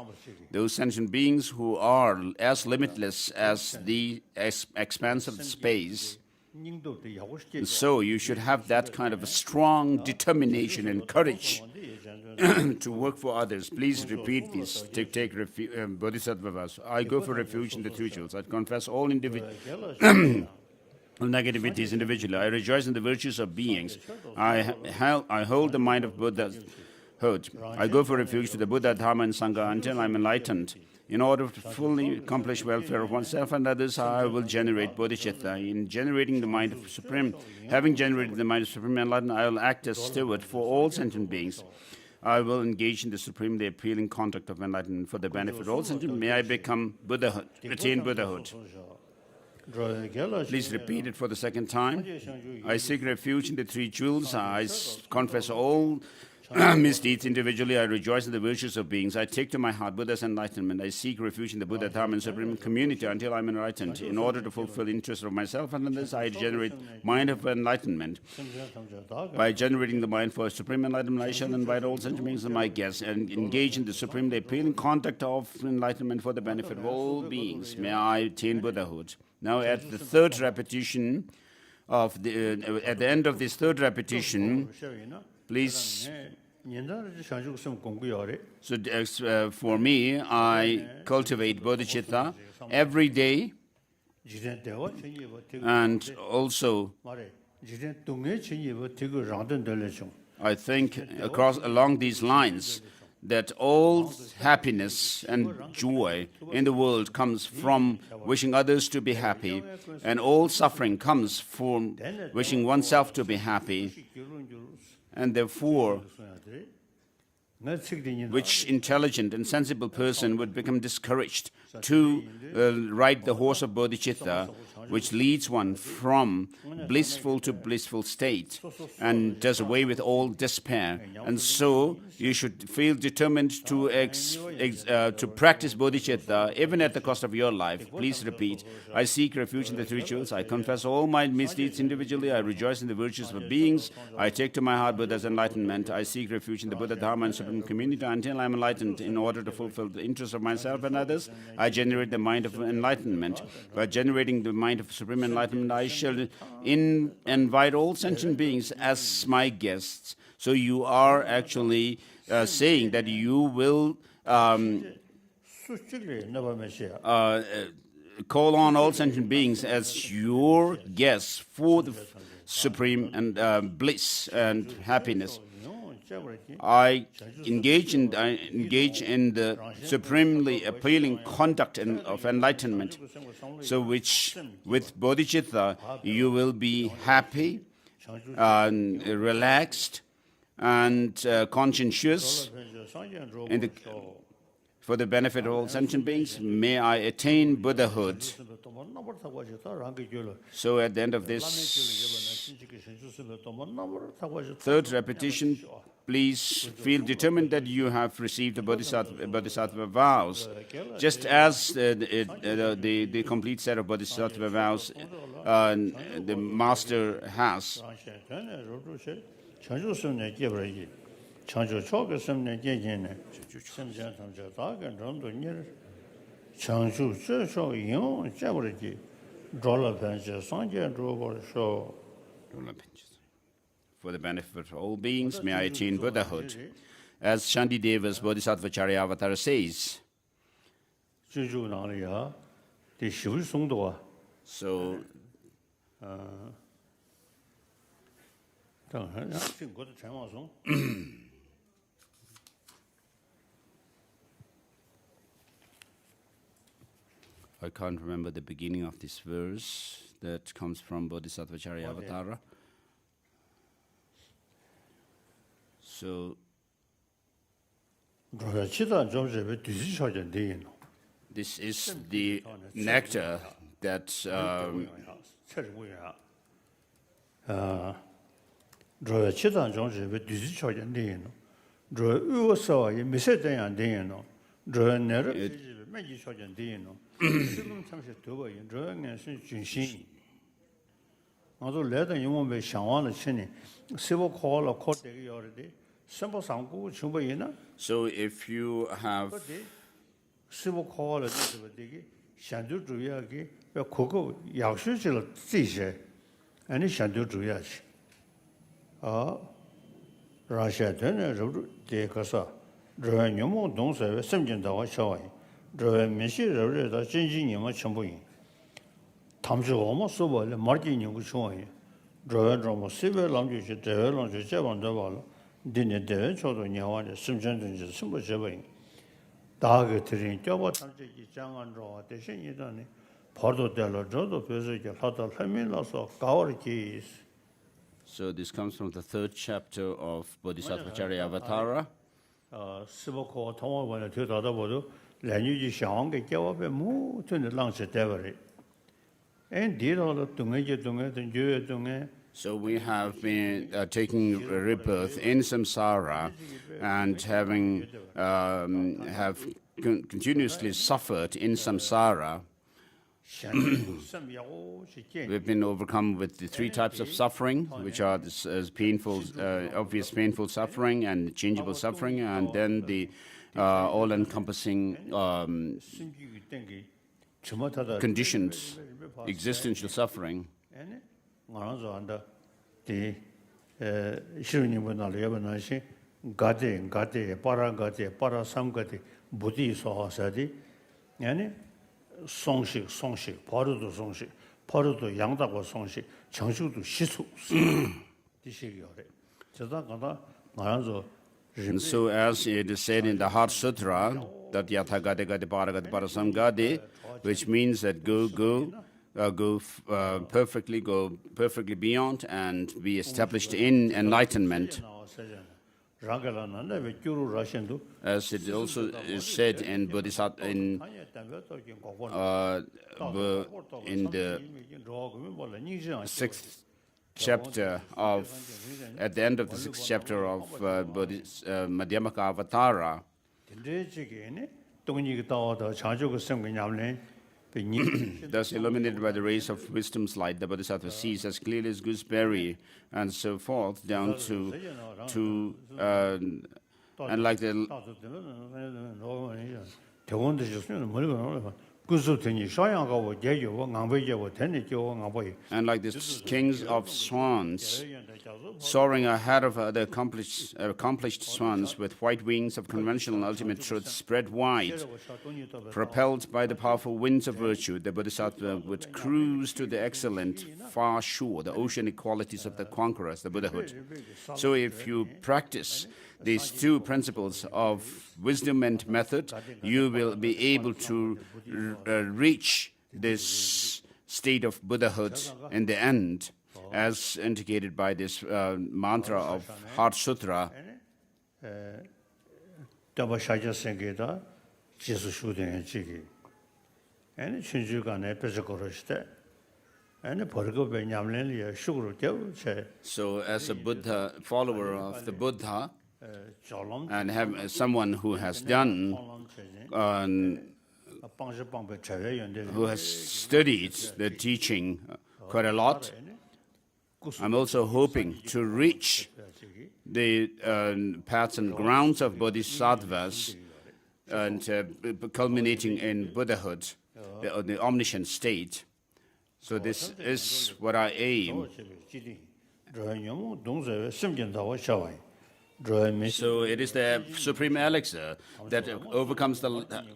Those sentient beings who are as limitless as the expanse of space. So you should have that kind of a strong determination and courage to work for others. Please repeat this to take Bodhisattva vows. I go for refuge in the three jewels. I confess all negativities individually. I rejoice in the virtues of beings. I hold the mind of Buddhahood. I go for refuge to the Buddha, Dharma, and Sangha until I'm enlightened. In order to fully accomplish welfare of oneself and others, I will generate bodhicitta. In generating the mind of Supreme, having generated the mind of Supreme Enlightenment, I will act as steward for all sentient beings. I will engage in the supremely appealing conduct of enlightenment for the benefit of all sentient. May I become Buddhahood, attain Buddhahood. Please repeat it for the second time. I seek refuge in the three jewels. I confess all misdeeds individually. I rejoice in the virtues of beings. I take to my heart Buddha's enlightenment. I seek refuge in the Buddha, Dharma, and Supreme community until I'm enlightened. In order to fulfill the interests of myself and others, I generate mind of enlightenment. By generating the mind for Supreme Enlightenment, I shall invite all sentient beings as my guests and engage in the supremely appealing conduct of enlightenment for the benefit of all beings. May I attain Buddhahood. Now, at the third repetition at the end of this third repetition, please. So for me, I cultivate bodhicitta every day, and also I think along these lines that all happiness and joy in the world comes from wishing others to be happy, and all suffering comes from wishing oneself to be happy. And therefore, which intelligent and sensible person would become discouraged to ride the horse of bodhicitta, which leads one from blissful to blissful state and does away with all despair. And so you should feel determined to practice bodhicitta even at the cost of your life. Please repeat. I seek refuge in the three jewels. I confess all my misdeeds individually. I rejoice in the virtues of beings. I take to my heart Buddha's enlightenment. I seek refuge in the Buddha, Dharma, and Supreme community until I am enlightened. In order to fulfill the interests of myself and others, I generate the mind of enlightenment. By generating the mind of Supreme Enlightenment, I shall invite all sentient beings as my guests. So you are actually saying that you will call on all sentient beings as your guests for the supreme and bliss and happiness. I engage in the supremely appealing conduct of enlightenment, so which with bodhicitta you will be happy, relaxed, and conscientious for the benefit of all sentient beings. May I attain Buddhahood. So at the end of this third repetition, please feel determined that you have received the Bodhisattva vows. Just as the complete set of Bodhisattva vows the Master has. For the benefit of all beings, may I attain Buddhahood. As Shantideva's Bodhisattva Charya Avatar says, So I can't remember the beginning of this verse that comes from Bodhisattva Avatara. So this is the nectar that so if you have So this comes from the 3rd chapter of Bodhisattva Avatara. So we have been taking rebirth in samsara and have continuously suffered in samsara. We've been overcome with the 3 types of suffering, which are this painful, obvious painful suffering and changeable suffering, and then the all-encompassing conditioned existential suffering. And so as it is said in the Heart Sutra, that yatha gade gade para gade para samgade, which means that go perfectly beyond and be established in enlightenment. As it also is said in Bodhisattva, in the 6th chapter of, at the end of the 6th chapter of Madhyamaka Avatara, thus illuminated by the rays of wisdom's light, the Bodhisattva sees as clearly as gooseberry, and so forth, down to and like the and like the kings of swans soaring ahead of other accomplished swans with white wings of conventional and ultimate truth spread wide, propelled by the powerful winds of virtue, the Bodhisattva would cruise to the excellent far shore, the oceanic qualities of the conquerors, the Buddhahood. So if you practice these 2 principles of wisdom and method, you will be able to reach this state of Buddhahood in the end, as indicated by this mantra of Heart Sutra. So as a Buddha, follower of the Buddha, and have someone who has done, who has studied the teaching quite a lot, I'm also hoping to reach the paths and grounds of bodhisattvas and culminating in Buddhahood, the omniscient state. So this is what I aim. So it is the supreme elixir that overcomes the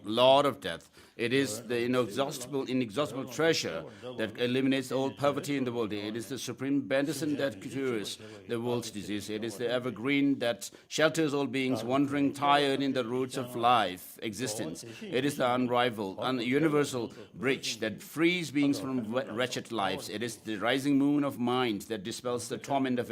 Lord of Death. It is the inexhaustible treasure that eliminates all poverty in the world. It is the supreme medicine that cures the world's disease. It is the evergreen that shelters all beings wandering tired in the roots of life, existence. It is the unrivaled, universal bridge that frees beings from wretched lives. It is the rising moon of mind that dispels the torment of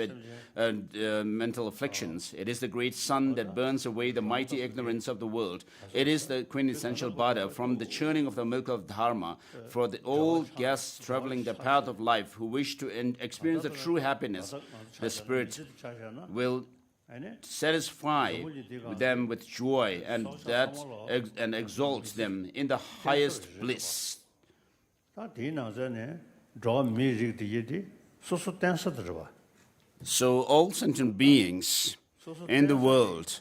mental afflictions. It is the great sun that burns away the mighty ignorance of the world. It is the quintessential butter from the churning of the milk of Dharma for all guests traveling the path of life who wish to experience the true happiness. The Spirit will satisfy them with joy and exalt them in the highest bliss. So all sentient beings in the world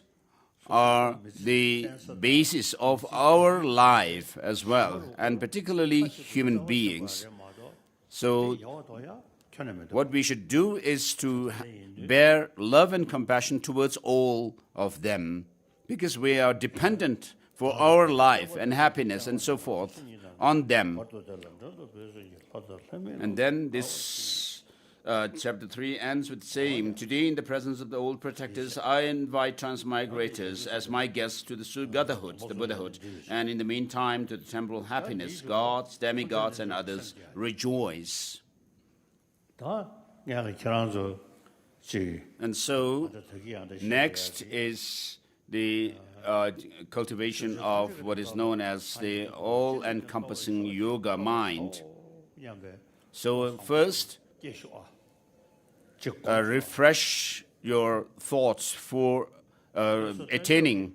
are the basis of our life as well, and particularly human beings. So what we should do is to bear love and compassion towards all of them, because we are dependent for our life and happiness and so forth on them. And then this chapter 3 ends with saying, today in the presence of the old protectors, I invite transmigrators as my guests to the Sugathahood, the Buddhahood, and in the meantime to the temporal happiness. Gods, demigods, and others rejoice. And so, next is the cultivation of what is known as the all-encompassing yoga mind. So first, refresh your thoughts for attaining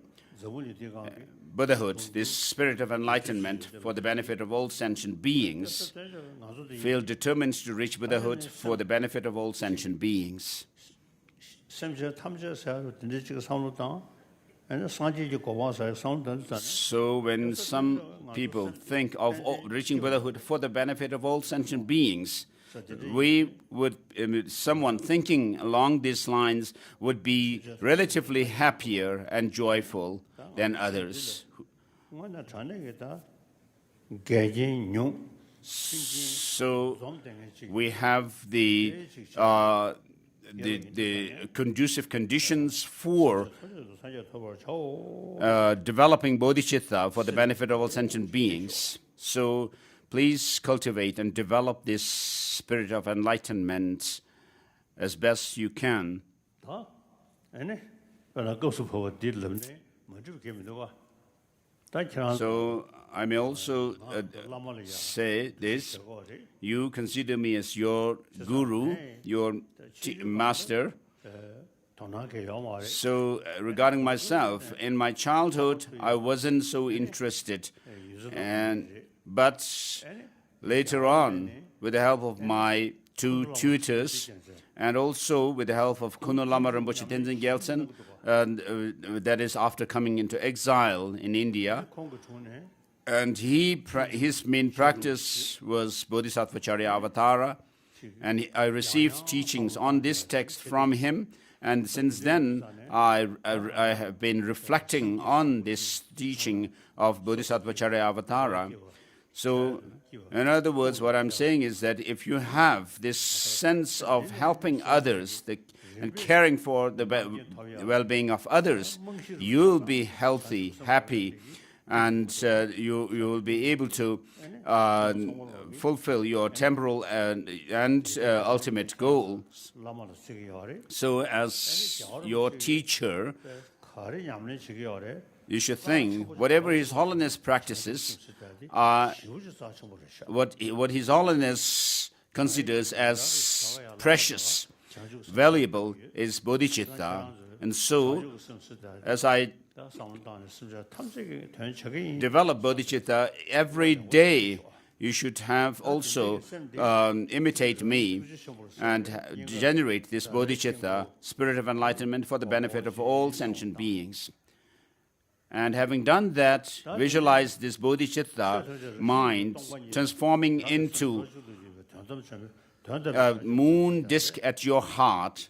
Buddhahood, this spirit of enlightenment for the benefit of all sentient beings. Feel determined to reach Buddhahood for the benefit of all sentient beings. So when some people think of reaching Buddhahood for the benefit of all sentient beings, someone thinking along these lines would be relatively happier and joyful than others. So we have the conducive conditions for developing bodhicitta for the benefit of all sentient beings. So please cultivate and develop this spirit of enlightenment as best you can. So I may also say this: you consider me as your guru, your master. So regarding myself, in my childhood, I wasn't so interested, but later on, with the help of my two tutors, and also with the help of Kuno Lama Rinpoche Tenzin Gyaltsen, that is after coming into exile in India, and his main practice was Bodhisattvacharya Avatara, and I received teachings on this text from him, and since then I have been reflecting on this teaching of Bodhisattvacharya Avatara. So, in other words, what I'm saying is that if you have this sense of helping others and caring for the well-being of others, you'll be healthy, happy, and you will be able to fulfill your temporal and ultimate goal. So, as your teacher, you should think whatever His Holiness practices, what His Holiness considers as precious, valuable, is bodhicitta. And so, as I develop bodhicitta every day, you should have also imitate me and generate this bodhicitta, spirit of enlightenment, for the benefit of all sentient beings. And having done that, visualize this bodhicitta mind transforming into a moon disk at your heart.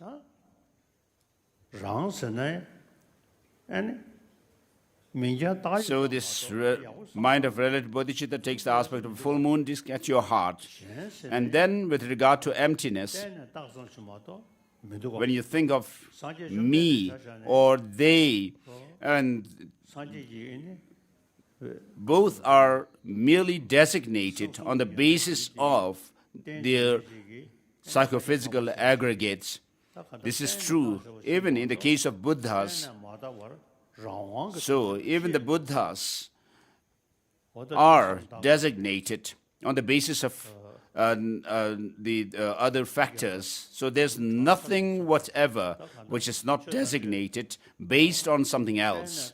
So this mind of relative bodhicitta takes the aspect of full moon at your heart. And then with regard to emptiness, when you think of me or they, and both are merely designated on the basis of their psychophysical aggregates. This is true even in the case of Buddhas. So even the Buddhas are designated on the basis of the other factors. So there's nothing whatever which is not designated based on something else.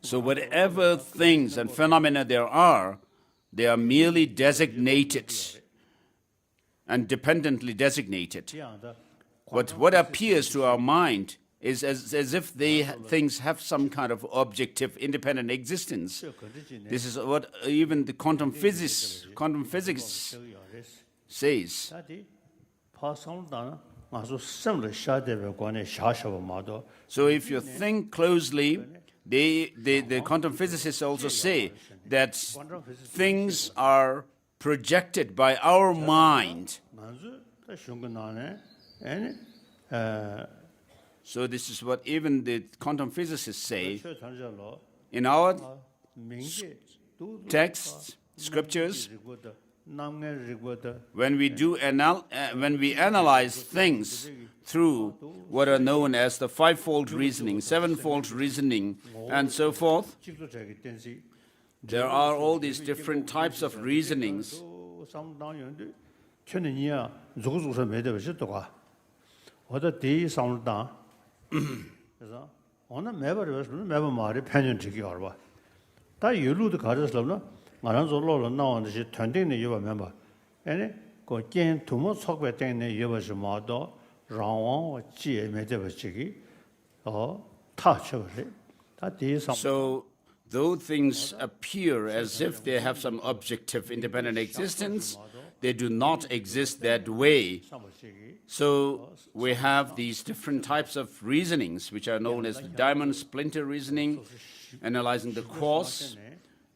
So whatever things and phenomena there are, they are merely designated and dependently designated. But what appears to our mind is as if things have some kind of objective, independent existence. This is what even the quantum physics says. So if you think closely, the quantum physicists also say that things are projected by our mind. So this is what even the quantum physicists say. In our texts, scriptures, when we analyze things through what are known as the fivefold reasoning, sevenfold reasoning, and so forth, there are all these different types of reasonings. So, though things appear as if they have some objective independent existence, they do not exist that way. So we have these different types of reasonings, which are known as the diamond splinter reasoning, analyzing the cause,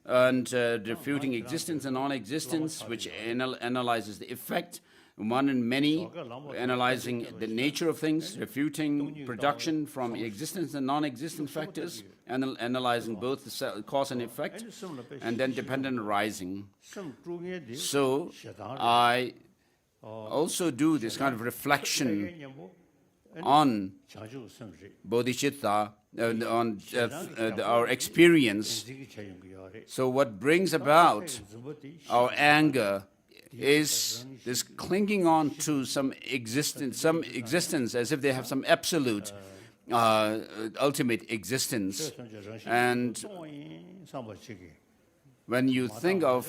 and refuting existence and non-existence, which analyzes the effect, one and many, analyzing the nature of things, refuting production from existence and non-existent factors, analyzing both the cause and effect, and then dependent arising. So I also do this kind of reflection on bodhicitta, on our experience. So what brings about our anger is this clinging on to some existence as if they have some absolute ultimate existence. And when you think of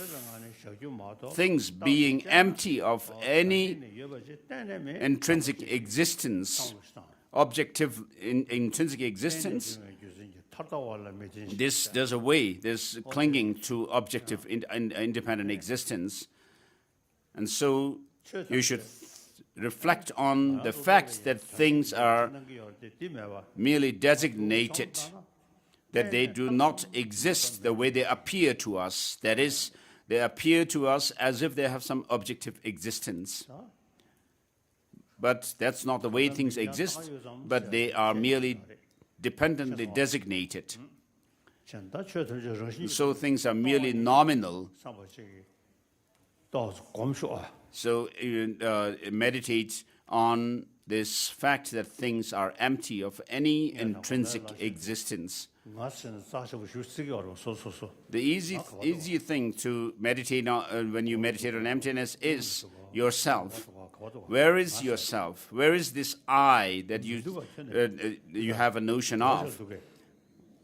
things being empty of any intrinsic existence, objective intrinsic existence, this does away, this clinging to objective independent existence. And so you should reflect on the fact that things are merely designated, that they do not exist the way they appear to us. That is, they appear to us as if they have some objective existence. But that's not the way things exist, but they are merely dependently designated. So things are merely nominal. So meditate on this fact that things are empty of any intrinsic existence. The easy thing to meditate on when you meditate on emptiness is yourself. Where is yourself? Where is this I that you have a notion of?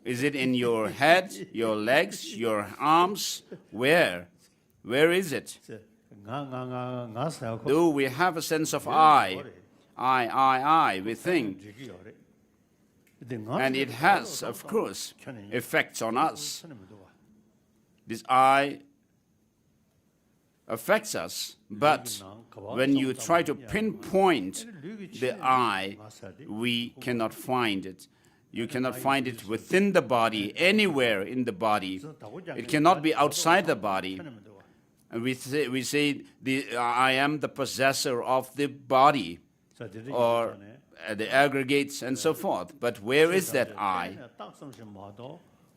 Is it in your head, your legs, your arms? Where? Where is it? Though we have a sense of I, we think. And it has, of course, effects on us. This I affects us, but when you try to pinpoint the I, we cannot find it. You cannot find it within the body, anywhere in the body. It cannot be outside the body. And we say I am the possessor of the body, or the aggregates and so forth. But where is that I?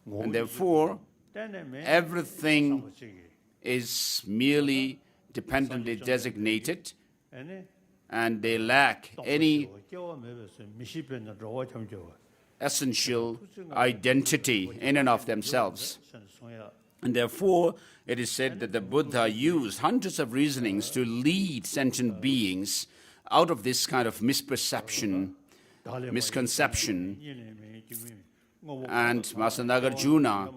And therefore, everything is merely dependently designated, and they lack any essential identity in and of themselves. And therefore, it is said that the Buddha used hundreds of reasonings to lead sentient beings out of this kind of misperception, misconception. And Master Nagarjuna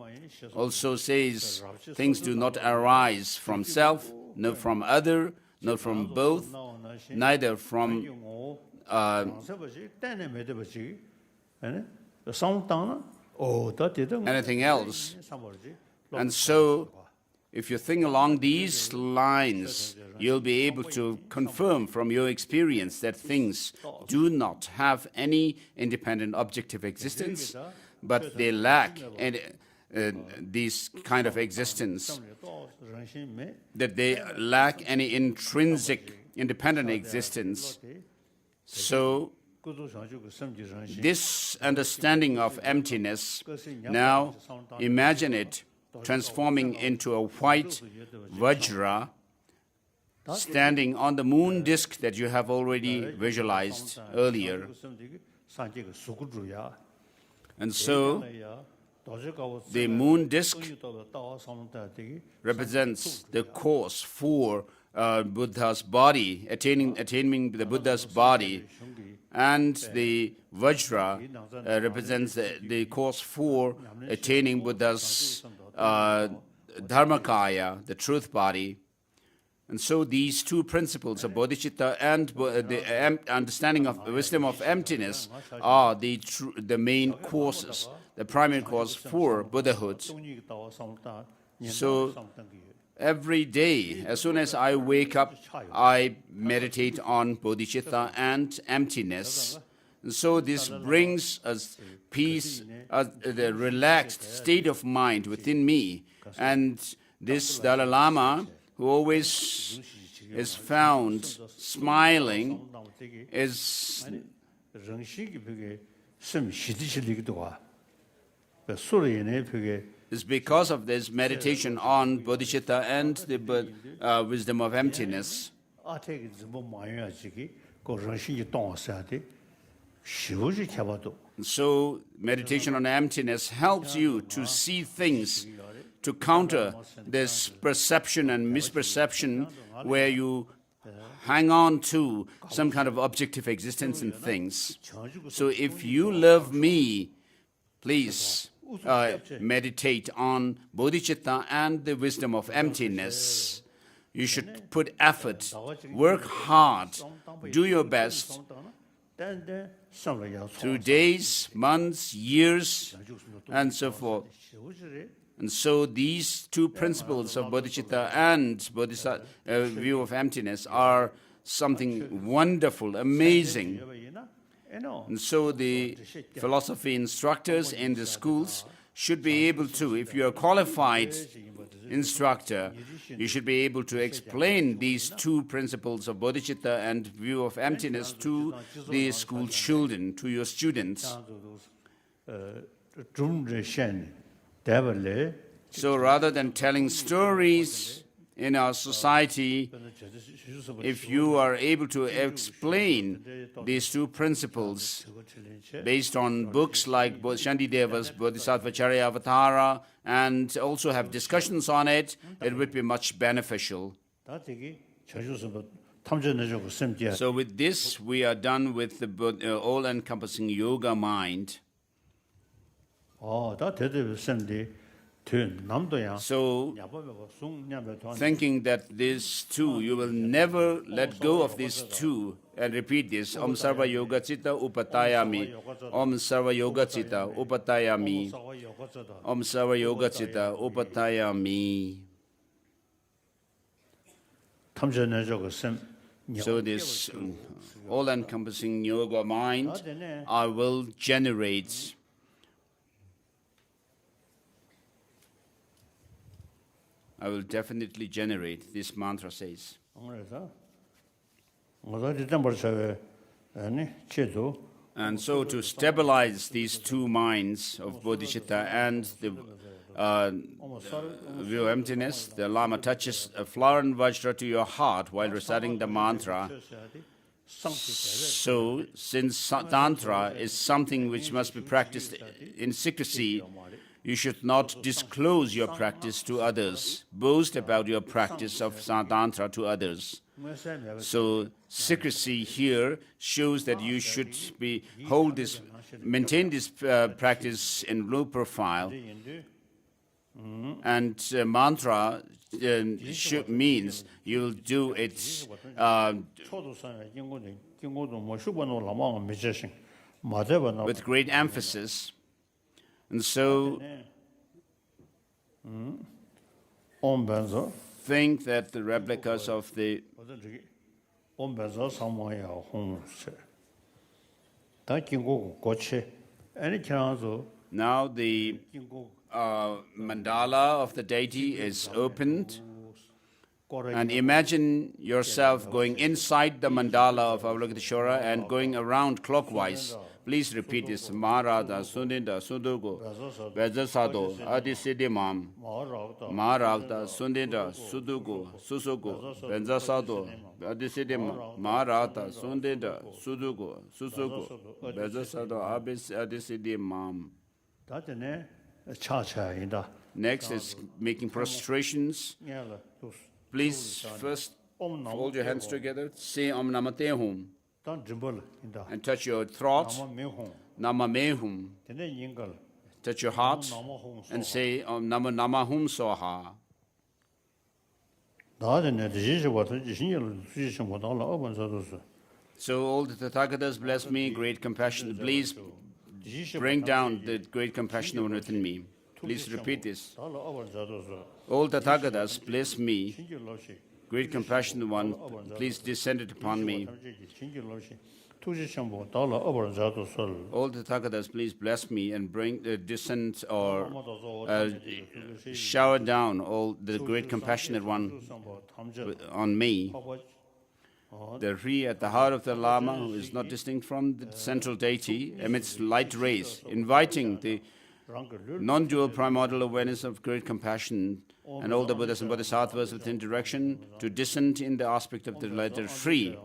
also says things do not arise from self, nor from other, nor from both, neither from anything else. And so, if you think along these lines, you'll be able to confirm from your experience that things do not have any independent objective existence, but they lack this kind of existence, that they lack any intrinsic independent existence. So, this understanding of emptiness, now imagine it transforming into a white Vajra standing on the moon disk that you have already visualized earlier. And so, the moon disk represents the course for Buddha's body, attaining the Buddha's body, and the Vajra represents the course for attaining Buddha's Dharmakaya, the truth body. And so these two principles of Bodhichitta and the understanding of the wisdom of emptiness are the main courses, the primary course for Buddhahood. So every day, as soon as I wake up, I meditate on Bodhichitta and emptiness. And so this brings us peace, the relaxed state of mind within me. And this Dalai Lama, who always is found smiling, is because of this meditation on Bodhichitta and the wisdom of emptiness. So meditation on emptiness helps you to see things, to counter this perception and misperception where you hang on to some kind of objective existence in things. So if you love me, please meditate on Bodhichitta and the wisdom of emptiness. You should put effort, work hard, do your best through days, months, years, and so forth. And so these two principles of Bodhicitta and Bodhisattva view of emptiness are something wonderful, amazing. And so the philosophy instructors in the schools should be able to, if you are a qualified instructor, you should be able to explain these two principles of Bodhicitta and view of emptiness to the school children, to your students. So rather than telling stories in our society, if you are able to explain these two principles based on books like Shantideva's Bodhisattvacharya Avatara and also have discussions on it, it would be much beneficial. So with this, we are done with the all-encompassing yoga mind. So, thinking that these two, you will never let go of these two, and repeat this, Om Sarva Yoga Citta Upatayami, Om Sarva Yoga Citta Upatayami, Om Sarva Yoga Citta Upatayami. So this all-encompassing yoga mind, I will generate I will definitely generate, this mantra says. And so to stabilize these two minds of Bodhichitta and the view of emptiness, the Lama touches a flower and vajra to your heart while reciting the mantra. So, since Tantra is something which must be practiced in secrecy, you should not disclose your practice to others, boast about your practice of Tantra to others. So, secrecy here shows that you should maintain this practice in low profile. And mantra means you'll do it with great emphasis. And so think that the replicas of the now the mandala of the deity is opened, and imagine yourself going inside the mandala of Avalokiteshvara and going around clockwise. Please repeat this. Maharada, Sundinda, Sudugo, Vajasado, Adisidimam, Maharada, Sundinda, Sudugo, Susugo, Vajasado, Adisidimam, Maharada, Sundinda, Sudugo, Susugo, Vajasado, Adisidimam. Next is making prostrations. Please first fold your hands together, say Om Namate Hum, and touch your throat, Nama Mehum. Touch your heart and say Om Nama Nama Hum Soha. So all the Tathagatas bless me, great compassion. Please bring down the great compassion within me. Please repeat this. All Tathagatas bless me, great compassion one, please descend it upon me. All Tathagatas please bless me and bring descend or shower down all the great compassionate one on me. The Ri at the heart of the Lama, who is not distinct from the central deity, emits light rays, inviting the non-dual primordial awareness of great compassion and all the Buddhas and Bodhisattvas within direction to descend in the aspect of the letter Ri.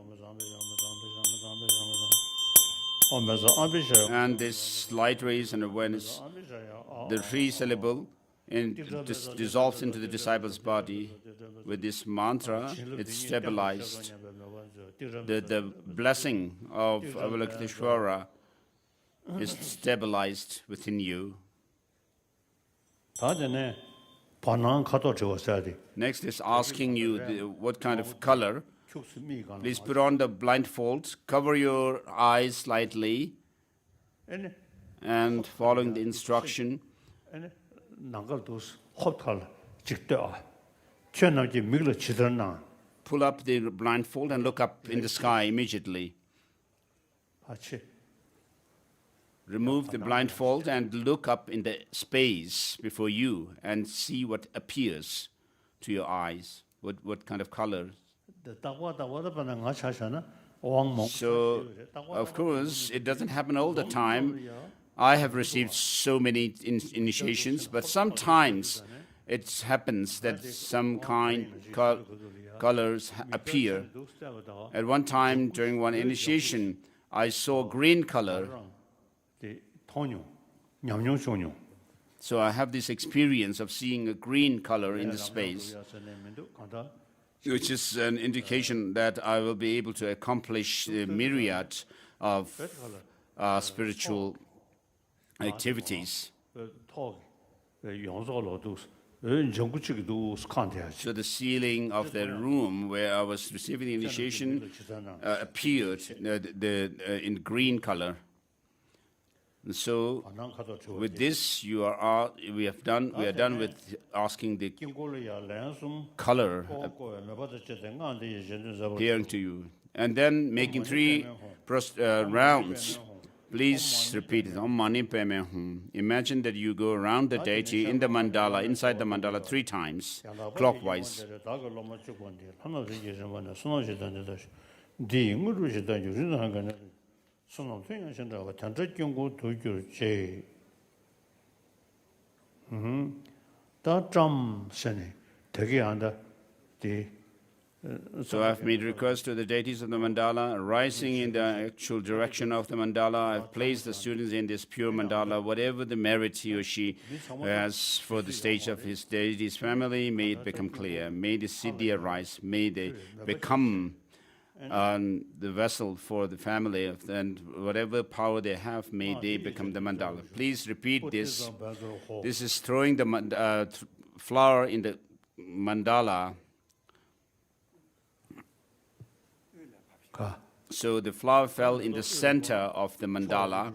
And this light rays and awareness, the Ri syllable, dissolves into the disciple's body. With this mantra, it's stabilized. The blessing of Avalokiteshvara is stabilized within you. Next is asking you what kind of color. Please put on the blindfold, cover your eyes slightly, and following the instruction, pull up the blindfold and look up in the sky immediately. Remove the blindfold and look up in the space before you and see what appears to your eyes, what kind of color. So, of course, it doesn't happen all the time. I have received so many initiations, but sometimes it happens that some kind colors appear. At one time, during one initiation, I saw green color. So I have this experience of seeing a green color in the space, which is an indication that I will be able to accomplish a myriad of spiritual activities. So the ceiling of the room where I was receiving the initiation appeared in green color. And so with this, we are done with asking the color appearing to you, and then making 3 rounds Please repeat it. Om Mani Padme Hum. Imagine that you go around the deity in the mandala, inside the mandala 3 times, clockwise. So I've made request to the deities of the mandala, rising in the actual direction of the mandala. I've placed the students in this pure mandala. Whatever the merit he or she has for the stage of his deity's family, may it become clear. May the siddhi arise. May they become the vessel for the family, and whatever power they have, may they become the mandala. Please repeat this. This is throwing the flower in the mandala. So the flower fell in the center of the mandala,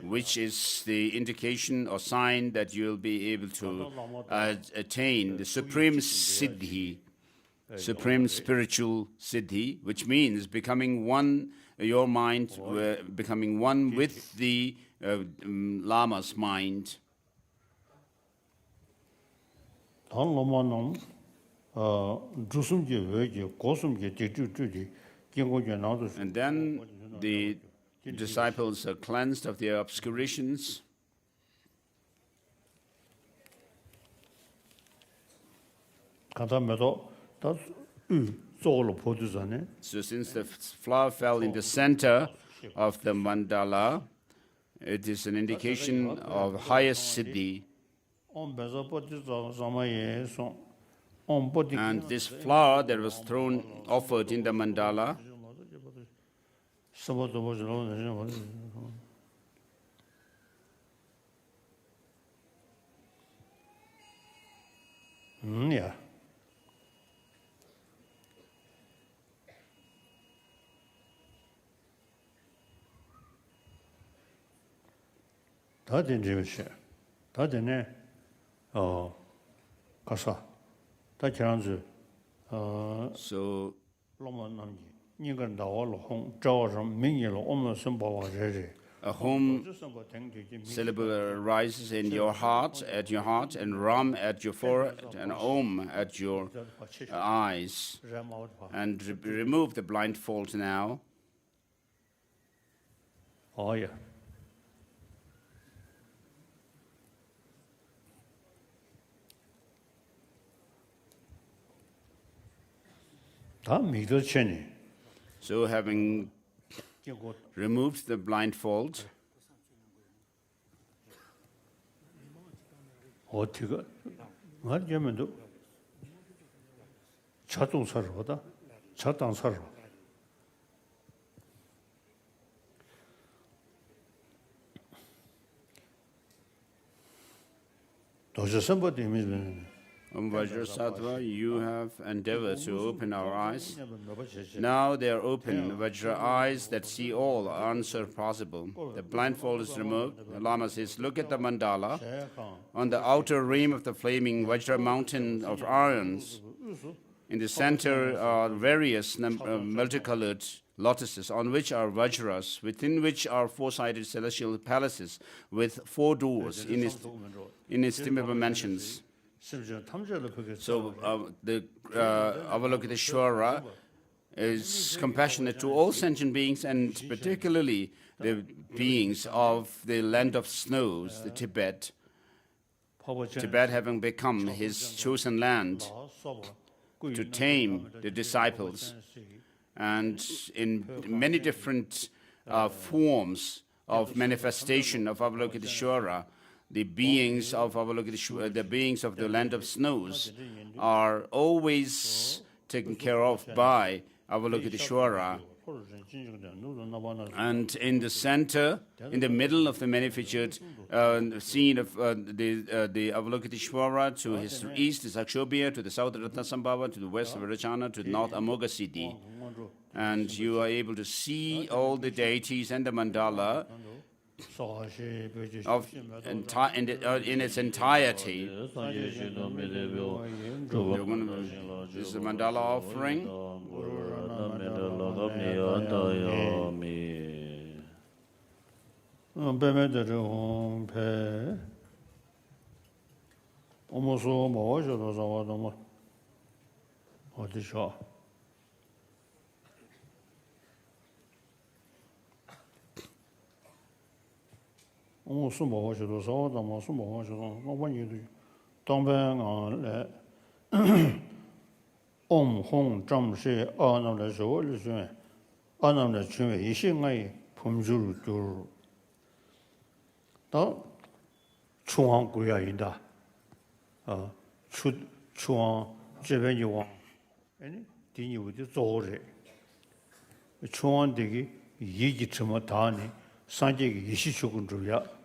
which is the indication or sign that you'll be able to attain the supreme siddhi, supreme spiritual siddhi, which means becoming one, your mind becoming one with the Lama's mind. And then the disciples are cleansed of their obscurations. So since the flower fell in the center of the mandala, it is an indication of highest siddhi. And this flower that was offered in the mandala, yeah. 다 된 점이시. 다 되네. 가서. 다 지난주 so a home syllable arises in your heart, at your heart, and Ram at your forehead, and Om at your eyes. And remove the blindfold now. Oh, yeah. So having removed the blindfold, Vajrasattva, you have endeavored to open our eyes. Now they are open, Vajra eyes that see all are unsurpassable. The blindfold is removed. The Lama says, look at the mandala. On the outer rim of the flaming Vajra mountain of irons, in the center are various multicolored lotuses, on which are Vajras, within which are 4-sided celestial palaces with 4 doors, inestimable mansions. So the Avalokiteshvara is compassionate to all sentient beings, and particularly the beings of the land of snows, the Tibet. Tibet having become his chosen land to tame the disciples, and in many different forms of manifestation of Avalokiteshvara, the beings of Avalokiteshvara, the beings of the land of snows, are always taken care of by Avalokiteshvara. And in the center, in the middle of the many-featured scene of the Avalokiteshvara, to his east is Akshobhya, to the south Ratnasambhava, to the west Virachana, to the north Amoghasiddhi. And you are able to see all the deities and the mandala in its entirety. This is the mandala offering.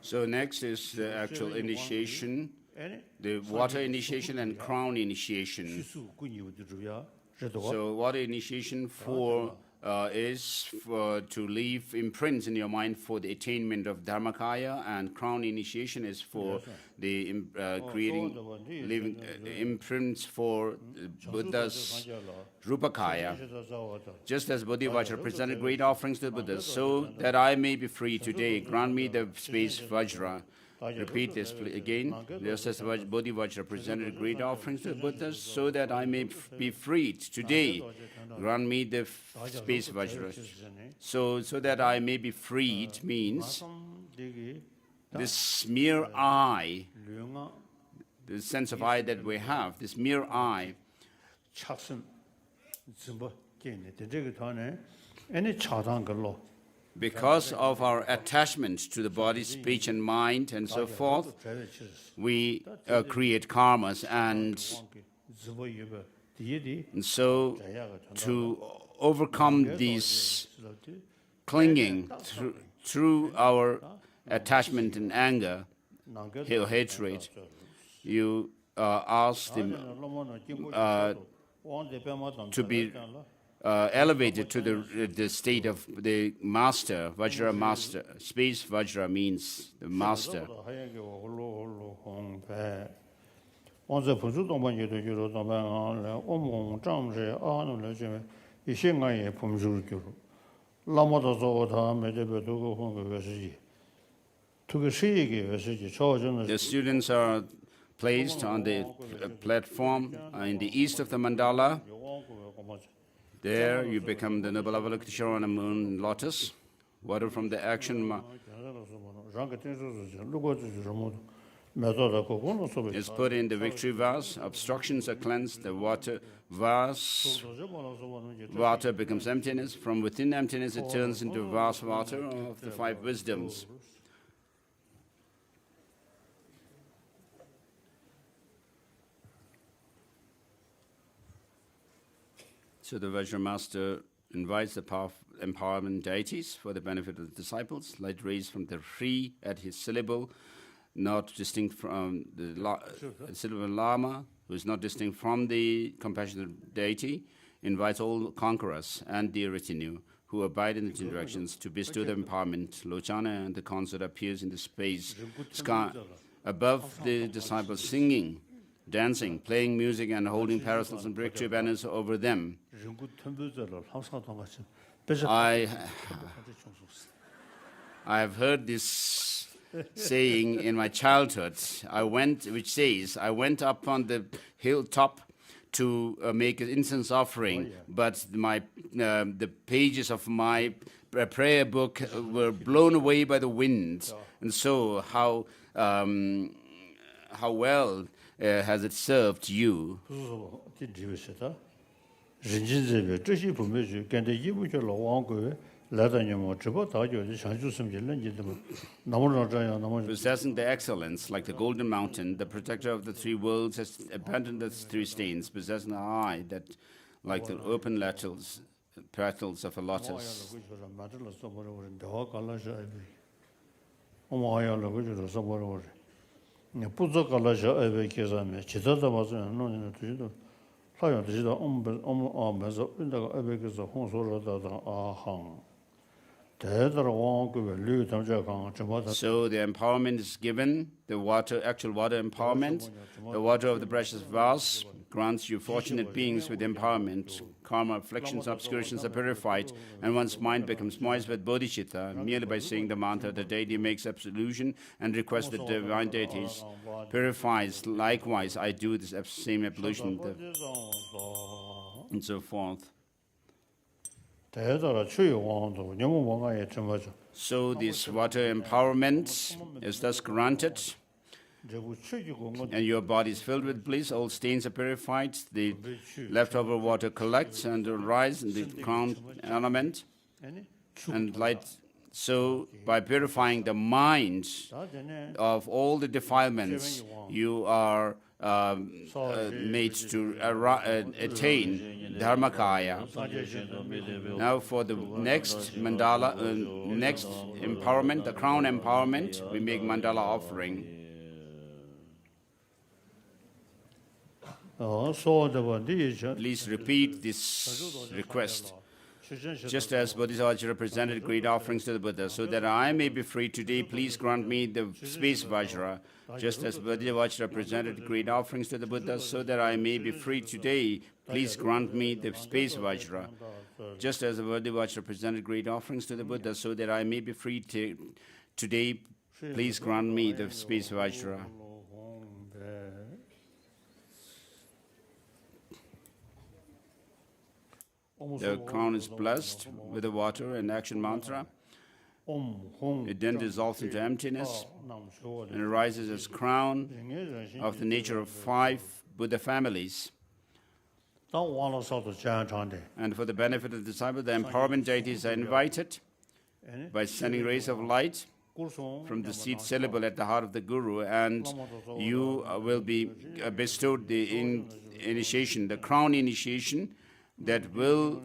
So next is the actual initiation, the water initiation and crown initiation. So water initiation is to leave imprints in your mind for the attainment of Dharmakaya, and crown initiation is for the leaving imprints for Buddha's Rupakaya. Just as Bodhichitta presented great offerings to the Buddha, so that I may be free today, grant me the space Vajra. Repeat this again. Just as Bodhichitta presented great offerings to the Buddhas, so that I may be freed today, grant me the space Vajra. So that I may be freed means this mere I, the sense of I that we have, this mere I, because of our attachment to the body, speech, and mind, and so forth, we create karmas. And so, to overcome these clinging through our attachment and anger, hatred, you ask them to be elevated to the state of the master, Vajra master. Space Vajra means the master. The students are placed on the platform in the east of the Mandala. There you become the noble Avalokiteshvara on a moon lotus. Water from the action is put in the victory vows. Obstructions are cleansed. The water becomes emptiness. From within emptiness it turns into vast water of the five wisdoms. So the Vajra Master invites the powerful empowerment deities for the benefit of the disciples, light rays from the free at his syllable, not distinct from the syllable Lama, who is not distinct from the compassionate deity, invites all conquerors and their retinue who abide in the two directions to bestow the empowerment. Lochana and the consort appears in the space sky above the disciples, singing, dancing, playing music, and holding parasols and breakthrough banners over them. I have heard this saying in my childhood. Which says, I went up on the hilltop to make an incense offering, but the pages of my prayer book were blown away by the wind. And so, how well has it served you? Possessing the excellence, like the golden mountain, the protector of the three worlds has abandoned the three stains, possessing the eye that, like the open petals of a lotus. So the empowerment is given, the water, actual water empowerment. The water of the precious vows grants you fortunate beings with empowerment. Karma, afflictions, obscurations are purified, and one's mind becomes moist with bodhichitta. Merely by saying the mantra, the deity makes absolution and requests the divine deities purifies. Likewise, I do this same ablution, and so forth. So this water empowerment is thus granted, and your body is filled with bliss. All stains are purified. The leftover water collects and rise in the crown ornament and light. So by purifying the mind of all the defilements, you are made to attain Dharmakaya. Now for the next mandala, next empowerment, the crown empowerment, we make mandala offering. Please repeat this request. Just as Bodhisattva presented great offerings to the Buddha, so that I may be free today, please grant me the space Vajra. Just as Bodhisattva presented great offerings to the Buddha, so that I may be free today, please grant me the space Vajra. Just as Bodhisattva presented great offerings to the Buddha, so that I may be free today, please grant me the space Vajra. The crown is blessed with the water and action mantra. It then dissolves into emptiness and arises as crown of the nature of 5 Buddha families. And for the benefit of the disciple, the empowerment deities are invited by sending rays of light from the seed syllable at the heart of the Guru, and you will be bestowed the initiation, the crown initiation, that will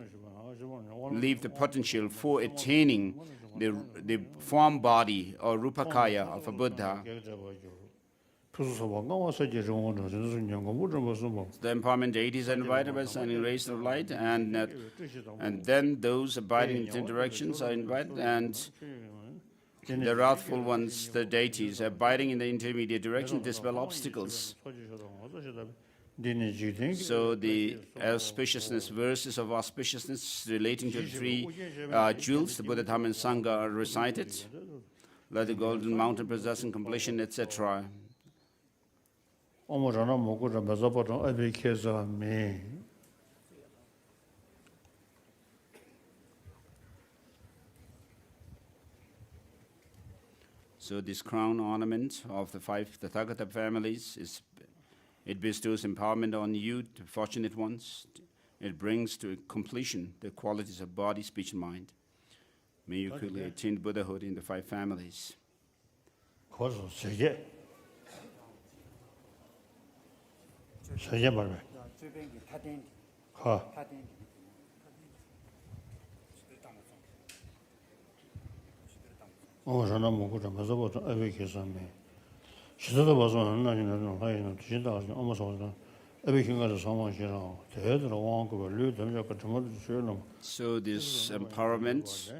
leave the potential for attaining the form body or rupakaya of a Buddha. The empowerment deities are invited by sending rays of light, and then those abiding in 10 directions are invited, and the wrathful ones, the deities, abiding in the intermediate direction, dispel obstacles. So the auspiciousness, verses of auspiciousness relating to the 3 jewels, the Buddha, Dhamma, and Sangha, are recited, like the golden mountain possessing completion, etc. So this crown ornament of the 5 Tathagata families it bestows empowerment on you, the fortunate ones. It brings to completion the qualities of body, speech, and mind. May you quickly attain Buddhahood in the 5 families. So this empowerment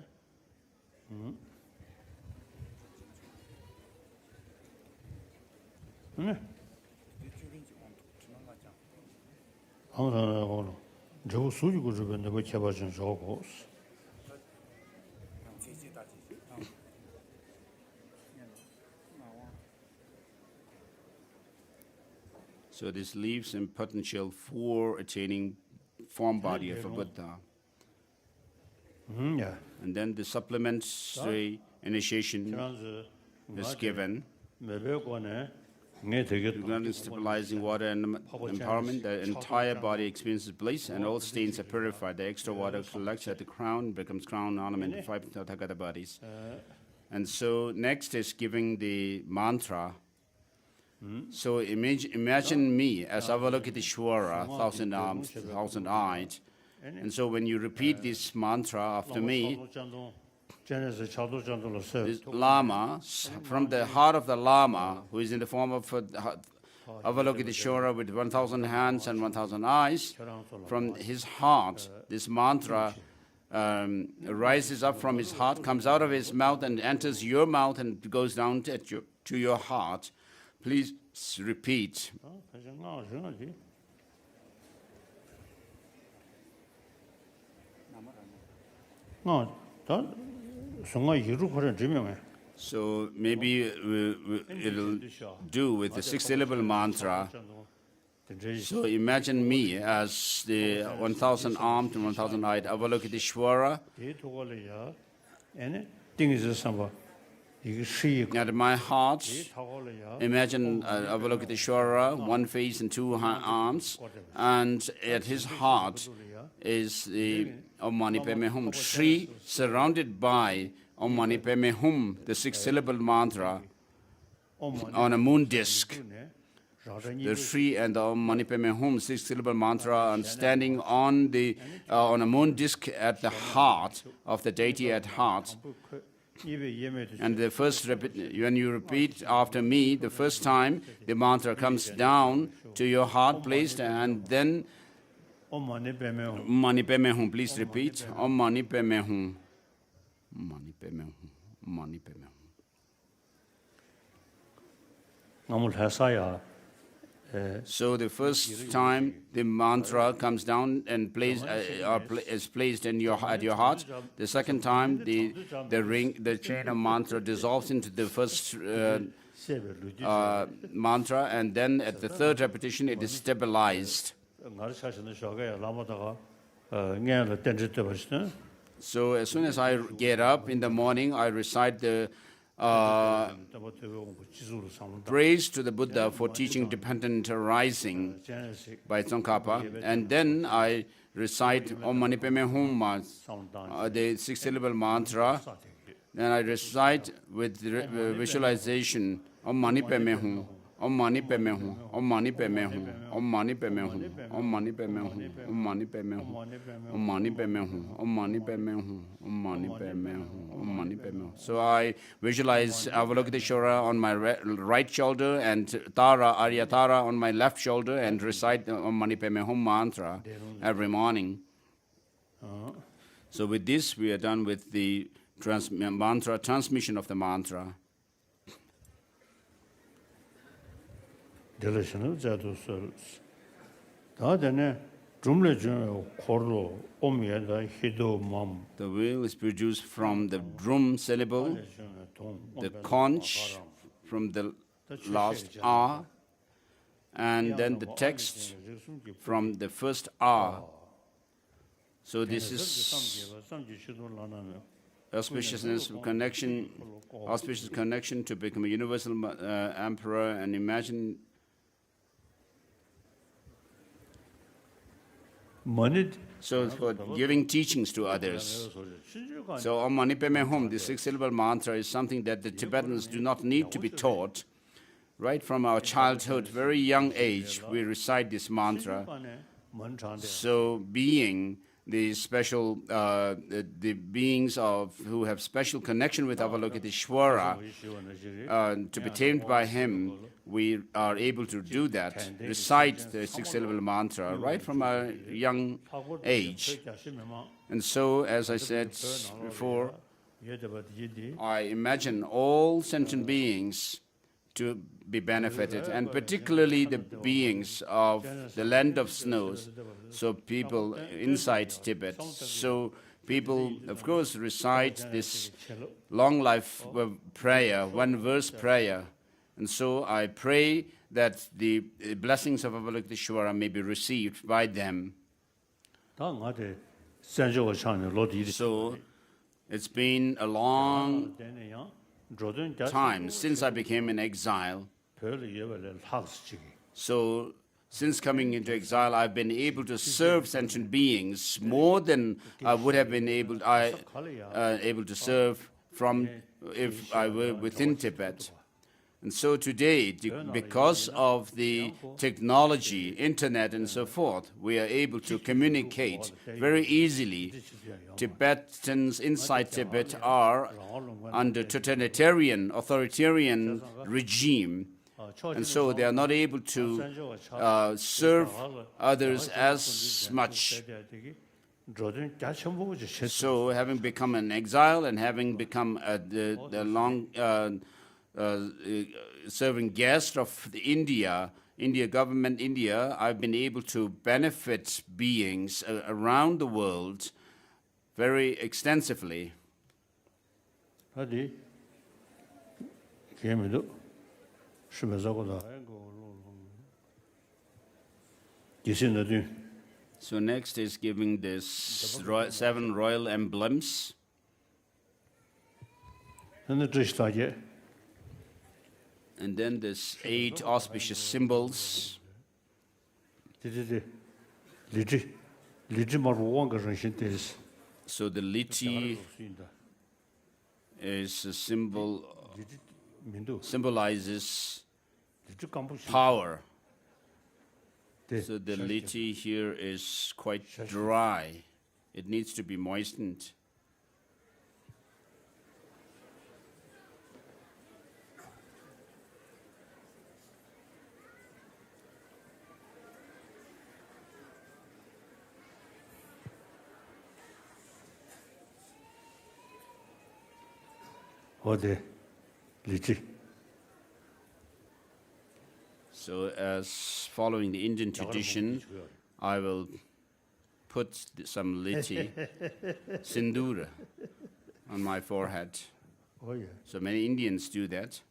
So this leaves him potential for attaining form body of a Buddha. And then the supplementary initiation is given. Regarding stabilizing water and empowerment, the entire body experiences bliss and all stains are purified. The extra water collects at the crown, becomes crown ornament of 5 Tathagata bodies. And so next is giving the mantra. So imagine me as Avalokiteshvara, 1,000 arms, 1,000 eyes. And so when you repeat this mantra after me, this Lama, from the heart of the Lama, who is in the form of Avalokiteshvara with 1,000 hands and 1,000 eyes, from his heart, this mantra rises up from his heart, comes out of his mouth and enters your mouth and goes down to your heart. Please repeat. So maybe it'll do with the 6-syllable mantra. So imagine me as the 1,000-armed and 1,000-eyed Avalokiteshvara. At my heart, imagine Avalokiteshvara, one face and two arms, and at his heart is the Om Mani Padme Hum, Shri, surrounded by Om Mani Padme Hum, the 6-syllable mantra, on a moon disk. The Shri and the Om Mani Padme Hum 6-syllable mantra are standing on a moon disk at the heart of the deity at heart. And the first when you repeat after me, the first time the mantra comes down to your heart placed, and then Om Mani Padme Hum. Please repeat. Om Mani Padme Hum. Om Mani Padme Hum. Om Mani Padme Hum. So the first time the mantra comes down and is placed at your heart. The second time the chain of mantra dissolves into the first mantra, and then at the third repetition it is stabilized. So as soon as I get up in the morning, I recite the praise to the Buddha for teaching dependent arising by Tsongkhapa, and then I recite Om Mani Padme Hum, the 6-syllable mantra. Then I recite with visualization Om Mani Padme Hum, Om Mani Padme Hum, Om Mani Padme Hum, Om Mani Padme Hum, Om Mani Padme Hum, Om Mani Padme Hum, Om Mani Padme Hum, Om Mani Padme Hum, Om Mani Padme Hum, Om Mani Padme Hum. So I visualize Avalokiteshvara on my right shoulder and Arya Tara on my left shoulder, and recite the Om Mani Padme Hum mantra every morning. So with this, we are done with the mantra transmission of the mantra. The will is produced from the drum syllable, the conch from the last R, and then the text from the first R. So this is auspicious connection to become a universal emperor, and imagine so for giving teachings to others. So Om Mani Padme Hum, the 6-syllable mantra, is something that the Tibetans do not need to be taught. Right from our childhood, very young age, we recite this mantra. So being the special, the beings who have special connection with Avalokiteshvara, to be tamed by him, we are able to do that, recite the 6-syllable mantra right from a young age. And so, as I said before, I imagine all sentient beings to be benefited, and particularly the beings of the land of snows, so people inside Tibet. So people, of course, recite this long life prayer, one-verse prayer. And so I pray that the blessings of Avalokiteshvara may be received by them. So it's been a long time since I became an exile. So since coming into exile, I've been able to serve sentient beings more than I would have been able to serve from if I were within Tibet. And so today, because of the technology, internet and so forth, we are able to communicate very easily. Tibetans inside Tibet are under totalitarian, authoritarian regime. And so they are not able to serve others as much. So, having become an exile and having become the long serving guest of the India government, I've been able to benefit beings around the world very extensively. So next is giving this 7 royal emblems. And then this 8 auspicious symbols. So the liti is a symbol, symbolizes power. So the liti here is quite dry. It needs to be moistened. So as following the Indian tradition, I will put some liti, sindura, on my forehead. So many Indians do that.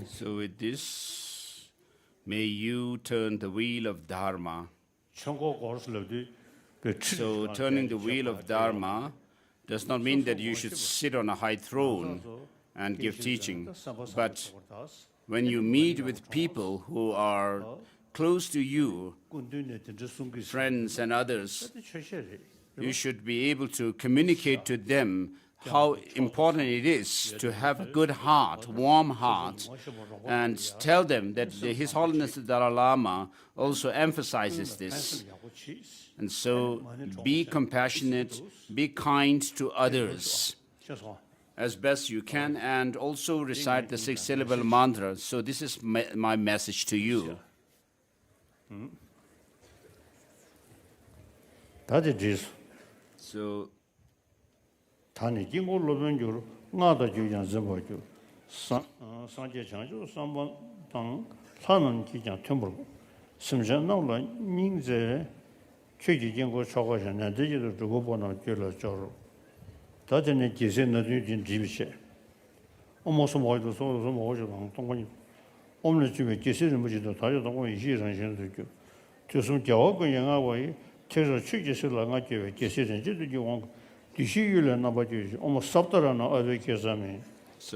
So with this, may you turn the wheel of Dharma. So turning the wheel of Dharma does not mean that you should sit on a high throne and give teaching, but when you meet with people who are close to you, friends and others, you should be able to communicate to them how important it is to have a good heart, warm heart, and tell them that His Holiness the Dalai Lama also emphasizes this. And so be compassionate, be kind to others as best you can, and also recite the 6-syllable mantra. So this is my message to you. So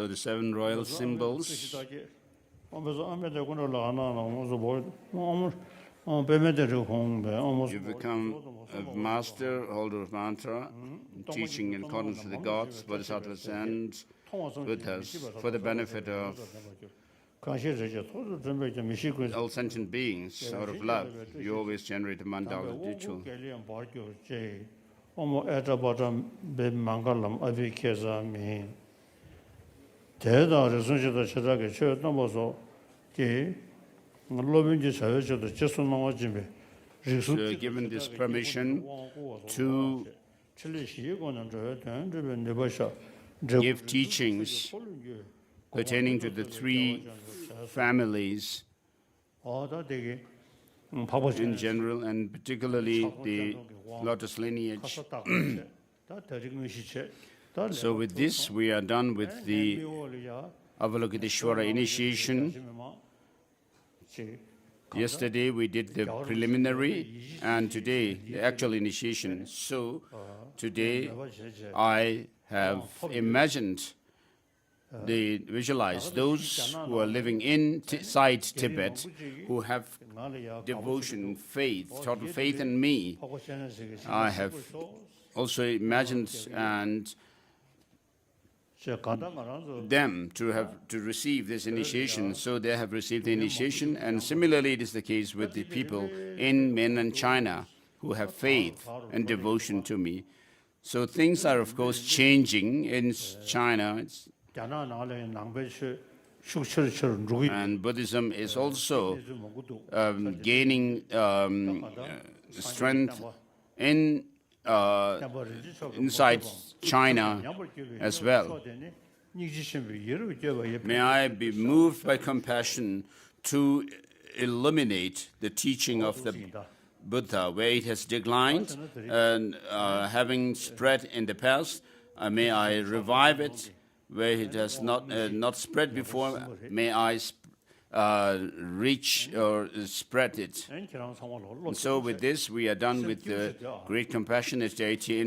the 7 royal symbols. You become a master, holder of mantra, teaching in accordance with the gods, bodhisattvas, and Buddhas for the benefit of all sentient beings. Out of love, you always generate a mandala ritual. So given this permission to give teachings pertaining to the 3 families in general, and particularly the lotus lineage. So with this, we are done with the Avalokiteshvara initiation. Yesterday we did the preliminary, and today the actual initiation. So today I have imagined, visualized those who are living inside Tibet, who have devotion, faith, total faith in me. I have also imagined and them to receive this initiation, so they have received the initiation. And similarly, it is the case with the people in mainland China who have faith and devotion to me. So things are, of course, changing in China. And Buddhism is also gaining strength inside China as well. May I be moved by compassion to illuminate the teaching of the Buddha, where it has declined and having spread in the past. May I revive it where it has not spread before. May I reach or spread it. And so with this, we are done with the great compassionate deity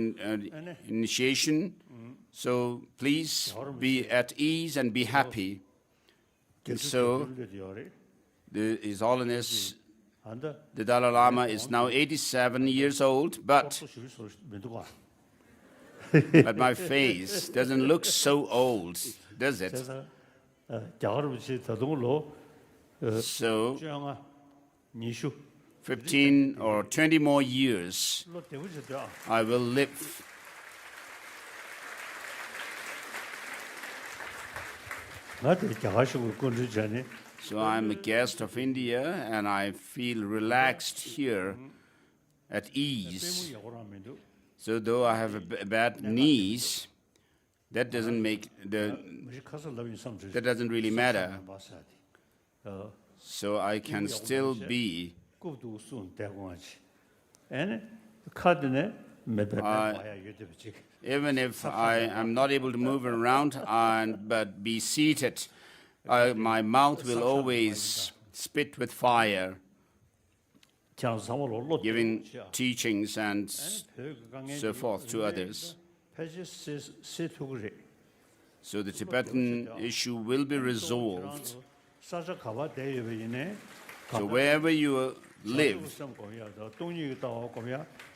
initiation. So please be at ease and be happy. And so His Holiness, the Dalai Lama, is now 87 years old, but my face doesn't look so old, does it? So 15 or 20 more years I will live. So I'm a guest of India and I feel relaxed here, at ease. So though I have a bad knees, that doesn't really matter. So I can still be even if I am not able to move around but be seated, my mouth will always spit with fire, giving teachings and so forth to others. So the Tibetan issue will be resolved. So wherever you live,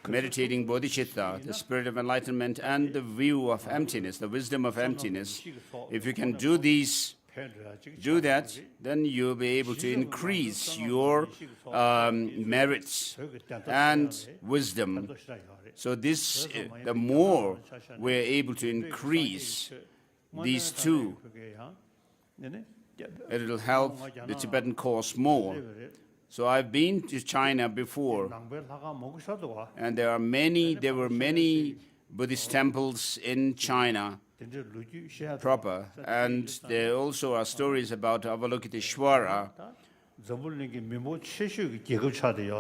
meditating Bodhichitta, the spirit of enlightenment, and the view of emptiness, the wisdom of emptiness, if you can do that, then you'll be able to increase your merits and wisdom. So this, the more we're able to increase these two, it will help the Tibetan cause more. So I've been to China before, and there were many Buddhist temples in China proper, and there also are stories about Avalokiteshvara.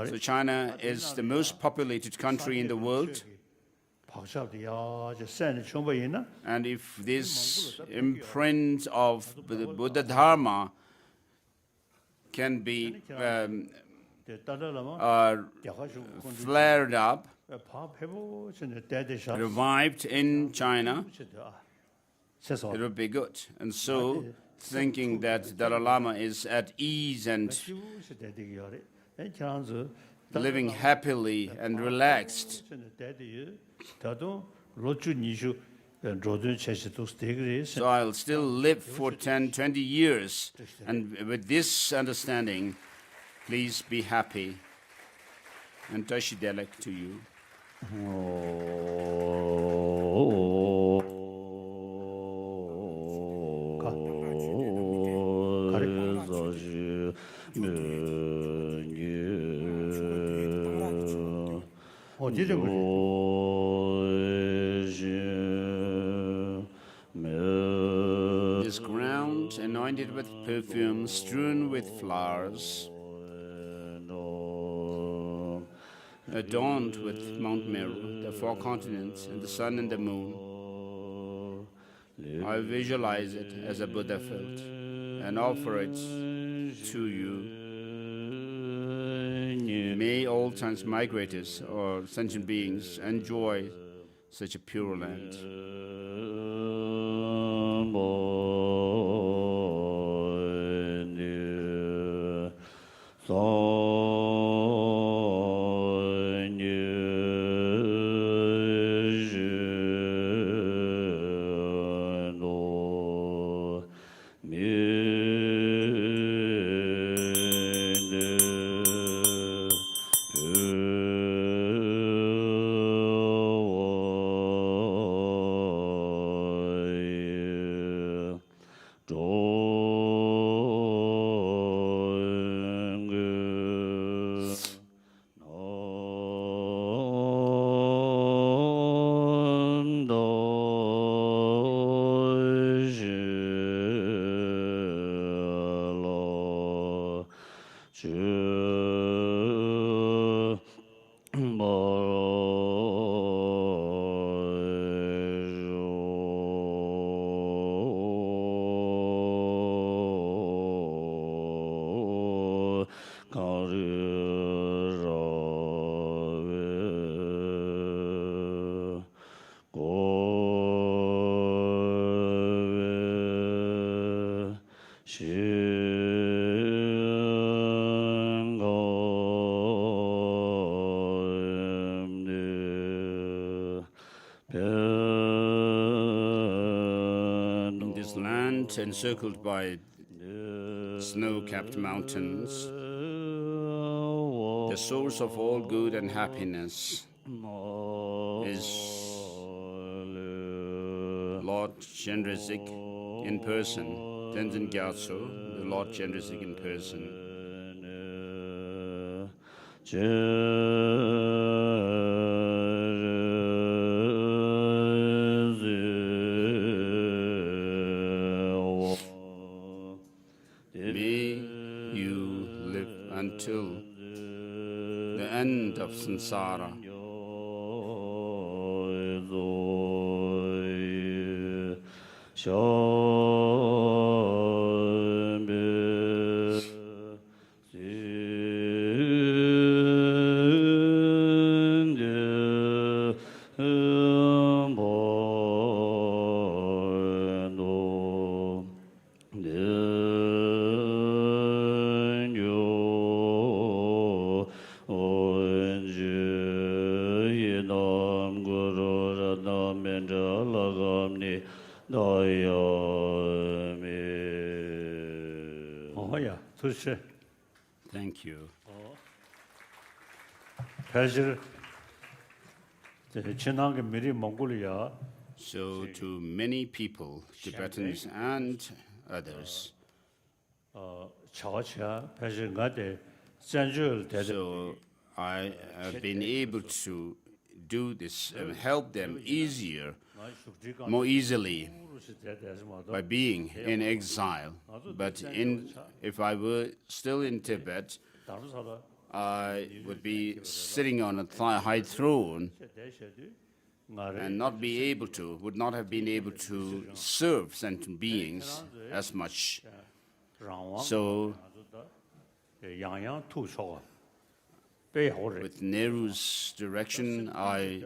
So China is the most populated country in the world. And if this imprint of the Buddha Dharma can be flared up, revived in China, it would be good. And so, thinking that Dalai Lama is at ease and living happily and relaxed, so I'll still live for 10, 20 years. And with this understanding, please be happy. And Tashidelek to you. This ground anointed with perfume, strewn with flowers, adorned with Mount Meru, the four continents, and the sun and the moon. I visualize it as a Buddha felt and offer it to you. May all transmigrators or sentient beings enjoy such a pure land. In this land encircled by snow-capped mountains, the source of all good and happiness is Lord Chenrezig in person, Tenzin Gyatso, the Lord Chenrezig in person. May you live until the end of samsara. Thank you. So to many people, Tibetans and others, so I have been able to do this and help them more easily by being in exile. But if I were still in Tibet, I would be sitting on a high throne and would not have been able to serve sentient beings as much. So, with Nehru's direction, I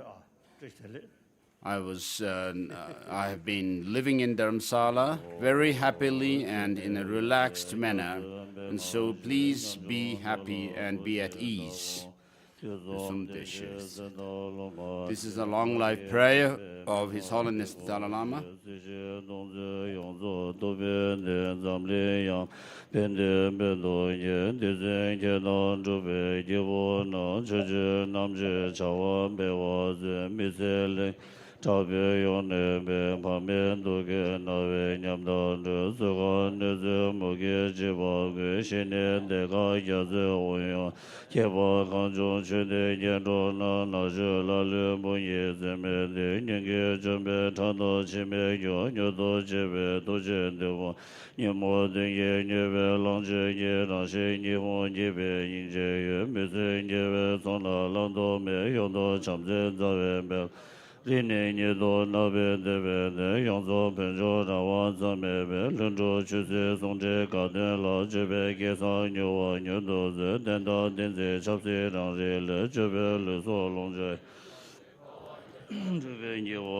have been living in Dharamsala very happily and in a relaxed manner, and so please be happy and be at ease. This is a long life prayer of His Holiness the Dalai Lama. This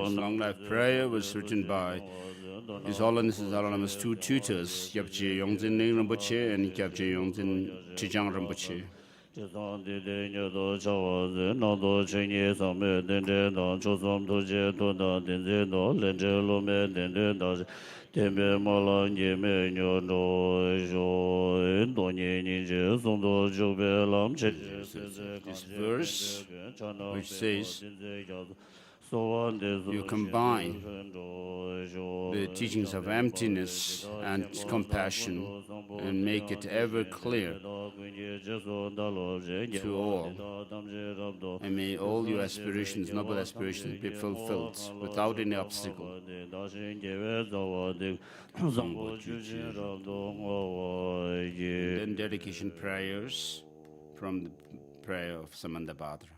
long life prayer was written by His Holiness the Dalai Lama's two tutors, Gyabje Yongzin Ning Rinpoche and Gyabje Yongzin Chijang Rinpoche. This verse, which says, you combine the teachings of emptiness and compassion and make it ever clear to all. And may all your aspirations, noble aspirations, be fulfilled without any obstacle. then dedication prayers from the prayer of Samandabhadra.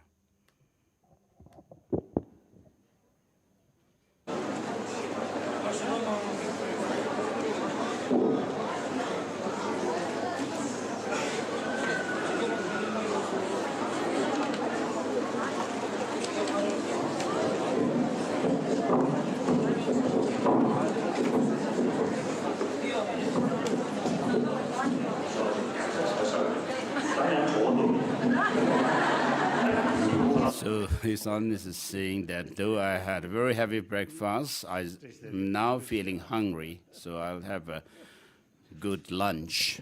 So His Holiness is saying that though I had a very heavy breakfast, I'm now feeling hungry, so I'll have a good lunch.